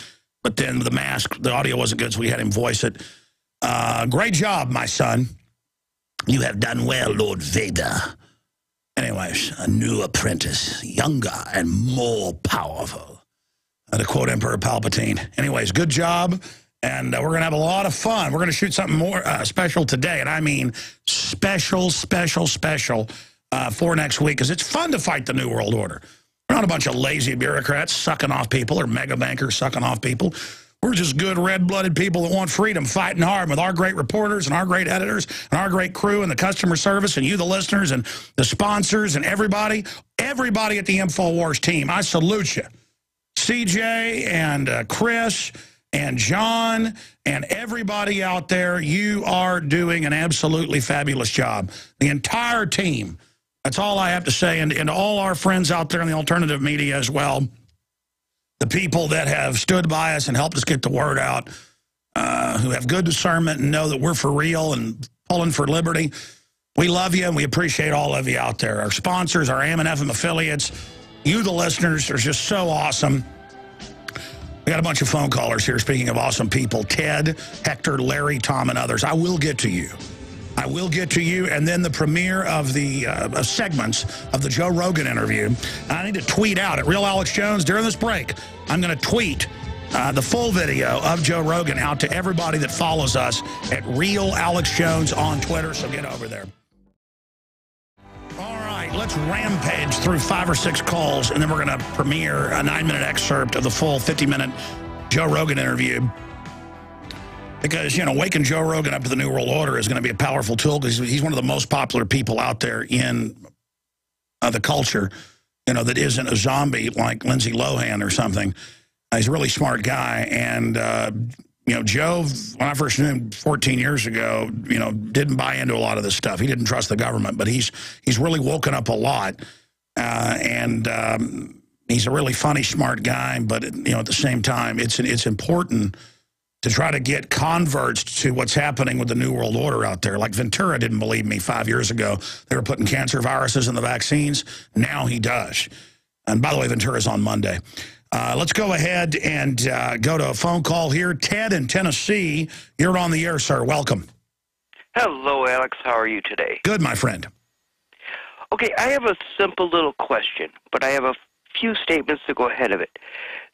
Speaker 1: but then the mask, the audio wasn't good, so we had him voice it. Great job, my son. You have done well, Lord Vader. Anyways, a new apprentice, younger and more powerful. To quote Emperor Palpatine. Anyways, good job. And we're going to have a lot of fun. We're going to shoot something more special today. And I mean special for next week. Because it's fun to fight the New World Order. We're not a bunch of lazy bureaucrats sucking off people or mega bankers sucking off people. We're just good red-blooded people that want freedom, fighting hard with our great reporters and our great editors and our great crew and the customer service and you, the listeners, and the sponsors and everybody at the InfoWars team. I salute you. CJ and Chris and John and everybody out there, you are doing an absolutely fabulous job. The entire team. That's all I have to say. And to all our friends out there in the alternative media as well. The people that have stood by us and helped us get the word out, who have good discernment and know that we're for real and pulling for liberty. We love you and we appreciate all of you out there. Our sponsors, our AM and FM affiliates, you, the listeners, are just so awesome. We got a bunch of phone callers here, speaking of awesome people. Ted, Hector, Larry, Tom, and others. I will get to you. I will get to you, and then the premiere of the segments of the Joe Rogan interview. I need to tweet out at Real Alex Jones during this break. I'm going to tweet the full video of Joe Rogan out to everybody that follows us at Real Alex Jones on Twitter, so get over there. All right, let's rampage through 5 or 6 calls, and then we're going to premiere a 9-minute excerpt of the full 50-minute Joe Rogan interview. Because, you know, waking Joe Rogan up to the New World Order is going to be a powerful tool because he's one of the most popular people out there in the culture, you know, that isn't a zombie like Lindsay Lohan or something. He's a really smart guy. And, you know, Joe, when I first knew him 14 years ago, you know, didn't buy into a lot of this stuff. He didn't trust the government, but he's really woken up a lot. He's a really funny, smart guy. But, you know, at the same time, it's important to try to get converts to what's happening with the New World Order out there. Like Ventura didn't believe me 5 years ago. They were putting cancer viruses in the vaccines. Now he does. And by the way, Ventura's on Monday. Let's go ahead and go to a phone call here. Ted in Tennessee, you're on the air, sir. Welcome.
Speaker 2: Hello, Alex. How are you today?
Speaker 1: Good, my friend.
Speaker 2: Okay, I have a simple little question, but I have a few statements to go ahead of it.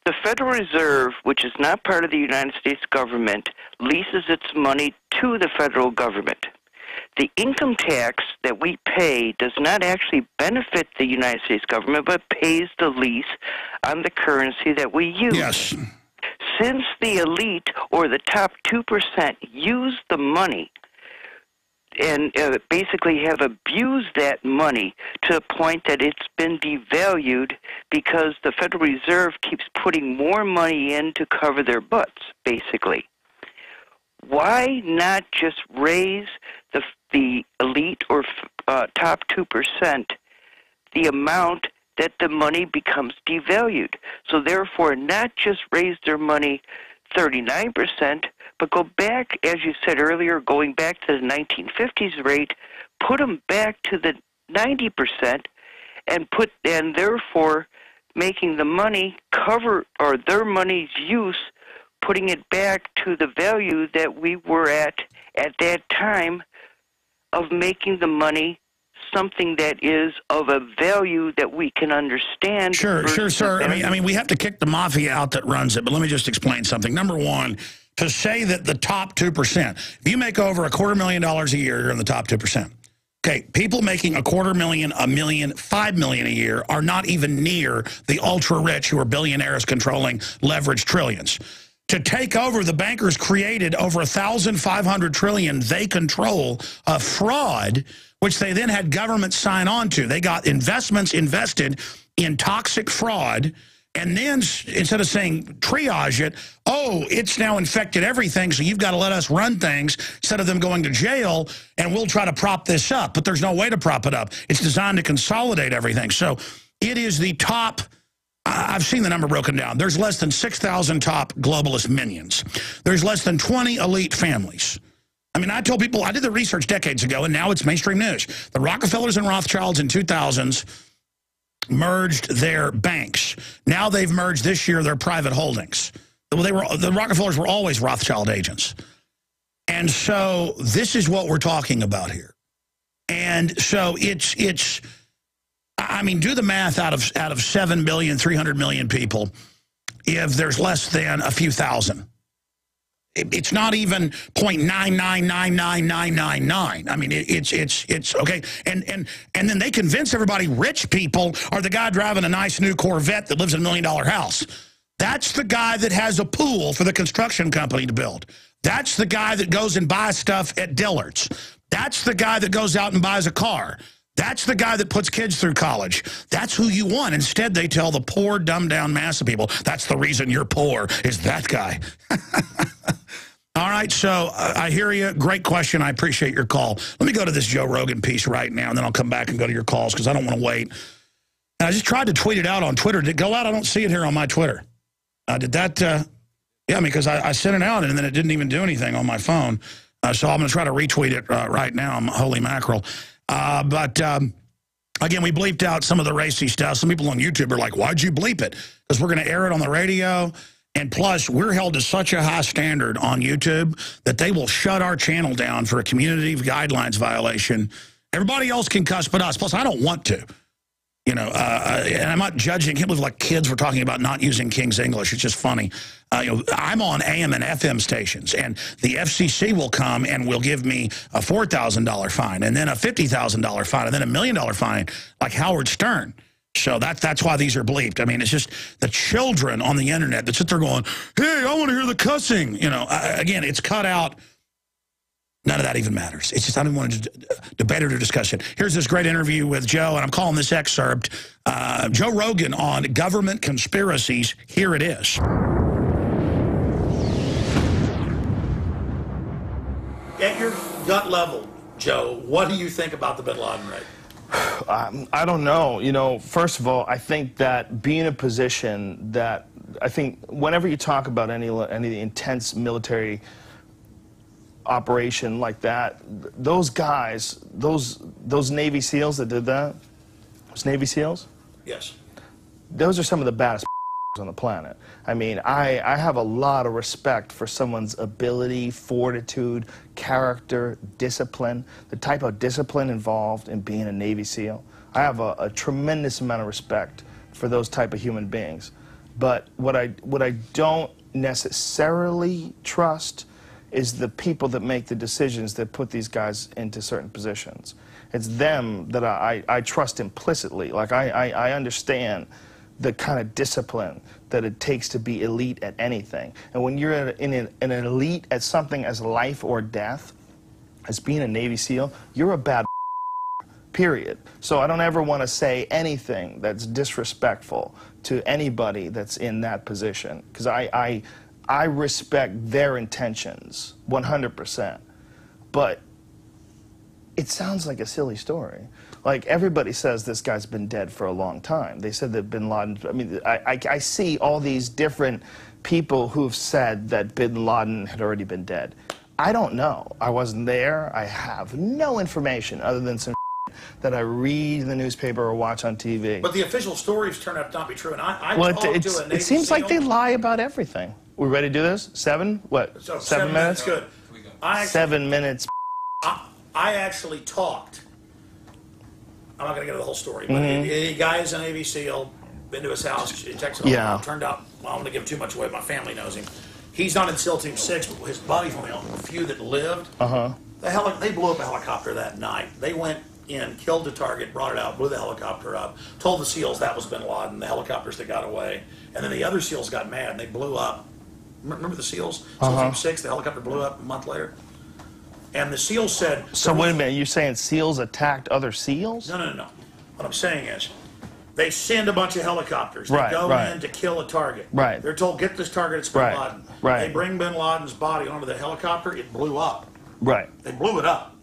Speaker 2: The Federal Reserve, which is not part of the United States government, leases its money to the federal government. The income tax that we pay does not actually benefit the United States government, but pays the lease on the currency that we use.
Speaker 1: Yes.
Speaker 2: Since the elite or the top 2% use the money and basically have abused that money to the point that it's been devalued because the Federal Reserve keeps putting more money in to cover their butts, basically. Why not just raise the elite or top 2% the amount that the money becomes devalued? So therefore, not just raise their money 39%, but go back, as you said earlier, going back to the 1950s rate, put them back to the 90%, and therefore making the money cover, or their money's use, putting it back to the value that we were at that time, of making the money something that is of a value that we can understand.
Speaker 1: Sure, sir. I mean, we have to kick the mafia out that runs it, but let me just explain something. Number one, to say that the top 2%, if you make over $250,000 a year, you're in the top 2%. Okay, people making $250,000, $1 million, $5 million a year are not even near the ultra-rich who are billionaires controlling leveraged trillions. To take over, the bankers created over 1,500 trillion they control of fraud, which they then had governments sign on to. They got investments invested in toxic fraud, and then instead of saying triage it, oh, it's now infected everything, so you've got to let us run things instead of them going to jail, and we'll try to prop this up. But there's no way to prop it up. It's designed to consolidate everything. So it is the top... I've seen the number broken down. There's less than 6,000 top globalist minions. There's less than 20 elite families. I mean, I told people, I did the research decades ago, and now it's mainstream news. The Rockefellers and Rothschilds in 2000s merged their banks. Now they've merged this year their private holdings. The Rockefellers were always Rothschild agents. And so this is what we're talking about here. And so it's I mean, do the math out of 7 billion, 300 million people, if there's less than a few thousand. It's not even 0.9999999. I mean, it's okay. And then they convince everybody rich people are the guy driving a nice new Corvette that lives in $1 million house. That's the guy that has a pool for the construction company to build. That's the guy that goes and buys stuff at Dillard's. That's the guy that goes out and buys a car. That's the guy that puts kids through college. That's who you want. Instead, they tell the poor, dumbed-down mass of people, that's the reason you're poor, is that guy. All right, so I hear you. Great question. I appreciate your call. Let me go to this Joe Rogan piece right now, and then I'll come back and go to your calls because I don't want to wait. And I just tried to tweet it out on Twitter. Did it go out? I don't see it here on my Twitter. Did that? Yeah, because I sent it out, and then it didn't even do anything on my phone. So I'm going to try to retweet it right now. I'm holy mackerel. Again, we bleeped out some of the racy stuff. Some people on YouTube are like, why'd you bleep it? Because we're going to air it on the radio. And plus, we're held to such a high standard on YouTube that they will shut our channel down for a community guidelines violation. Everybody else can cuss but us. Plus, I don't want to. You know, and I'm not judging. I can't believe like kids were talking about not using King's English. It's just funny. You know, I'm on AM and FM stations, and the FCC will come and will give me a $4,000 fine, and then a $50,000 fine, and then $1 million fine, like Howard Stern. So that's why these are bleeped. I mean, it's just the children on the internet that sit there going, hey, I want to hear the cussing. You know, again, it's cut out. None of that even matters. It's just I don't want to debate it or discuss it. Here's this great interview with Joe, and I'm calling this excerpt Joe Rogan on government conspiracies. Here it is. At your gut level, Joe, what do you think about the bin Laden raid?
Speaker 4: I don't know. You know, first of all, I think that being in a position that I think whenever you talk about any intense military operation like that, those guys, those Navy SEALs that did that, those Navy SEALs?
Speaker 1: Yes.
Speaker 4: Those are some of the baddest on the planet. I mean, I have a lot of respect for someone's ability, fortitude, character, discipline, the type of discipline involved in being a Navy SEAL. I have a tremendous amount of respect for those type of human beings. But what I don't necessarily trust is the people that make the decisions that put these guys into certain positions. It's them that I trust implicitly. Like, I understand the kind of discipline that it takes to be elite at anything. And when you're an elite at something as life or death, as being a Navy SEAL, you're a bad period. So I don't ever want to say anything that's disrespectful to anybody that's in that position, because I respect their intentions 100%. But it sounds like a silly story. Like, everybody says this guy's been dead for a long time. They said that bin Laden, I mean, I see all these different people who've said that bin Laden had already been dead. I don't know. I wasn't there. I have no information other than some that I read in the newspaper or watch on TV.
Speaker 1: But the official stories turn out to not be true. And
Speaker 4: it seems like they lie about everything. We ready to do this? What?
Speaker 1: So
Speaker 4: 7 minutes?
Speaker 1: Good.
Speaker 4: 7 minutes.
Speaker 1: I actually talked. I'm not going to get into the whole story, but a guy is a Navy SEAL, been to his house, texted him. Yeah. Turned out, well, I'm going to give too much away. My family knows him. He's not in SEAL Team 6, but his buddies, one of the few that lived, they blew up a helicopter that night. They went in, killed the target, brought it out, blew the helicopter up, told the SEALs that was bin Laden, the helicopters that got away. And then the other SEALs got mad, and they blew up. Remember the SEALs? SEAL Team 6, the helicopter blew up a month later. And the SEALs said...
Speaker 4: So wait a minute, you're saying SEAls attacked other SEAls?
Speaker 1: No. What I'm saying is, they send a bunch of helicopters. They go in to kill a target.
Speaker 4: Right.
Speaker 1: They're told, get this target, it's bin Laden.
Speaker 4: Right.
Speaker 1: They bring bin Laden's body onto the helicopter, it blew up.
Speaker 4: Right.
Speaker 1: They blew it up.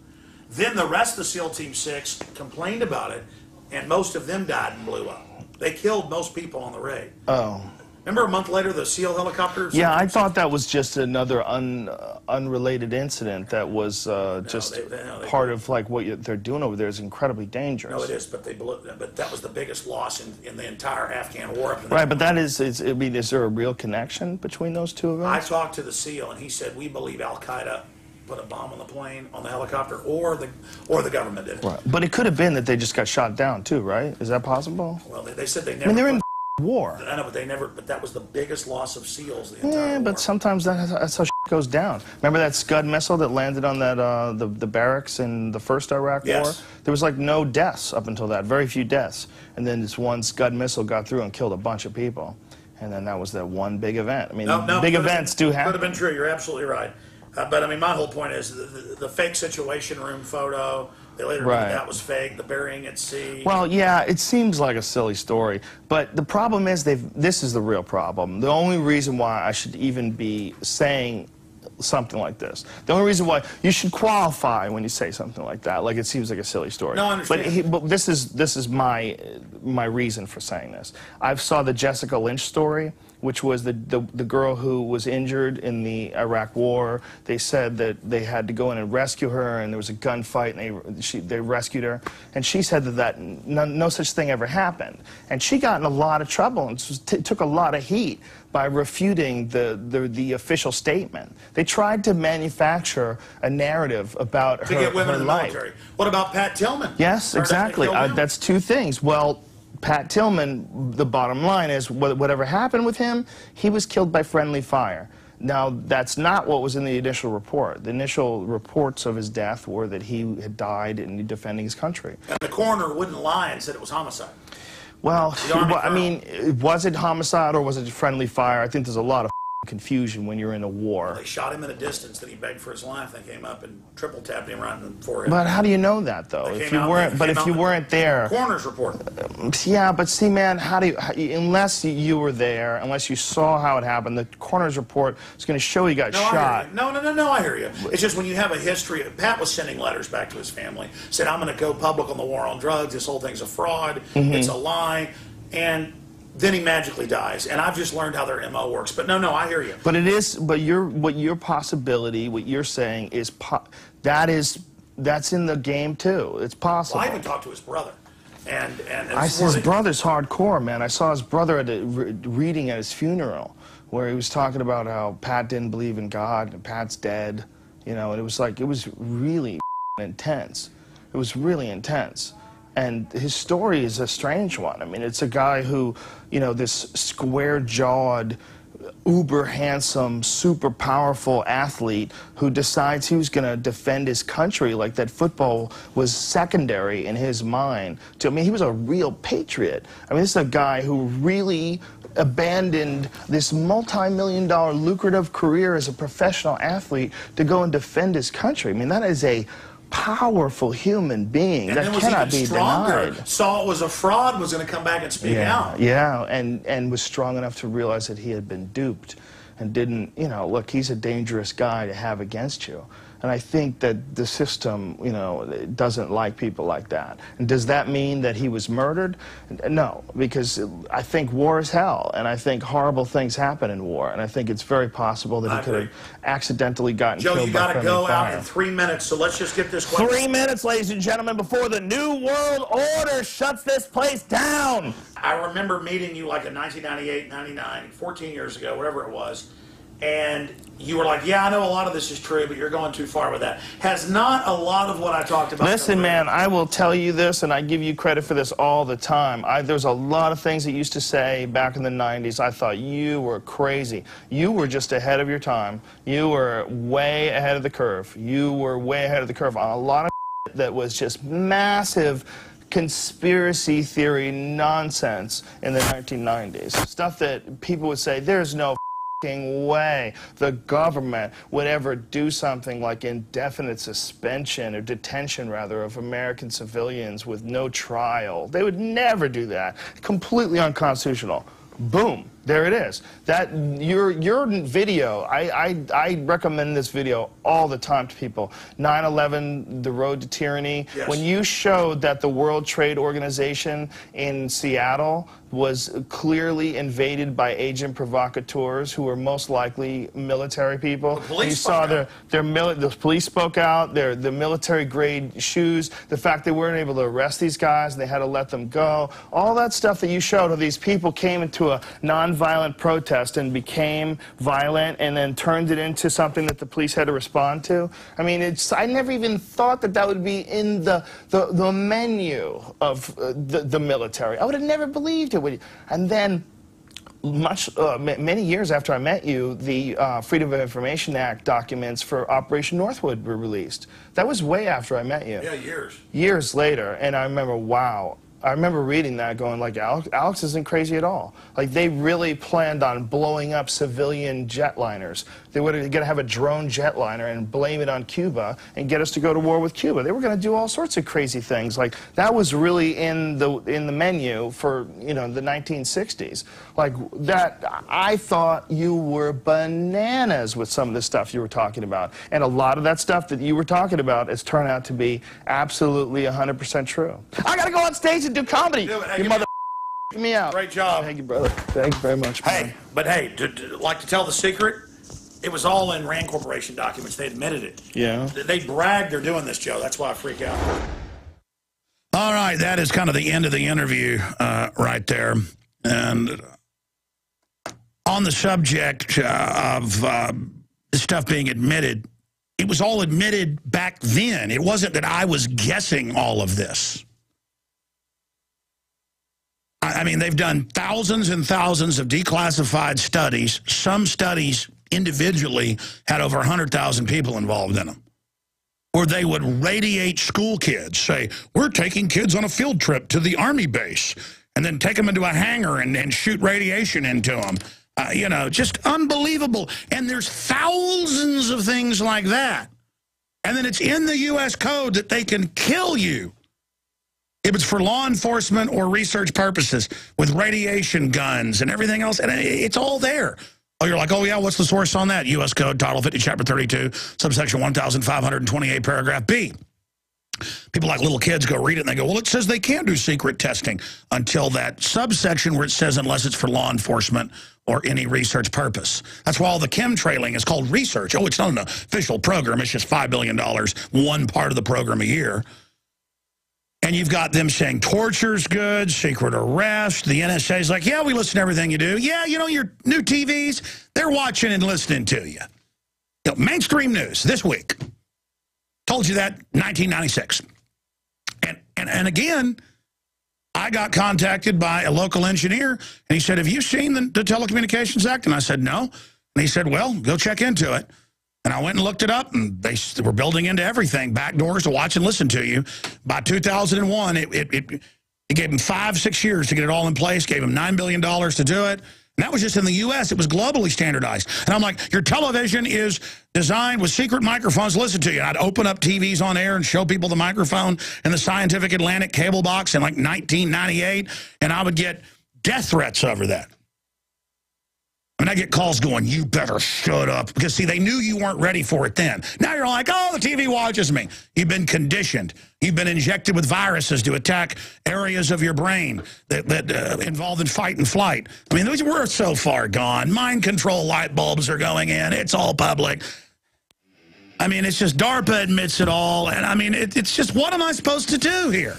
Speaker 1: Then the rest of the SEAL Team 6 complained about it, and most of them died and blew up. They killed most people on the raid.
Speaker 4: Oh.
Speaker 1: Remember a month later, the SEAL helicopter?
Speaker 4: Yeah, I thought that was just another unrelated incident that was part of like what they're doing over there is incredibly dangerous.
Speaker 1: No, it is, but that was the biggest loss in the entire Afghan war.
Speaker 4: Right, but that is there a real connection between those two events?
Speaker 1: I talked to the SEAL, and he said, we believe Al-Qaeda put a bomb on the plane, on the helicopter, or the government did it.
Speaker 4: Right. But it could have been that they just got shot down too, right? Is that possible?
Speaker 1: Well, they said they never...
Speaker 4: I mean, they're in war.
Speaker 1: I know, but that was the biggest loss of SEALs the entire war.
Speaker 4: But sometimes that's how goes down. Remember that Scud missile that landed on that the barracks in the first Iraq war? There was like no deaths up until that, very few deaths. And then this one Scud missile got through and killed a bunch of people. And then that was that one big event. I mean, big events do happen.
Speaker 1: Could have been true. You're absolutely right. But I mean, my whole point is the fake Situation Room photo. They later admitted that was fake. The burying at sea.
Speaker 4: Well, yeah, it seems like a silly story, but the problem is this is the real problem. The only reason why I should even be saying something like this, the only reason why you should qualify when you say something like that, like it seems like a silly story.
Speaker 1: No, I understand.
Speaker 4: But this is my reason for saying this. I saw the Jessica Lynch story, which was the girl who was injured in the Iraq War. They said that they had to go in and rescue her, and there was a gunfight, and they rescued her. And she said that no such thing ever happened. And she got in a lot of trouble and took a lot of heat by refuting the official statement. They tried to manufacture a narrative about her life.
Speaker 1: To get women in the military. What about Pat Tillman?
Speaker 4: Yes, exactly. That's two things. Well, Pat Tillman, the bottom line is, whatever happened with him, he was killed by friendly fire. Now, that's not what was in the initial report. The initial reports of his death were that he had died in defending his country.
Speaker 1: And the coroner wouldn't lie and said it was homicide.
Speaker 4: Well, I mean, was it homicide or was it friendly fire? I think there's a lot of confusion when you're in a war.
Speaker 1: They shot him at a distance that he begged for his life. They came up and triple tapped him right in the forehead.
Speaker 4: But how do you know that, though? If you weren't there.
Speaker 1: Coroner's report.
Speaker 4: Yeah, but see, man, unless you were there, unless you saw how it happened, the coroner's report is going to show you got shot.
Speaker 1: No, I hear you. It's just when you have a history. Pat was sending letters back to his family, said, I'm going to go public on the war on drugs. This whole thing's a fraud. It's a lie. And then he magically dies, and I've just learned how their MO works. But no, I hear you.
Speaker 4: But it is. But your possibility, what you're saying is that's in the game too. It's possible.
Speaker 1: Well, I even talked to his brother, and
Speaker 4: his brother's hardcore, man. I saw his brother at a reading at his funeral, where he was talking about how Pat didn't believe in God and Pat's dead, you know. And it was really intense. It was really intense. And his story is a strange one. I mean, it's a guy who, you know, this square-jawed, uber-handsome, super powerful athlete who decides he was going to defend his country, like that football was secondary in his mind. I mean, he was a real patriot. I mean, this is a guy who really abandoned this multi-million-dollar lucrative career as a professional athlete to go and defend his country. I mean, that is a powerful human being that cannot be denied.
Speaker 1: Saw it was a fraud, was going to come back and speak out.
Speaker 4: Yeah, and was strong enough to realize that he had been duped and didn't, you know, look, he's a dangerous guy to have against you. And I think that the system, you know, doesn't like people like that. And does that mean that he was murdered? No, because I think war is hell, and I think horrible things happen in war, and I think it's very possible that he could have accidentally gotten killed by friendly fire.
Speaker 1: Joe, you got to go out in 3 minutes, so let's just get this question.
Speaker 4: 3 minutes, ladies and gentlemen, before the New World Order shuts this place down.
Speaker 1: I remember meeting you like in 1998, 99, 14 years ago, whatever it was, and you were like, yeah, I know a lot of this is true, but you're going too far with that. Has not a lot of what I talked about...
Speaker 4: Listen, man, I will tell you this, and I give you credit for this all the time. There's a lot of things that you used to say back in the 90s. I thought you were crazy. You were just ahead of your time. You were way ahead of the curve. You were way ahead of the curve on a lot of that was just massive conspiracy theory nonsense in the 1990s. Stuff that people would say, there's no way the government would ever do something like indefinite suspension or detention, rather, of American civilians with no trial. They would never do that. Completely unconstitutional. Boom. There it is. That your video, I recommend this video all the time to people. 9/11, The Road to Tyranny.
Speaker 1: Yes.
Speaker 4: When you showed that the World Trade Organization in Seattle was clearly invaded by agent provocateurs who were most likely military people.
Speaker 1: The police
Speaker 4: you saw the police spoke out, the military-grade shoes, the fact they weren't able to arrest these guys, and they had to let them go. All that stuff that you showed of these people came into a non-violent protest and became violent and then turned it into something that the police had to respond to. I mean, I never even thought that that would be in the menu of the military. I would have never believed it. And then many years after I met you, the Freedom of Information Act documents for Operation Northwood were released. That was way after I met you.
Speaker 1: Yeah, years.
Speaker 4: Years later, and I remember, wow. I remember reading that going like, Alex isn't crazy at all. Like, they really planned on blowing up civilian jetliners. They were going to have a drone jetliner and blame it on Cuba and get us to go to war with Cuba. They were going to do all sorts of crazy things. Like, that was really in the menu for, you know, the 1960s. Like, that, I thought you were bananas with some of the stuff you were talking about. And a lot of that stuff that you were talking about has turned out to be absolutely 100% true. I got to go on stage and do comedy.
Speaker 1: Hey,
Speaker 4: your mother me out.
Speaker 1: Great job.
Speaker 4: Thank you, brother. Thank you very much, man.
Speaker 1: Hey, but hey, like to tell the secret, it was all in Rand Corporation documents. They admitted it.
Speaker 4: Yeah.
Speaker 1: They bragged they're doing this, Joe. That's why I freak out. All right, that is kind of the end of the interview right there. And on the subject of stuff being admitted, it was all admitted back then. It wasn't that I was guessing all of this. I mean, they've done thousands and thousands of declassified studies. Some studies individually had over 100,000 people involved in them. Or they would radiate school kids, say, we're taking kids on a field trip to the Army base. and then take them into a hangar and shoot radiation into them. You know, just unbelievable. And there's thousands of things like that. And then it's in the U.S. code that they can kill you if it's for law enforcement or research purposes with radiation guns and everything else. And it's all there. Oh, you're like, oh, yeah, what's the source on that? U.S. Code, Title 50, Chapter 32, subsection 1528, paragraph B. People like little kids go read it and they go, well, it says they can't do secret testing until that subsection where it says unless it's for law enforcement or any research purpose. That's why all the chemtrailing is called research. Oh, it's not an official program. It's just $5 billion, one part of the program a year. And you've got them saying torture's good, secret arrest. The NSA's like, yeah, we listen to everything you do. Yeah, you know, your new TVs, they're watching and listening to you. You know, mainstream news this week. Told you that 1996. And again, I got contacted by a local engineer, and he said, have you seen the Telecommunications Act? And I said, no. And he said, well, go check into it. And I went and looked it up, and they were building into everything, back doors to watch and listen to you. By 2001, it gave them 5-6 years to get it all in place, gave them $9 billion to do it. And that was just in the U.S. It was globally standardized. And I'm like, your television is designed with secret microphones to listen to you. And I'd open up TVs on air and show people the microphone in the Scientific Atlantic cable box in like 1998, and I would get death threats over that. And I get calls going, you better shut up. Because, see, they knew you weren't ready for it then. Now you're like, oh, the TV watches me. You've been conditioned. You've been injected with viruses to attack areas of your brain that involve in fight and flight. I mean, we're so far gone. Mind control light bulbs are going in. It's all public. I mean, it's just DARPA admits it all. And, I mean, it's just, what am I supposed to do here?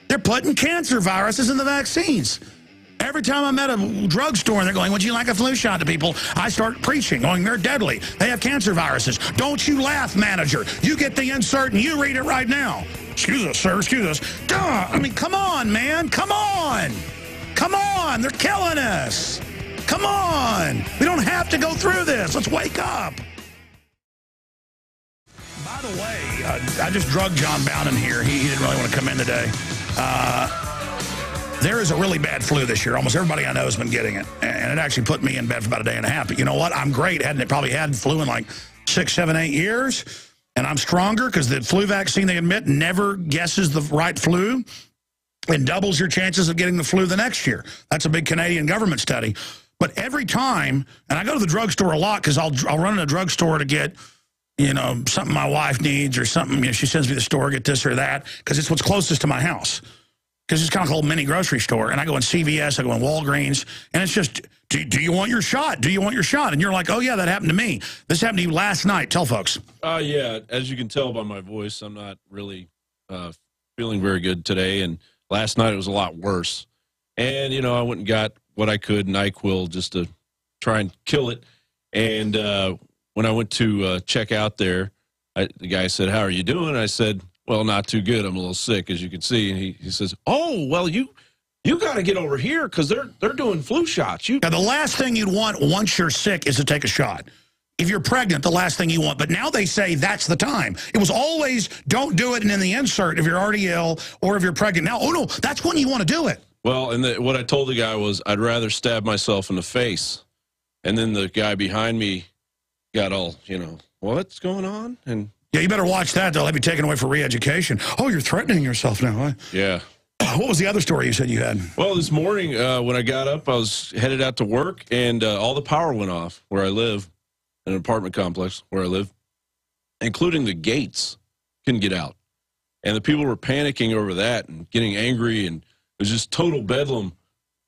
Speaker 1: They're putting cancer viruses in the vaccines. Every time I'm at a drugstore and they're going, would you like a flu shot to people? I start preaching, going, they're deadly. They have cancer viruses. Don't you laugh, manager. You get the insert and you read it right now. Excuse us, sir. Excuse us. Duh. I mean, come on, man. Come on. Come on. They're killing us. Come on. We don't have to go through this. Let's wake up. By the way, I just drugged John Bowden here. He didn't really want to come in today. There is a really bad flu this year. Almost everybody I know has been getting it. And it actually put me in bed for about a day and a half. But you know what? I'm great. Hadn't probably had flu in like 6, 7, 8 years. And I'm stronger because the flu vaccine, they admit, never guesses the right flu and doubles your chances of getting the flu the next year. That's a big Canadian government study. But every time, and I go to the drugstore a lot because I'll run in a drugstore to get, you know, something my wife needs or something. You know, she sends me to the store, get this or that, because it's what's closest to my house. Because it's kind of called mini grocery store. And I go in CVS, I go in Walgreens, and it's just, do you want your shot? Do you want your shot? And you're like, oh, yeah, that happened to me. This happened to you last night. Tell folks.
Speaker 5: Yeah, as you can tell by my voice, I'm not really feeling very good today. And last night it was a lot worse. And, you know, I went and got what I could, NyQuil, just to try and kill it. And when I went to check out there, the guy said, how are you doing? I said, well, not too good. I'm a little sick, as you can see. And he says, oh, well, you got to get over here because they're doing flu shots.
Speaker 1: Now, the last thing you'd want once you're sick is to take a shot. If you're pregnant, the last thing you want. But now they say that's the time. It was always don't do it and in the insert if you're already ill or if you're pregnant. Now, oh, no, that's when you want to do it.
Speaker 5: Well, and what I told the guy was I'd rather stab myself in the face. And then the guy behind me got all, you know, what's going on? And
Speaker 1: yeah, you better watch that. They'll have you taken away for re-education. Oh, you're threatening yourself now, huh?
Speaker 5: Yeah.
Speaker 1: What was the other story you said you had?
Speaker 5: Well, this morning when I got up, I was headed out to work, and all the power went off where I live, in an apartment complex where I live, including the gates. Couldn't get out. And the people were panicking over that and getting angry, and it was just total bedlam,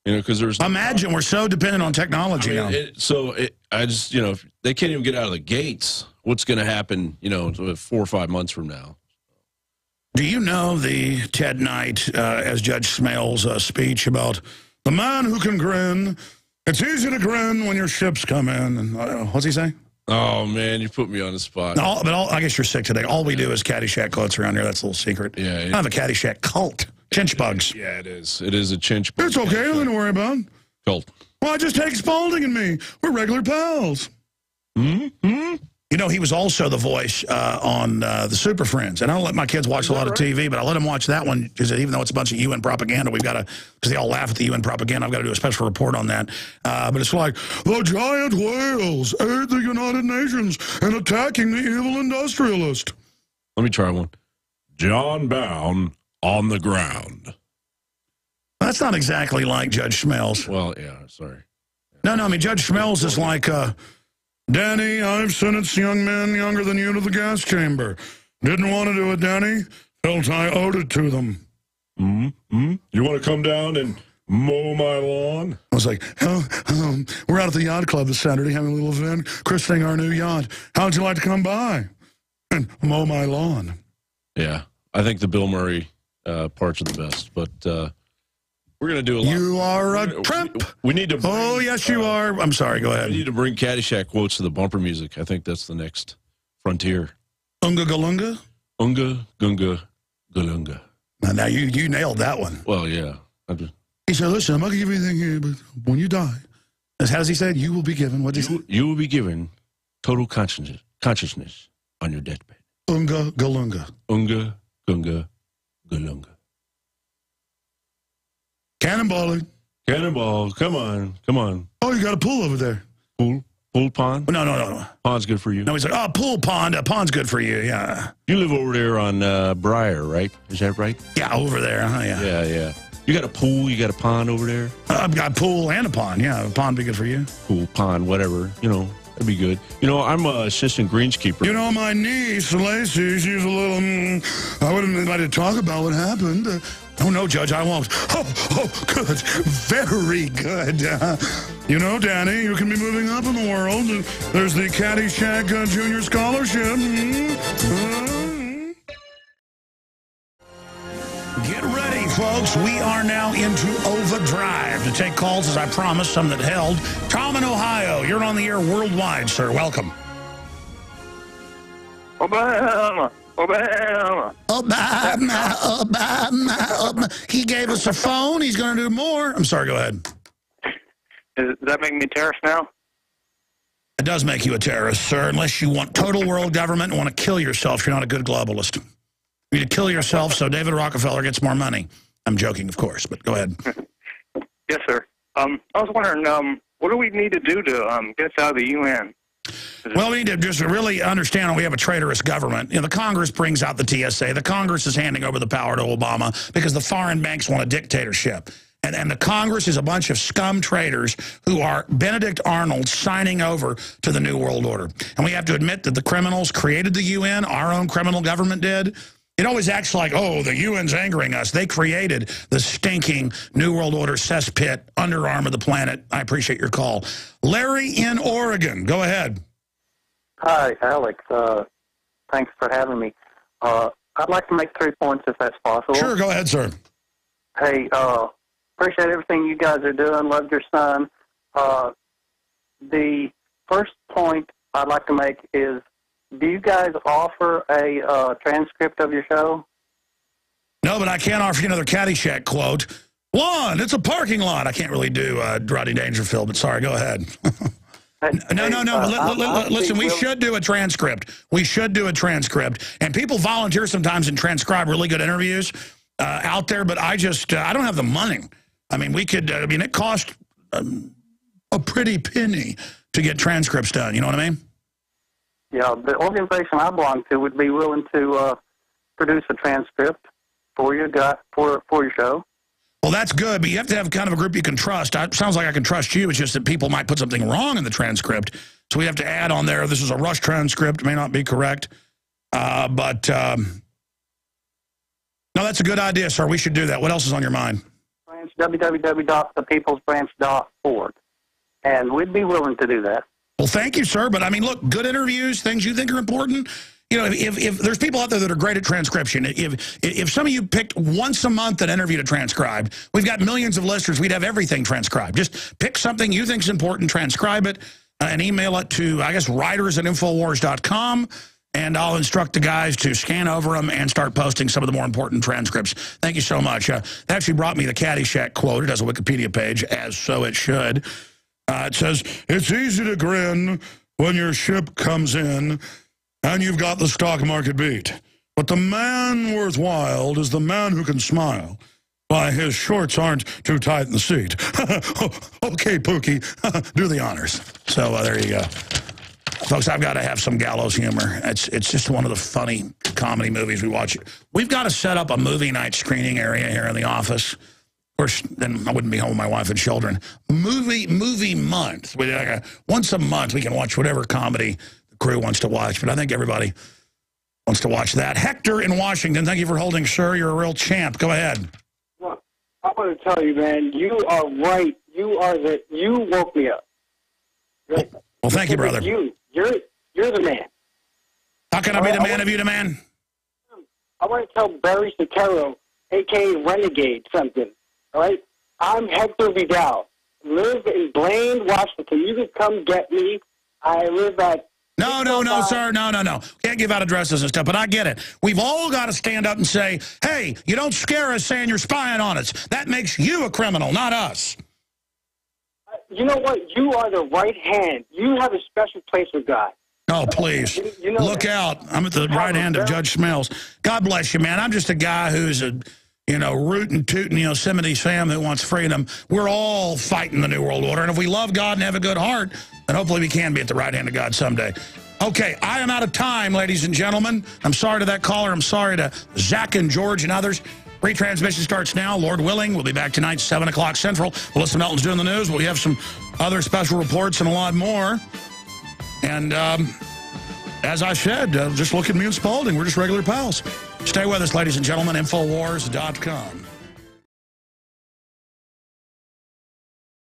Speaker 5: you know, because there's...
Speaker 1: Imagine, we're so dependent on technology now.
Speaker 5: I just, you know, if they can't even get out of the gates, what's going to happen, you know, 4 or 5 months from now?
Speaker 1: Do you know the Ted Knight, as Judge Smales' speech about the man who can grin? It's easy to grin when your ships come in. And what's he say?
Speaker 5: Oh, man, you put me on the spot.
Speaker 1: I guess you're sick today. All we do is Caddyshack quotes around here. That's a little secret.
Speaker 5: Yeah.
Speaker 1: I have a Caddyshack cult. Chinch bugs.
Speaker 5: Yeah, it is. It is a chinch bug.
Speaker 1: It's okay. Nothing to worry about.
Speaker 5: Cult.
Speaker 1: Well, I just take Spalding and me. We're regular pals.
Speaker 5: Mm-hmm.
Speaker 1: You know, he was also the voice on the Super Friends. And I don't let my kids watch a lot of TV, but I let them watch that one because even though it's a bunch of UN propaganda, we've got to, because they all laugh at the UN propaganda, I've got to do a special report on that. But it's like, the giant whales aid the United Nations in attacking the evil industrialist.
Speaker 5: Let me try one. John Bound on the ground.
Speaker 1: That's not exactly like Judge Schmelz.
Speaker 5: Well, yeah, sorry.
Speaker 1: No, I mean, Judge Schmelz is like... Danny, I've sentenced young men younger than you to the gas chamber. Didn't want to do it, Danny. Felt I owed it to them.
Speaker 5: You want to come down and mow my lawn?
Speaker 1: I was like, we're out at the yacht club this Saturday having a little event, christening our new yacht. How'd you like to come by and mow my lawn?
Speaker 5: Yeah, I think the Bill Murray parts are the best, but we're going to do a lot.
Speaker 1: You are a tramp.
Speaker 5: We need to bring,
Speaker 1: oh, yes, you are. I'm sorry, go ahead.
Speaker 5: We need to bring Caddyshack quotes to the bumper music. I think that's the next frontier.
Speaker 1: Unga galunga?
Speaker 5: Unga gunga galunga.
Speaker 1: Now you nailed that one.
Speaker 5: Well, yeah.
Speaker 1: He said, listen, I'm not going to give you anything here, but when you die, how does he say? You will be given, what did he say?
Speaker 5: You will be given total consciousness on your deathbed.
Speaker 1: Unga galunga.
Speaker 5: Unga gunga galunga.
Speaker 1: Cannonballing.
Speaker 5: Cannonball. Come on.
Speaker 1: Oh, you got a pool over there.
Speaker 5: Pool pond?
Speaker 1: No.
Speaker 5: Pond's good for you.
Speaker 1: No, he's like, oh, pool pond. Pond's good for you, yeah.
Speaker 5: You live over there on Briar, right? Is that right?
Speaker 1: Yeah, over there, yeah.
Speaker 5: Yeah. You got a pool, you got a pond over there?
Speaker 1: I've got a pool and a pond, yeah. A pond be good for you.
Speaker 5: Pool, pond, whatever, that'd be good. I'm an assistant greenskeeper.
Speaker 1: You know, my niece, Lacey, she's a little, I wouldn't like to talk about what happened. Oh, no, Judge, I won't. Oh, good. Very good. You know, Danny, you can be moving up in the world. There's the Caddyshack Junior Scholarship. Get ready, folks. We are now into overdrive to take calls, as I promised, some that held. Tom in Ohio, you're on the air worldwide, sir. Welcome.
Speaker 3: Obama.
Speaker 1: He gave us a phone. He's going to do more. I'm sorry, go ahead.
Speaker 3: Does that make me a terrorist now?
Speaker 1: It does make you a terrorist, sir, unless you want total world government and want to kill yourself. You're not a good globalist. You need to kill yourself so David Rockefeller gets more money. I'm joking, of course, but go ahead.
Speaker 3: Yes, sir. I was wondering, what do we need to do to get us out of the UN?
Speaker 1: Well, we need to just really understand we have a traitorous government. The Congress brings out the TSA. The Congress is handing over the power to Obama because the foreign banks want a dictatorship. And the Congress is a bunch of scum traitors who are Benedict Arnold signing over to the New World Order. And we have to admit that the criminals created the UN, our own criminal government did. It always acts like, oh, the UN's angering us. They created the stinking New World Order cesspit, underarm of the planet. I appreciate your call. Larry in Oregon, go ahead.
Speaker 6: Hi, Alex. Thanks for having me. I'd like to make 3 points if that's possible.
Speaker 1: Sure, go ahead, sir.
Speaker 6: Hey, appreciate everything you guys are doing. Love your son. The first point I'd like to make is, do you guys offer a transcript of your show?
Speaker 1: No, but I can offer you another Caddyshack quote. One, it's a parking lot. I can't really do Rodney Dangerfield, but sorry, go ahead. No. Listen, we should do a transcript. We should do a transcript. And people volunteer sometimes and transcribe really good interviews out there, but I don't have the money. I mean, we could, it cost a pretty penny to get transcripts done. You know what I mean?
Speaker 6: Yeah, the organization I belong to would be willing to produce a transcript for your show.
Speaker 1: Well, that's good, but you have to have kind of a group you can trust. It sounds like I can trust you. It's just that people might put something wrong in the transcript. So we have to add on there, this is a rush transcript. It may not be correct. But no, that's a good idea, sir. We should do that. What else is on your mind?
Speaker 6: www.thepeoplesbranch.org. And we'd be willing to do that.
Speaker 1: Well, thank you, sir. But, look, good interviews, things you think are important. If there's people out there that are great at transcription, if some of you picked once a month an interview to transcribe, we've got millions of listeners, we'd have everything transcribed. Just pick something you think is important, transcribe it, and email it to, I guess, writers@infowars.com, and I'll instruct the guys to scan over them and start posting some of the more important transcripts. Thank you so much. That actually brought me the Caddyshack quote. It has a Wikipedia page, as so it should. It says, it's easy to grin when your ship comes in and you've got the stock market beat. But the man worthwhile is the man who can smile. Why, his shorts aren't too tight in the seat. Okay, Pookie, do the honors. So there you go. Folks, I've got to have some gallows humor. It's just one of the funny comedy movies we watch. We've got to set up a movie night screening area here in the office. Of course, then I wouldn't be home with my wife and children. Movie month. Once a month, we can watch whatever comedy the crew wants to watch. But I think everybody wants to watch that. Hector in Washington, thank you for holding, sir. You're a real champ. Go ahead.
Speaker 7: Well, I want to tell you, man, you are right. You woke me up. Right?
Speaker 1: Well, thank you, brother.
Speaker 7: You're the man.
Speaker 1: How can I be the man of you, the man?
Speaker 7: I want to tell Barry Soetoro, a.k.a. Renegade, something. All right? I'm Hector Vidal. Live in Blaine, Washington. You can come get me. I live at...
Speaker 1: No, sir. No. Can't give out addresses and stuff, but I get it. We've all got to stand up and say, hey, you don't scare us saying you're spying on us. That makes you a criminal, not us.
Speaker 7: You know what? You are the right hand. You have a special place with God.
Speaker 1: Oh, please. You know Look out. I'm at the right hand of Judge Smells. God bless you, man. I'm just a guy who's a, rootin' tootin' Yosemite Sam who wants freedom. We're all fighting the New World Order. And if we love God and have a good heart, then hopefully we can be at the right hand of God someday. Okay, I am out of time, ladies and gentlemen. I'm sorry to that caller. I'm sorry to Zach and George and others. Retransmission starts now. Lord willing, we'll be back tonight, 7 o'clock Central. Melissa Melton's doing the news. We'll have some other special reports and a lot more. And as I said, just look at me and Spalding. We're just regular pals. Stay with us, ladies and gentlemen. Infowars.com.